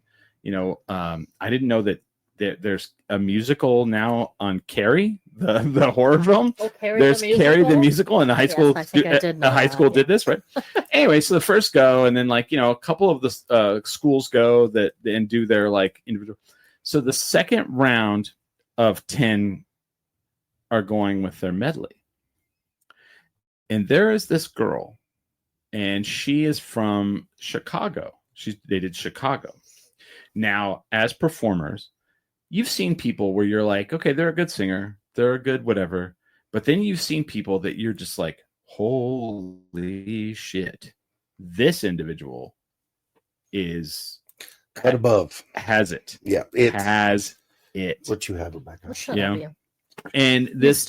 I didn't know that there's a musical now on Carrie, the horror film. Oh, Carrie there's the musical? Carrie the musical, and the high school did this, right? Anyway, so the first go, and then a couple of the schools go and do their like individual. So the second round of 10 are going with their medley, and there is this girl, and she is from Chicago. They did Chicago. Now, as performers, you've seen people where you're like, okay, they're a good singer, they're a good whatever, but then you've seen people that you're just like, holy shit, this individual is cut above, has it. Yeah, it has it. What you have, Rebecca? Yeah. And this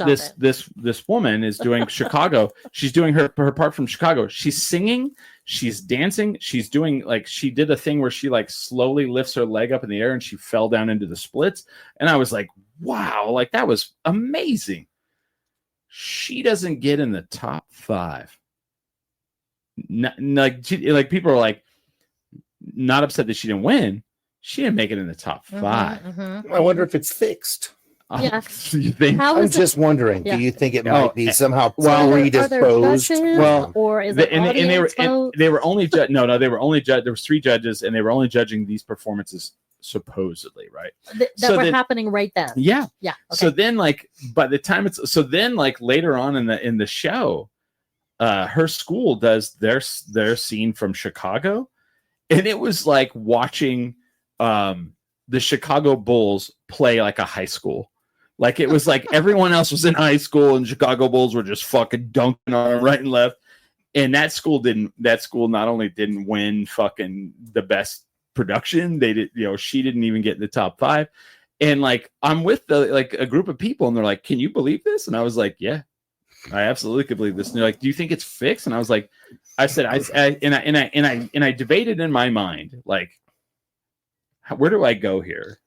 woman is doing Chicago. She's doing her part from Chicago. She's singing, she's dancing, she's doing like, she did a thing where she like slowly lifts her leg up in the air and she fell down into the splits. And I was like, wow, like that was amazing. She doesn't get in the top 5. Like people are like not upset that she didn't win. She didn't make it in the top 5. Mm-hmm. I wonder if it's fixed. Yeah. You think? I'm just wondering. Yeah. Do you think it might be somehow predisposed? Well, or is it they were only no, they were only there was 3 judges, and they were only judging these performances supposedly, right? That were happening right then. Yeah. Yeah. Okay. So then, like by the time like later on in the show, her school does their scene from Chicago, and it was like watching the Chicago Bulls play like a high school. Like it was like everyone else was in high school and Chicago Bulls were just fucking dunking on them right and left. And that school not only didn't win fucking the best production, they did, she didn't even get in the top 5. And like, I'm with a group of people and they're like, can you believe this? And I was like, yeah, I absolutely could believe this. And they're like, do you think it's fixed? And I was like, I debated in my mind, like, where do I go here?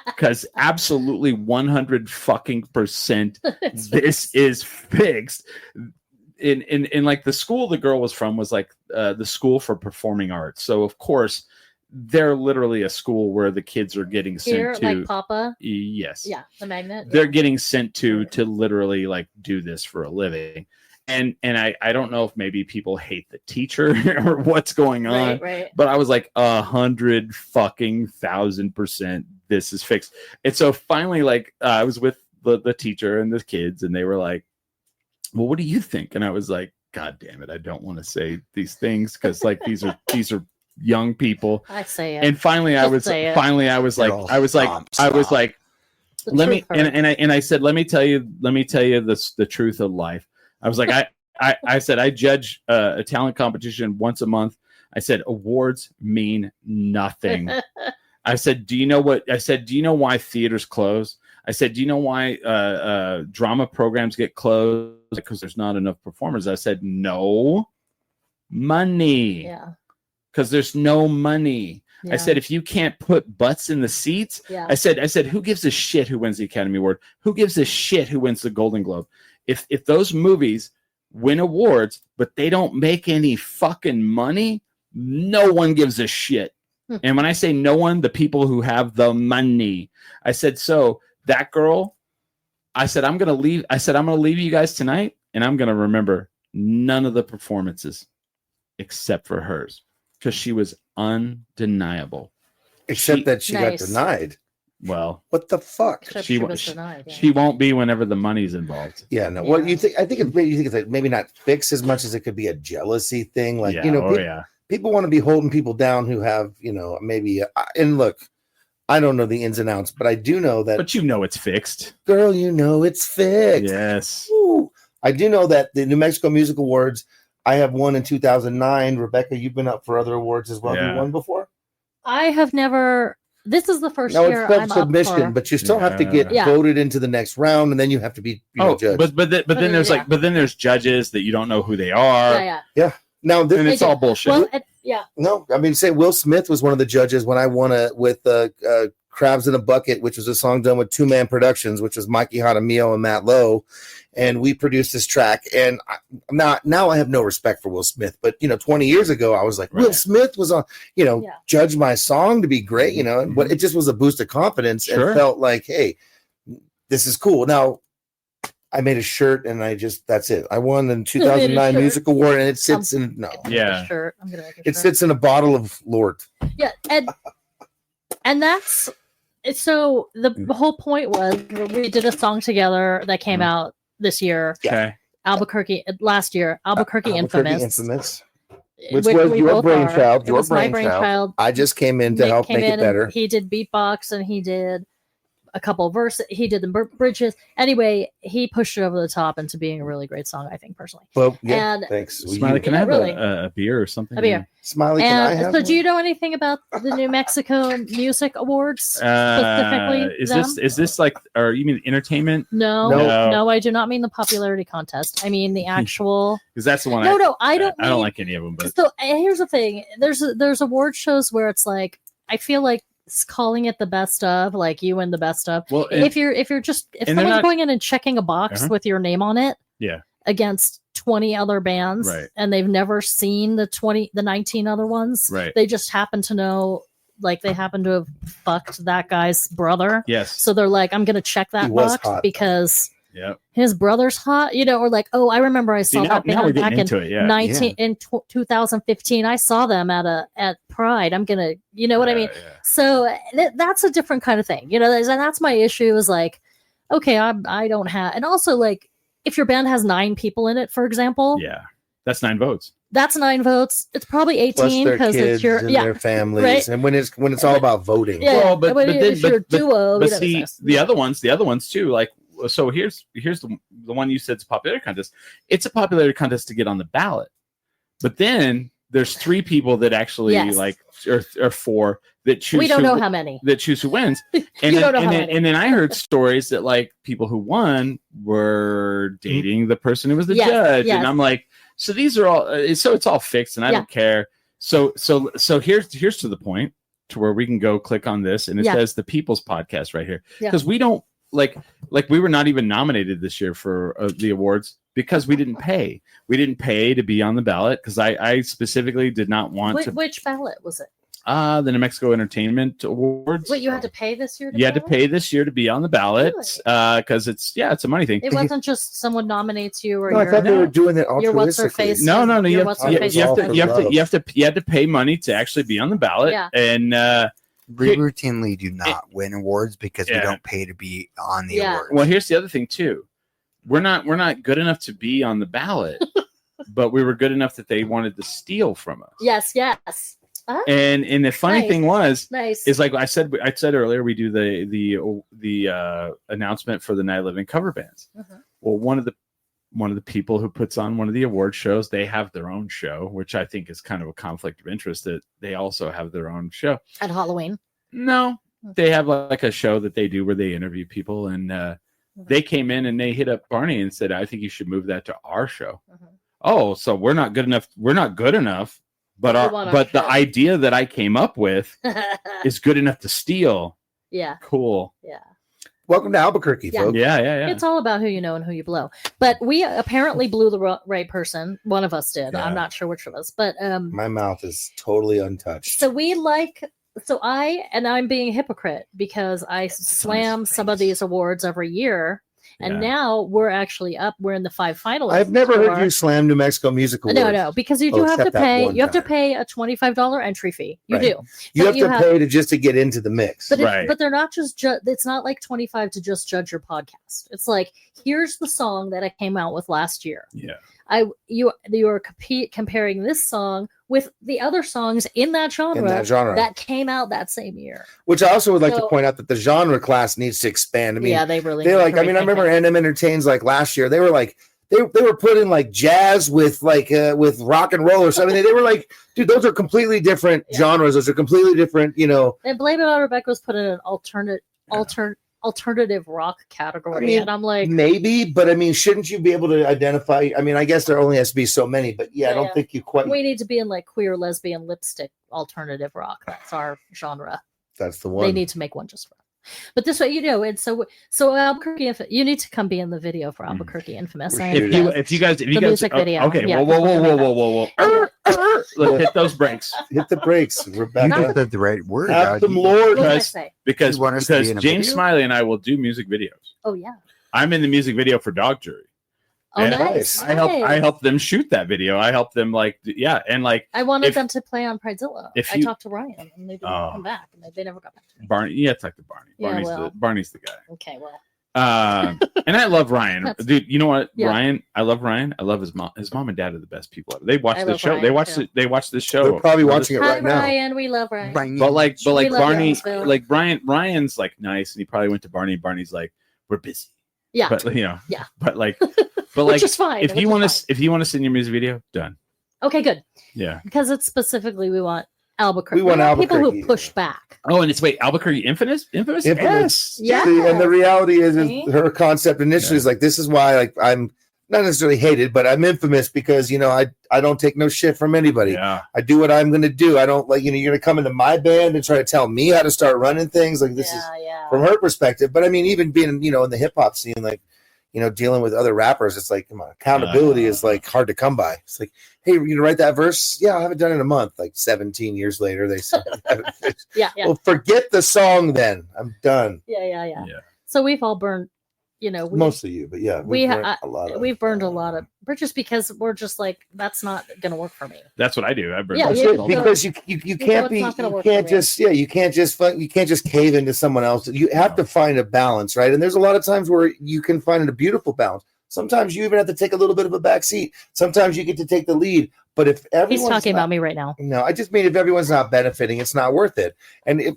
Because absolutely 100% this is fixed. In like the school the girl was from was like the School for Performing Arts. So of course they're literally a school where the kids are getting sent to like Papa. Yes. Yeah, the magnet. They're getting sent to literally like do this for a living. And I don't know if maybe people hate the teacher or what's going on, right. But I was like 100,000% this is fixed. And so finally, like I was with the teacher and the kids, and they were like, "Well, what do you think?" And I was like, "God damn it, I don't want to say these things because like these are young people." I say it. And finally, I was like, let me and I said, let me tell you the truth of life. I was like, I said, I judge a talent competition once a month. I said, awards mean nothing. I said, do you know why theaters close? I said, do you know why drama programs get closed? Because there's not enough performers. I said, no, money. Yeah. Because there's no money. Yeah. I said, if you can't put butts in the seats, Yeah. I said, who gives a shit who wins the Academy Award? Who gives a shit who wins the Golden Globe? If those movies win awards, but they don't make any fucking money, no one gives a shit. And when I say no one, the people who have the money. I said, so that girl, I said, I'm going to leave you guys tonight, and I'm going to remember none of the performances except for hers, because she was undeniable. Except that she Nice. got denied. Well, What the fuck? Except she was denied. Yeah. She won't be whenever the money's involved. Yeah, no. Well, you think it's like maybe not fixed as much as it could be a jealousy thing. Like, people want to be holding people down who have, maybe. And look, I don't know the ins and outs, but I do know that. But it's fixed, girl. It's fixed. Yes. Woo. I do know that the New Mexico Music Awards. I have won in 2009. Rebecca, you've been up for other awards as well. Yeah. Have you won before? I have never. This is the first No, year it's I'm submission, up for. but you still have to get Yeah. voted into the next round, and then you have to be judged. but then there's but then there's judges that you don't know who they are. Yeah. Now, And it's all bullshit. Well, yeah. No, I mean, say Will Smith was one of the judges when I won with Crabs in a Bucket, which was a song done with Two Man Productions, which was Mikey Jaramillo and Matt Lowe. And we produced this track. And now I have no respect for Will Smith. But, 20 years ago, I was like, Will Smith was on, judge my song to be great, but it just was a boost of confidence and felt like, hey, this is cool. Now, I made a shirt and that's it. I won the 2009 Music Award, and it sits in, no. Yeah. I'm gonna make a It shirt. sits in a bottle of Lord. Yeah. And that's so the whole point was we did a song together that came out this year. Okay. Last year, Albuquerque Infamous. Which was your brainchild. It was my brainchild. I just came in to help make it better. He did beatbox and he did a couple of verses. He did the bridges. Anyway, he pushed it over the top into being a really great song, I think, personally. Well, yeah, and thanks. Smiley, can I have a beer or something? A beer. Smiley, can I have so one? do you know anything about the New Mexico Music Awards specifically? Is this like, or you mean entertainment? No, I do not mean the popularity contest. I mean the actual. Because that's the one. I don't like any of them. But so here's the thing: there's award shows where it's like I feel like calling it the best of, like you win the best of. Well, if someone's going in and checking a box with your name on it, against 20 other bands, and they've never seen the 19 other ones, they just happen to know, like they happen to have fucked that guy's brother. Yes. So they're like, I'm gonna check that box because his brother's hot, or like, oh, I remember I saw that band back in 2015. I saw them at Pride. I'm gonna, what I mean? Yeah. So that's a different kind of thing, and that's my issue is like, okay, I don't have, and also like if your band has 9 people in it, for example, that's 9 votes. That's 9 votes. It's probably 18 because it's your their families, and when it's all about voting. Yeah, well, but if you're a duo, but see the other ones too, like. So here's the one you said is a popularity contest. It's a popularity contest to get on the ballot, but then there's 3 people that actually or 4 that choose. We don't know how many that choose who wins. And then I heard stories that like people who won were dating the person who was the judge, and I'm like, so these are all so it's all fixed, and I don't care. So here's to the point to where we can go click on this, and it says the People's Podcast right here because we don't. Like we were not even nominated this year for the awards because we didn't pay. We didn't pay to be on the ballot because I specifically did not want to. Which ballot was it? The New Mexico Entertainment Awards. Wait, you had to pay this year? You had to pay this year to be on the ballot because it's a money thing. It wasn't just someone nominates you or I thought they were doing it altruistically. What's her face? No. You had to pay money to actually be on the ballot, and. We routinely do not win awards because we don't pay to be on the awards. Well, here's the other thing too. We're not good enough to be on the ballot, but we were good enough that they wanted to steal from us. Yes. And the funny thing was, is like I said earlier, we do the announcement for the Night Living cover bands. Uh-huh. Well, one of the people who puts on one of the award shows. They have their own show, which I think is kind of a conflict of interest that they also have their own show. At Halloween? No, they have like a show that they do where they interview people, and they came in and they hit up Barney and said, I think you should move that to our show. Oh, so we're not good enough. We're not good enough, but the idea that I came up with is good enough to steal. Yeah. Cool. Yeah. Welcome to Albuquerque, folks. Yeah. It's all about who you know and who you blow. But we apparently blew the right person. One of us did. Yeah. I'm not sure which of us. But My mouth is totally untouched. So I'm being a hypocrite because I slam some of these awards every year. And now we're actually up. We're in the 5 finalists. I've never heard you slam New Mexico Music Awards. No, because you do have to pay. You have to pay a $25 entry fee. You do. You have to pay just to get into the mix. But but they're not just. It's not like $25 to just judge your podcast. It's like, here's the song that I came out with last year. Yeah. You are comparing this song with the other songs in that genre that came out that same year. Which I also would like to point out that the genre class needs to expand. I mean, they really. They're like, I remember NM Entertains like last year. They were like, they were putting like jazz with with rock and roll or something. They were like, dude, those are completely different genres. Those are completely different, And Blame It on Rebecca was put in an alternative rock category, and I'm like, maybe, but shouldn't you be able to identify? I guess there only has to be so many, but I don't think you quite. We need to be in like queer, lesbian, lipstick, alternative rock. That's our genre. That's the one. They need to make one just for. But this way, and so Albuquerque, you need to come be in the video for Albuquerque Infamous. If you guys, music video. Okay, whoa. Let's hit those brakes. Hit the brakes, Rebecca. You said the right word. Have them, Lord. Because James Smiley and I will do music videos. Oh yeah. I'm in the music video for Dog Jury. Oh, nice. I helped them shoot that video. I helped them I wanted them to play on Pridezilla. I talked to Ryan and they didn't come back, and they never got back to me. Barney, it's like the Barney. Barney's the guy. Okay, well. And I love Ryan, dude. You know what, Ryan? I love Ryan. I love his mom. His mom and dad are the best people ever. They watch the show. Ryan, they watch this show. They're probably watching it right now. Ryan, we love Ryan. But Barney, Ryan's like nice, and he probably went to Barney. And Barney's like, we're busy. Yeah. But but which is fine. If you want to send your music video, done. Okay, good. Yeah. Because it's specifically we want Albuquerque. We want Albuquerque. People who push back. Oh, and it's Albuquerque Infamous? Yes. Yeah. See, and the reality is her concept initially is like, this is why I'm not necessarily hated, but I'm infamous because I don't take no shit from anybody. Yeah. I do what I'm gonna do. I don't you're gonna come into my band and try to tell me how to start running things. Like this is from her perspective. But even being in the hip hop scene, dealing with other rappers, it's like, come on, accountability is like hard to come by. It's like, hey, you gonna write that verse? Yeah, I haven't done it in a month. Like 17 years later, they said, yeah. Well, forget the song then. I'm done. Yeah. So we've all burned, mostly you, but yeah, we've burned a lot of bridges because we're just like, that's not gonna work for me. That's what I do. I burn because you can't just cave into someone else. You have to find a balance, right? And there's a lot of times where you can find a beautiful balance. Sometimes you even have to take a little bit of a back seat. Sometimes you get to take the lead. But if everyone's he's talking about me right now. No, I just mean if everyone's not benefiting, it's not worth it. And if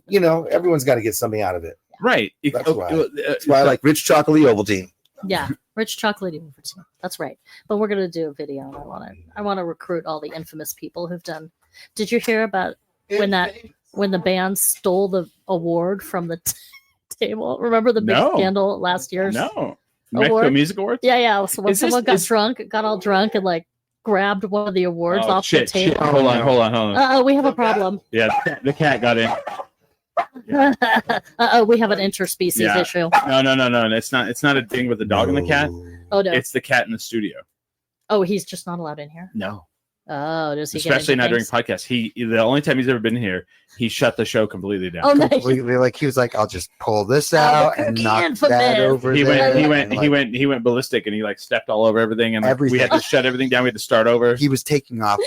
everyone's got to get something out of it. Right. That's why I like rich chocolatey Ovaltine. Yeah, rich chocolatey Ovaltine. That's right. But we're gonna do a video, and I want to recruit all the infamous people who've done. Did you hear about when the band stole the award from the table? Remember the big scandal last year? No. Mexico Music Awards? Yeah. So when someone got all drunk and grabbed one of the awards off the table. Shit. Hold on. We have a problem. Yeah, the cat got in. We have an interspecies issue. No. It's not a thing with the dog and the cat. Oh no. It's the cat in the studio. Oh, he's just not allowed in here? No. Oh, does he? Especially not during podcasts. The only time he's ever been here, he shut the show completely down. Oh, nice. Completely, he was like, "I'll just pull this out and knock that over." He went ballistic, and he stepped all over everything, and we had to shut everything down. We had to start over. He was taking out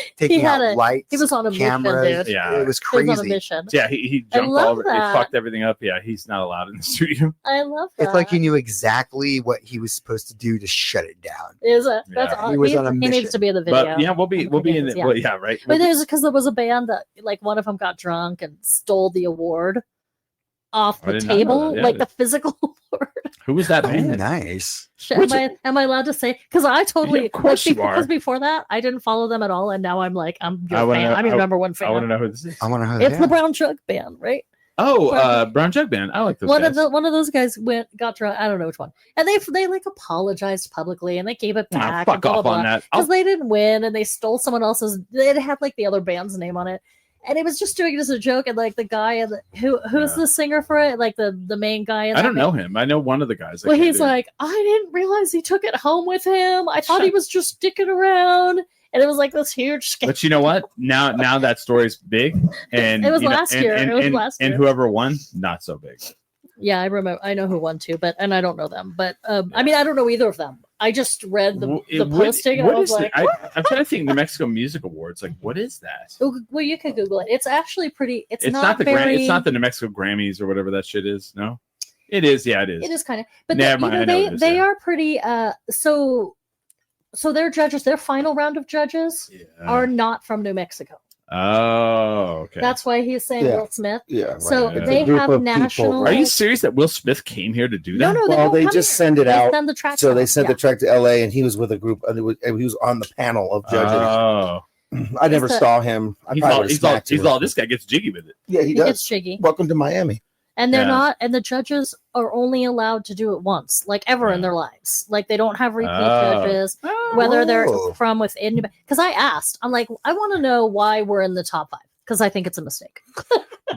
lights. He was on a cameras. mission, dude. Yeah, it was crazy. He was on a mission. Yeah, he jumped all over. He fucked everything up. Yeah, he's not allowed in the studio. I love that. It's like he knew exactly what he was supposed to do to shut it down. Is it? That's he was on a mission. He needs to be in the video. But yeah, we'll be in it. Well, yeah, right. But there's because there was a band that one of them got drunk and stole the award. off I the did not know table, that. Yeah, like the physical board. Who was that Oh, band? nice. Am I allowed to say? Because I totally, Yeah, of course you because are. before that, I didn't follow them at all, and now I'm like, I'm I your wanna fan. know- I'm your number one I want to fan. know who this is. I want to know. It's the Brown Jug Band, right? Oh, Brown Jug Band. I like those One guys. of those guys got drunk. I don't know which one, and they like apologized publicly, and they gave it back. Fuck off on that. Because they didn't win, and they stole someone else's. It had like the other band's name on it, and it was just doing it as a joke. And like the guy, who's the singer for it, like the main guy. I don't know him. I know one of the guys. Well, he's like, I didn't realize he took it home with him. I thought he was just sticking around. And it was like this huge scam. But you know what? Now that story's big, and It was you know, last year. And, It was and- last and year. whoever won, not so big. Yeah, I remember. I know who won too, and I don't know them. But I mean, I don't know either of them. I just read the posting, and I was like, I'm trying to think. New Mexico Music Awards. Like, what is that? well, you can Google it. It's actually pretty. It's not the very. It's not the New Mexico Grammys or whatever that shit is. No, it is. Yeah, it is. It is kind of. But Never mind, I know what it is, they yeah. are pretty. So their judges, their final round of judges are not from New Mexico. Oh, okay. That's why he's saying Yeah. Will Smith. Yeah. So Right. they It's a group have of people, national. right? Are you serious that Will Smith came here to do No, that? no. Well, don't they come just here. send it They out. Send the track So they out. sent the track to LA, and he was with a group, and he was on the panel of judges. Oh, I never It's the- saw him. I he's probably all, would've he's all, smacked him. he's all. This guy gets jiggy with it. Yeah, he He does. gets jiggy. Welcome to Miami. And they're Yeah. not, and the judges are only allowed to do it once, like ever in their lives. Like they don't have repeat judges, whether they're Oh. from within. Because I asked, I'm like, I want to know why we're in the top 5 because I think it's a mistake.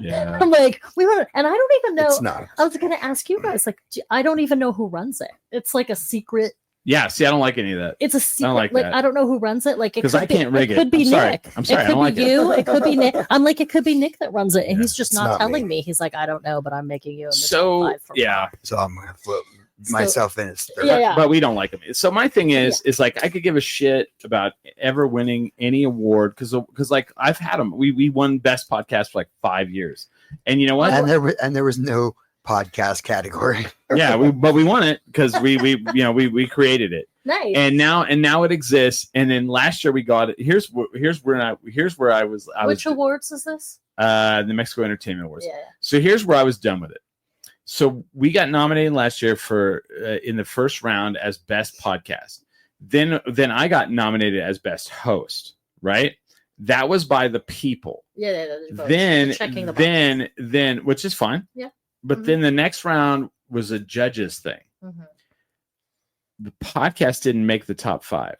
Yeah. I'm like, we want, and I don't even know. It's not. I was going to ask you guys, like, I don't even know who runs it. It's like a secret. Yeah. See, I don't like any of that. It's a secret. like that. I don't know who runs it. Like, it 'Cause could I be- can't rig it. Could be I'm sorry. Nick. I'm sorry, I It could don't like be it. you. It could be Nick. I'm like, it could be Nick that runs it, and he's just It's not not telling me. me. He's like, I don't know, but I'm making you. In the So top 5 for yeah, So I'm gonna flip myself in as third. Yeah. but we don't like him. So my thing is like I could give a shit about ever winning any award because like I've had them. We won best podcast for like 5 years, and you know what? And there was no podcast category. Yeah, but we won it because we created it, Nice. and now it exists. And then last year we got it. Here's where I was. Which awards is this? The Mexico Entertainment Awards. Yeah. So here's where I was done with it. So we got nominated last year for in the first round as best podcast. Then I got nominated as best host. Right. That was by the people. Yeah. Checking the box. Then which is fine. Yeah. But Mhm. then the next round was a judges thing. Mhm. The podcast didn't make the top 5,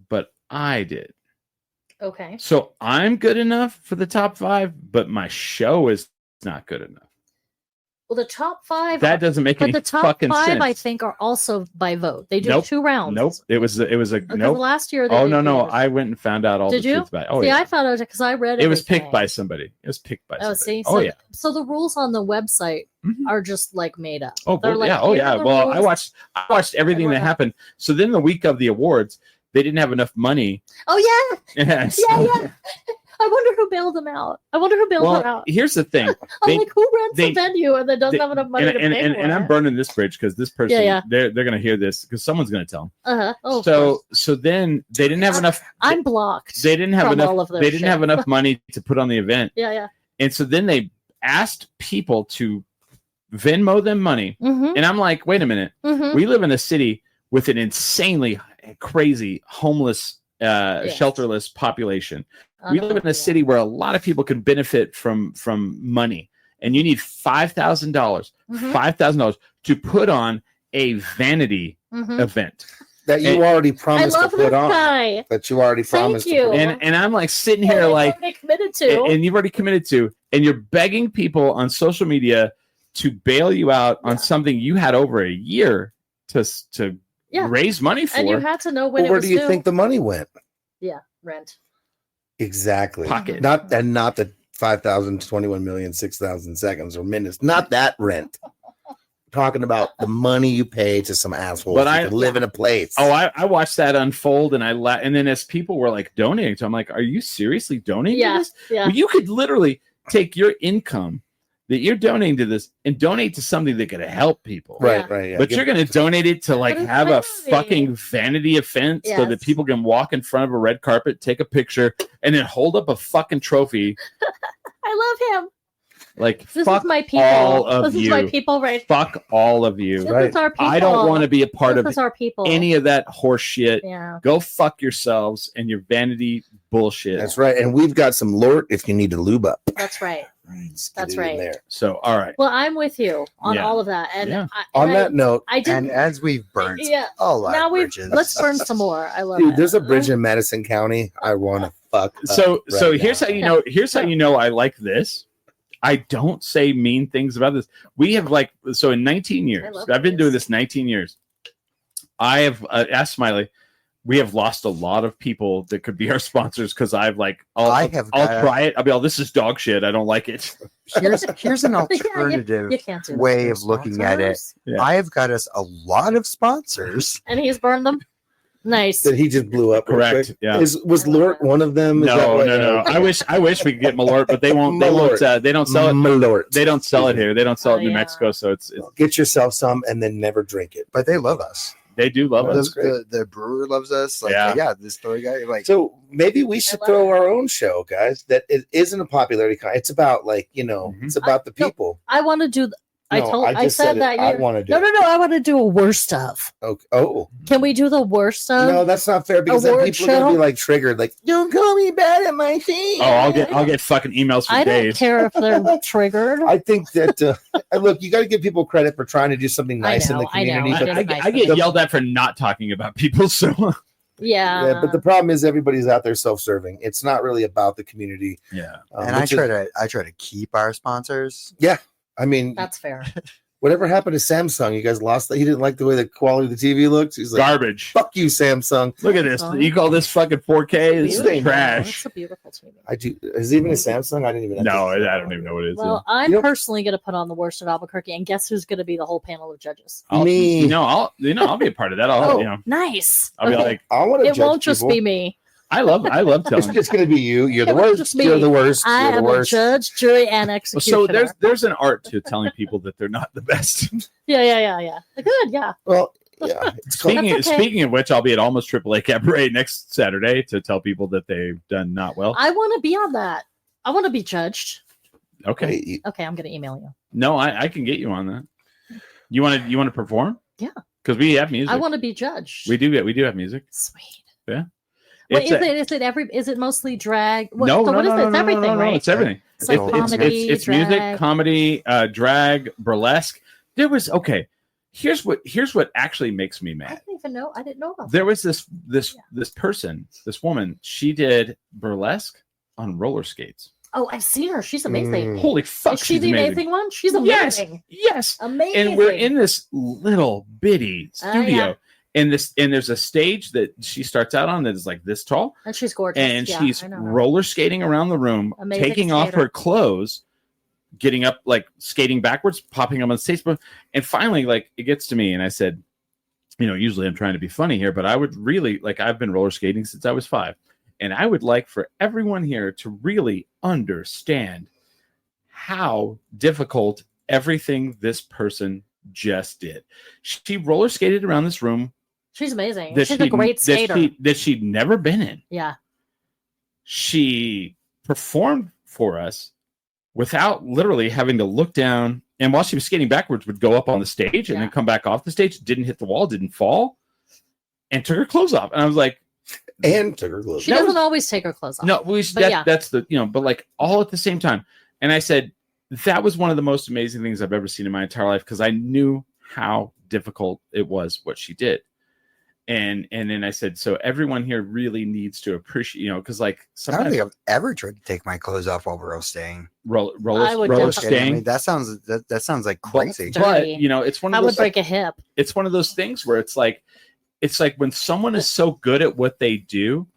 but I did. Okay. So I'm good enough for the top 5, but my show is not good enough. Well, the top 5. That doesn't make but any the top fucking 5, sense. I think, are also by vote. They do Nope. 2 rounds. Nope. It was a Because nope. last year. They Oh did no. yours. I went and found out all Did the you? truth about it. Oh See, yeah. I found out because I read It was everything. picked by somebody. It was picked by Oh, somebody. see. Oh So, yeah. So the rules on the website Mhm. are just like made up. Oh They're well, like, yeah. Oh here are yeah. the Well, I rules. watched everything that whatnot. happened. So then the week of the awards, they didn't have enough money. Oh yeah. Yes. Yeah. I wonder who bailed them out. I wonder who bailed them Well, out. here's the thing. I'm they- like, who rents they- a venue and then doesn't have enough money and, to pay and, for and it? I'm burning this bridge because this person, Yeah. they're gonna hear this because someone's gonna tell them. Uh-huh. Oh, of course. So then they didn't have enough. I'm blocked. They didn't have from all enough. of their They didn't shit. have enough money to put on the event, Yeah. and so then they asked people to Venmo them money. Mm-hmm. And I'm like, wait a minute. Mm-hmm. We live in a city with an insanely crazy homeless, shelterless population. We live in a city where a lot of people can benefit from money, and you need $5,000, Mhm. $5,000 to put on a vanity Mhm. event. That you And- already I promised to love put this on. guy. That you already Thank promised you. to put on. And I'm like sitting here like, They committed to. and you've already committed to, and you're begging people on social media to bail you out on something you had over a year to Yeah. raise money for. and you had to know when Well, it where was do you due. think the money went? Yeah, rent. Exactly. Pocket. Not the 5,000, 21 million, 6,000 seconds or minutes. Not that rent. Talking about the money you pay to some asshole But to live in a place. I watched that unfold, and and then as people were like donating to, I'm like, are you seriously donating to Yeah, this? yeah. Well, you could literally take your income that you're donating to this and donate to something that could help people. right, Yeah. right. Yeah. But you're going to donate it to like But it's have a vanity. fucking vanity event so that Yes. people can walk in front of a red carpet, take a picture, and then hold up a fucking trophy. I love him. Like, This fuck is my people. all of This you. is my people, right? Fuck all of you. This Right. is our people. I don't want to be a part This of is our people. any of that horse shit. Yeah. Go fuck yourselves and your vanity bullshit. That's right. And we've got some Lort if you need to lube up. That's right. Just That's get it in right. there. So, all right. Well, I'm with you on Yeah. all of that. And Yeah. On that note, I did. And as we've burnt Yeah. all our Now bridges, let's burn some more. I love dude, it. there's a bridge in Madison County I want to fuck. So up right here's now. how you know. Here's how you know I like this. I don't say mean things about this. We have in 19 years. love I've been this. doing this 19 years. I have asked Smiley. We have lost a lot of people that could be our sponsors because I'll try it. I'll be all, this is dog shit. I don't like it. here's an Yeah, alternative you can't do that. way of looking at it. Yeah. I have got us a lot of sponsors. And he's burned them. Nice. That he just blew up. real Correct. quick? Yeah. Was Lort one of them? Is that No, what- no. I wish we could get Malort, but they won't. They won't. They don't sell it. Malort. They don't sell it here. They don't sell it in New yeah. Mexico. So it's Get yourself some and then never drink it. But they love us. they do love Well, us. that's great. The brewer loves us. Like, Yeah. yeah, this story guy. Like, So maybe we should love throw it. our own show, guys. That it isn't a popularity con. It's about Mhm. it's about the people. I want to do. I just said that. I you- want to do. No, it. no, no. I want to do a worst of. Okay. Oh Can we do the worst of? no, that's not fair because then award people are gonna be show? like triggered. Like, don't call me bad at my thing. Oh, I'll get fucking emails for I don't days. care if they're triggered. I think that look, you got to give people credit for trying to do something nice in the I know. community. I But know. I get yelled at for not talking about people. So Yeah. yeah, but the problem is everybody's out there self-serving. It's not really about the community. yeah, and I which is- try to keep our sponsors. I mean, That's fair. whatever happened to Samsung? You guys lost that. He didn't like the way the quality of the TV looked. He's like, garbage. "Fuck you, Samsung." Look at this. You call this fucking 4K? This is Beautiful. trash. It's a beautiful TV. I do. Is it even a Samsung? I didn't even. No, I don't even know what it is. Well, I'm You know- personally going to put on the worst of Albuquerque, and guess who's going to be the whole panel of judges? I'll Me. I'll be a part of that. Oh, nice. I'll be Okay. like, I want to. It won't just be me. I love It's telling. just going to be you. You're the It won't worst. just be You're the me. worst. I You're the am a worst. judge, jury, and So executioner. there's an art to telling people that they're not the best. Yeah. Good, yeah. Well, yeah. It's called, Speaking That's okay. speaking of which, I'll be at Almost AAA Cabaret next Saturday to tell people that they've done not well. I want to be on that. I want to be judged. Okay, Wait, Okay, I'm going to email you. no, I can get you on that. You want to perform? Yeah. Because we have music. I want to be judged. We do have music. Sweet. Yeah. Wait, It's is it mostly drag? no, no, what is no, it? no, It's no, everything, no, no, right? It's everything. It's like comedy, it's drag. music, comedy, drag, burlesque. Here's what actually makes me I mad. didn't even know. I didn't know about There was this person, this woman. She did burlesque on roller skates. Oh, I've seen her. She's amazing. Holy fuck, Is she she's the amazing. amazing one? She's Yes, amazing. yes. Amazing. And we're in this little bitty studio, yeah. and there's a stage that she starts out on that is like this tall, And she's gorgeous. and Yeah, she's I know her. roller skating around the room, Amazing taking off skater. her clothes, getting up, like skating backwards, popping up on stage, and finally, like, it gets to me, and I said, usually I'm trying to be funny here, but I would really like, I've been roller skating since I was 5, and I would like for everyone here to really understand how difficult everything this person just did. She roller skated around this room She's amazing. that She's a great skater. that she'd never been in. Yeah. She performed for us without literally having to look down, and while she was skating backwards would go up on the stage and then come back off the stage, didn't hit the wall, didn't fall, and took her clothes off. And I was like, and took her clothes. She doesn't always take her clothes off. no, yeah. that's the, but like all at the same time. And I said, that was one of the most amazing things I've ever seen in my entire life, because I knew how difficult it was what she did. And then I said, so everyone here really needs to appreciate, because like I don't sometimes think I've ever tried to take my clothes off while we're all staying. I would roller definitely- I staying. mean, that sounds like crazy. But Dirty. it's one of I those would break a hip. it's one of those things where it's like when someone is so good at what they do,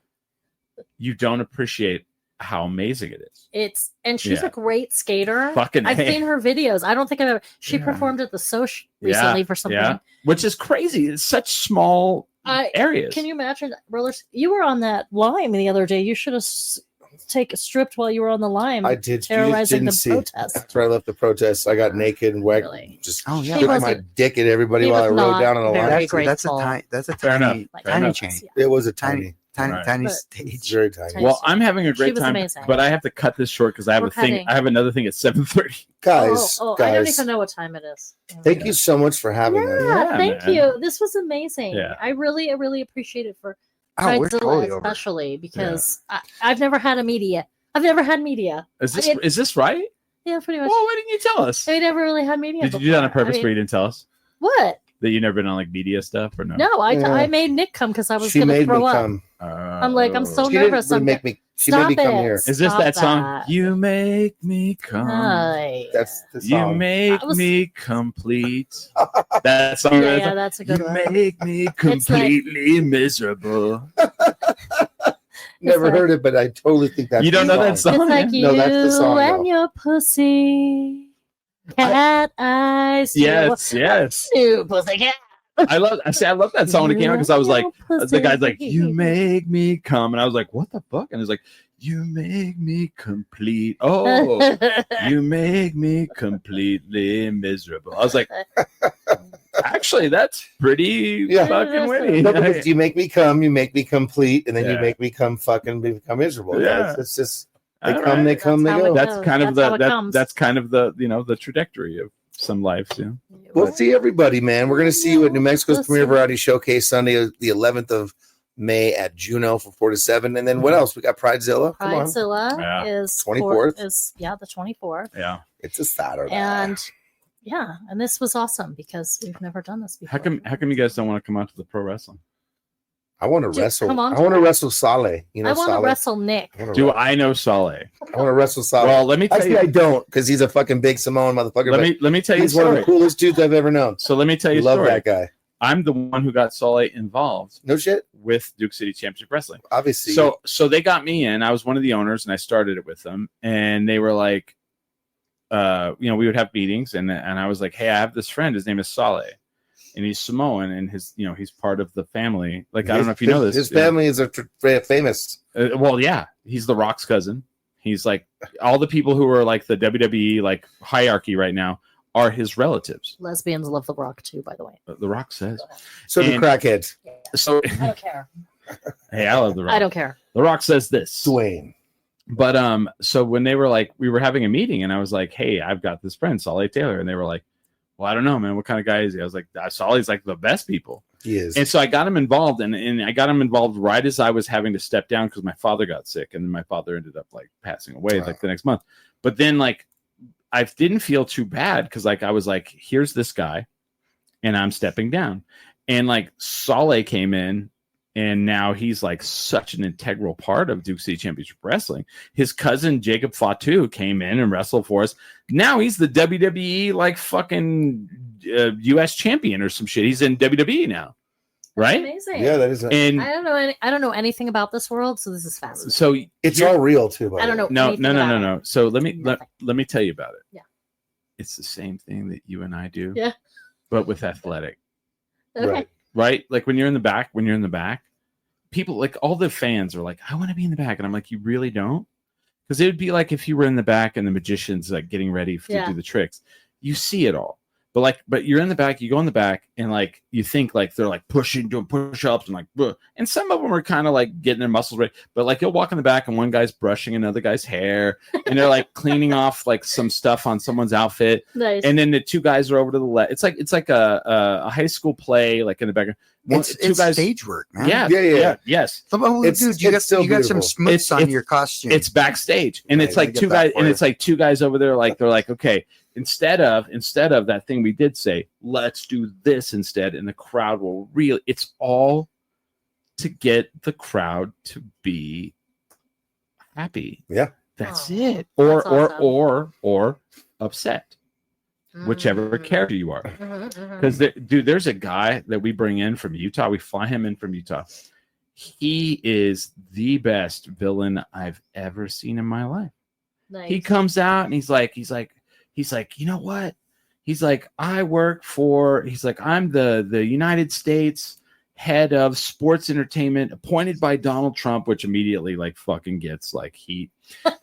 you don't appreciate how amazing it is. And she's Yeah. a great skater. Fucking I've A. seen her videos. I don't think I've ever. She Yeah. performed at the Soch Yeah, recently for something. Yeah, which is crazy. It's such small areas. Can you imagine rollers? You were on that lime the other day. You should have stripped while you were on the lime. I did. You terrorizing didn't the see. protest. After I left the protest, I got naked and whacked. Really? Just Oh, yeah. He shook my wasn't- dick at everybody he while I was rode not down on the very line. great. That's a grateful. tiny. That's a Fair enough. tiny, Like, Fair tiny enough. change. It was a Tiny, tiny. tiny But- stage. It's very tiny. Well, I'm having a She great was time, amazing. but I have to cut this short because I have We're a thing. cutting. I have another thing at 7:30. Guys, I don't guys, even know what time it is. thank you so much for having us. Yeah, Yeah, thank man. you. This was amazing. Yeah. I really appreciate it for Oh, we're Pridezilla totally over. especially because I've never had a media. I've never had media. Is this right? Yeah, pretty much. Well, why didn't you tell us? I never really had media. Did you do that on before. purpose I where mean, you didn't tell us what? that you never been on like media stuff or no? No, Yeah. I made Nick come because I was She gonna made me throw up. come. I'm like, I'm so She didn't nervous. really I'm make me. She made me Stop come it. here. Is this Stop that song? that. You make me come. Hi. That's the You song. make I was- me complete. That song. Yeah, that's a good You one. make me completely miserable. Never like- heard it, but I totally think that's You don't the know that song? It's like man? you No, that's the song, and though. your pussy. Cat eyes. Yes, yes. New pussycat. I love that song when it came out because I was like, the guy's like, you make me come, and I was like, what the fuck? And it's like, you make me complete. Oh, you make me completely miserable. I was like, actually, that's pretty Yeah. fucking witty. No, because you make me come, you make me complete, and then you Yeah. make me come fucking become miserable. Yeah. It's just All they right. come, they come, they That's how go. it That's kind of That's how it the comes. that's kind of the the trajectory of some lives. Yeah. We'll see everybody, man. We're gonna see you at New Mexico's Listen. Premier Variety Showcase Sunday, the 11th of May at Juneau from 4 to 7. And then what else? We got Pridezilla. Come on, Pridezilla Yeah. is 24th. the 24th. Yeah. it's a Saturday. And yeah, and this was awesome because we've never done this before. How come you guys don't want to come out to the pro wrestling? I want to Dude, wrestle. come on I want to to it. wrestle Sale. You know, I want to Sale? wrestle Nick. I wanna Do wrestle- I know Sale? I want to wrestle Sale. Well, let me tell Actually, you. I don't, because he's a fucking big Samoan motherfucker. Let me tell you a he's one of the story. coolest dudes I've ever known. So let me tell you a Love story. that guy. I'm the one who got Sale involved No shit. with Duke City Championship Wrestling. Obviously. So they got me in. I was one of the owners, and I started it with them. And they were like, we would have meetings, and I was like, hey, I have this friend. His name is Sale, and he's Samoan, and he's part of the family. Like, I don't know if you know this. His family is famous. Well, yeah, he's The Rock's cousin. He's like all the people who are like the WWE like hierarchy right now are his relatives. Lesbians love The Rock too, by the way. The Rock says. So do And- crackheads. So I don't care. hey, I love The Rock. I don't care. The Rock says this. Dwayne. But so when they were like, we were having a meeting, and I was like, hey, I've got this friend, Sale Taylor, and they were like, well, I don't know, man, what kind of guy is he? I was like, Sale's like the best people. He is. And so I got him involved, and I got him involved right as I was having to step down because my father got sick, and my father ended up like passing away like the next month. But then like I didn't feel too bad because like I was like, here's this guy, and I'm stepping down, and like Sale came in. And now he's like such an integral part of Duke City Championship Wrestling. His cousin Jacob Fatu came in and wrestled for us. Now he's the WWE like fucking U.S. champion or some shit. He's in WWE now, right? Amazing. Yeah, that is. And I don't know anything about this world, so this is fascinating. so It's here- all real too. By I don't the know. way. no. anything about it. No. So let Nothing. me tell you about it. Yeah. It's the same thing that you and I do. Yeah. But with athletic. Okay. Right. Like when you're in the back, people like all the fans are like, I want to be in the back. And I'm like, you really don't? Because it would be like if you were in the back and the magician's like getting ready to Yeah. do the tricks. You see it all. But you're in the back, you go in the back, and like you think like they're like pushing, doing push-ups and like, bleh. And some of them are kind of like getting their muscles ready. But like you'll walk in the back and one guy's brushing another guy's hair, and they're like cleaning off like some stuff on someone's outfit. Nice. And then the two guys are over to the left. It's like a high school play, like in the background. It's stage work, man. Yeah. Yes. Dude, you got some beautiful. smuts on your costume. It's backstage, and Right, it's like let me two get that guys, for and you. it's like two guys over there. Like they're like, okay, instead of that thing we did say, let's do this instead, and the crowd will really. It's all to get the crowd to be happy. Yeah. That's Oh, it. that's awesome. Or upset, whichever character you are. Mhm. Because there's a guy that we bring in from Utah. We fly him in from Utah. He is the best villain I've ever seen in my life. Nice. He comes out and he's like, you know what? He's like, I'm the United States head of sports entertainment appointed by Donald Trump, which immediately like fucking gets like heat.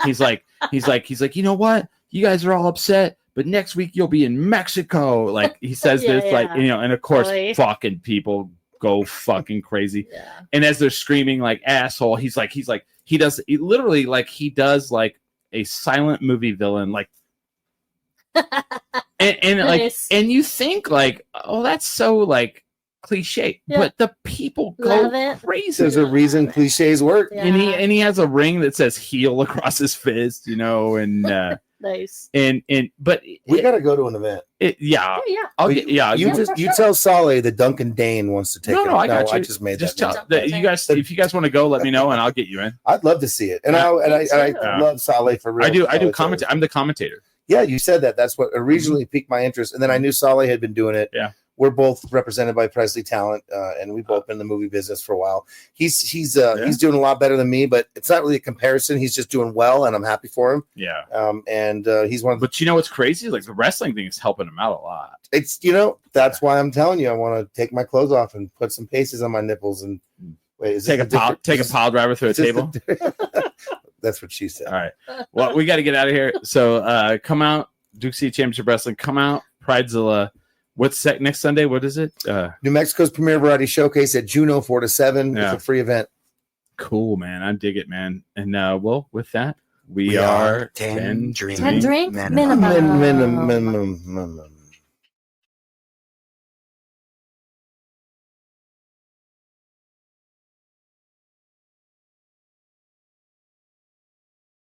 He's like, you know what? You guys are all upset, but next week you'll be in Mexico. Like he says Yeah, this, like, yeah. and of course, Totally. fucking people go fucking crazy. Yeah. And as they're screaming like asshole, he does a silent movie villain, like, and Nice. like, and you think like, oh, that's so like cliche, Yeah. but the people Love go it. crazy. There's a reason cliches work. Yeah. And he has a ring that says heel across his fist, you know, and Nice. but We got to go to an event. Yeah. You tell Saleh that Duncan Dane wants to take it. No, I got you. I just made Just that. tell that you guys, if you guys want to go, let me know and I'll get you in. I'd love to see it, and I love Saleh for real. I do commentate. I'm the commentator. Yeah, you said that. That's what originally piqued my interest, and then I knew Saleh had been doing it. Yeah, we're both represented by Presley Talent, and we've both been in the movie business for a while. He's doing a lot better than me, but it's not really a comparison. He's just doing well, and I'm happy for him. Yeah, and he's one of. But you know what's crazy? Like the wrestling thing is helping him out a lot. It's that's why I'm telling you, I want to take my clothes off and put some paces on my nipples and wait. Take a pile driver through a table. That's what she said. All right. Well, we got to get out of here. So come out, Duke City Championship Wrestling. Come out, Pridezilla. What's next Sunday? What is it? New Mexico's Premier Variety Showcase at Juneau 4 to 7. Yeah. It's a free event. Cool, man. I dig it, man. And well, with that, we are 10 drink minimum. Minimum.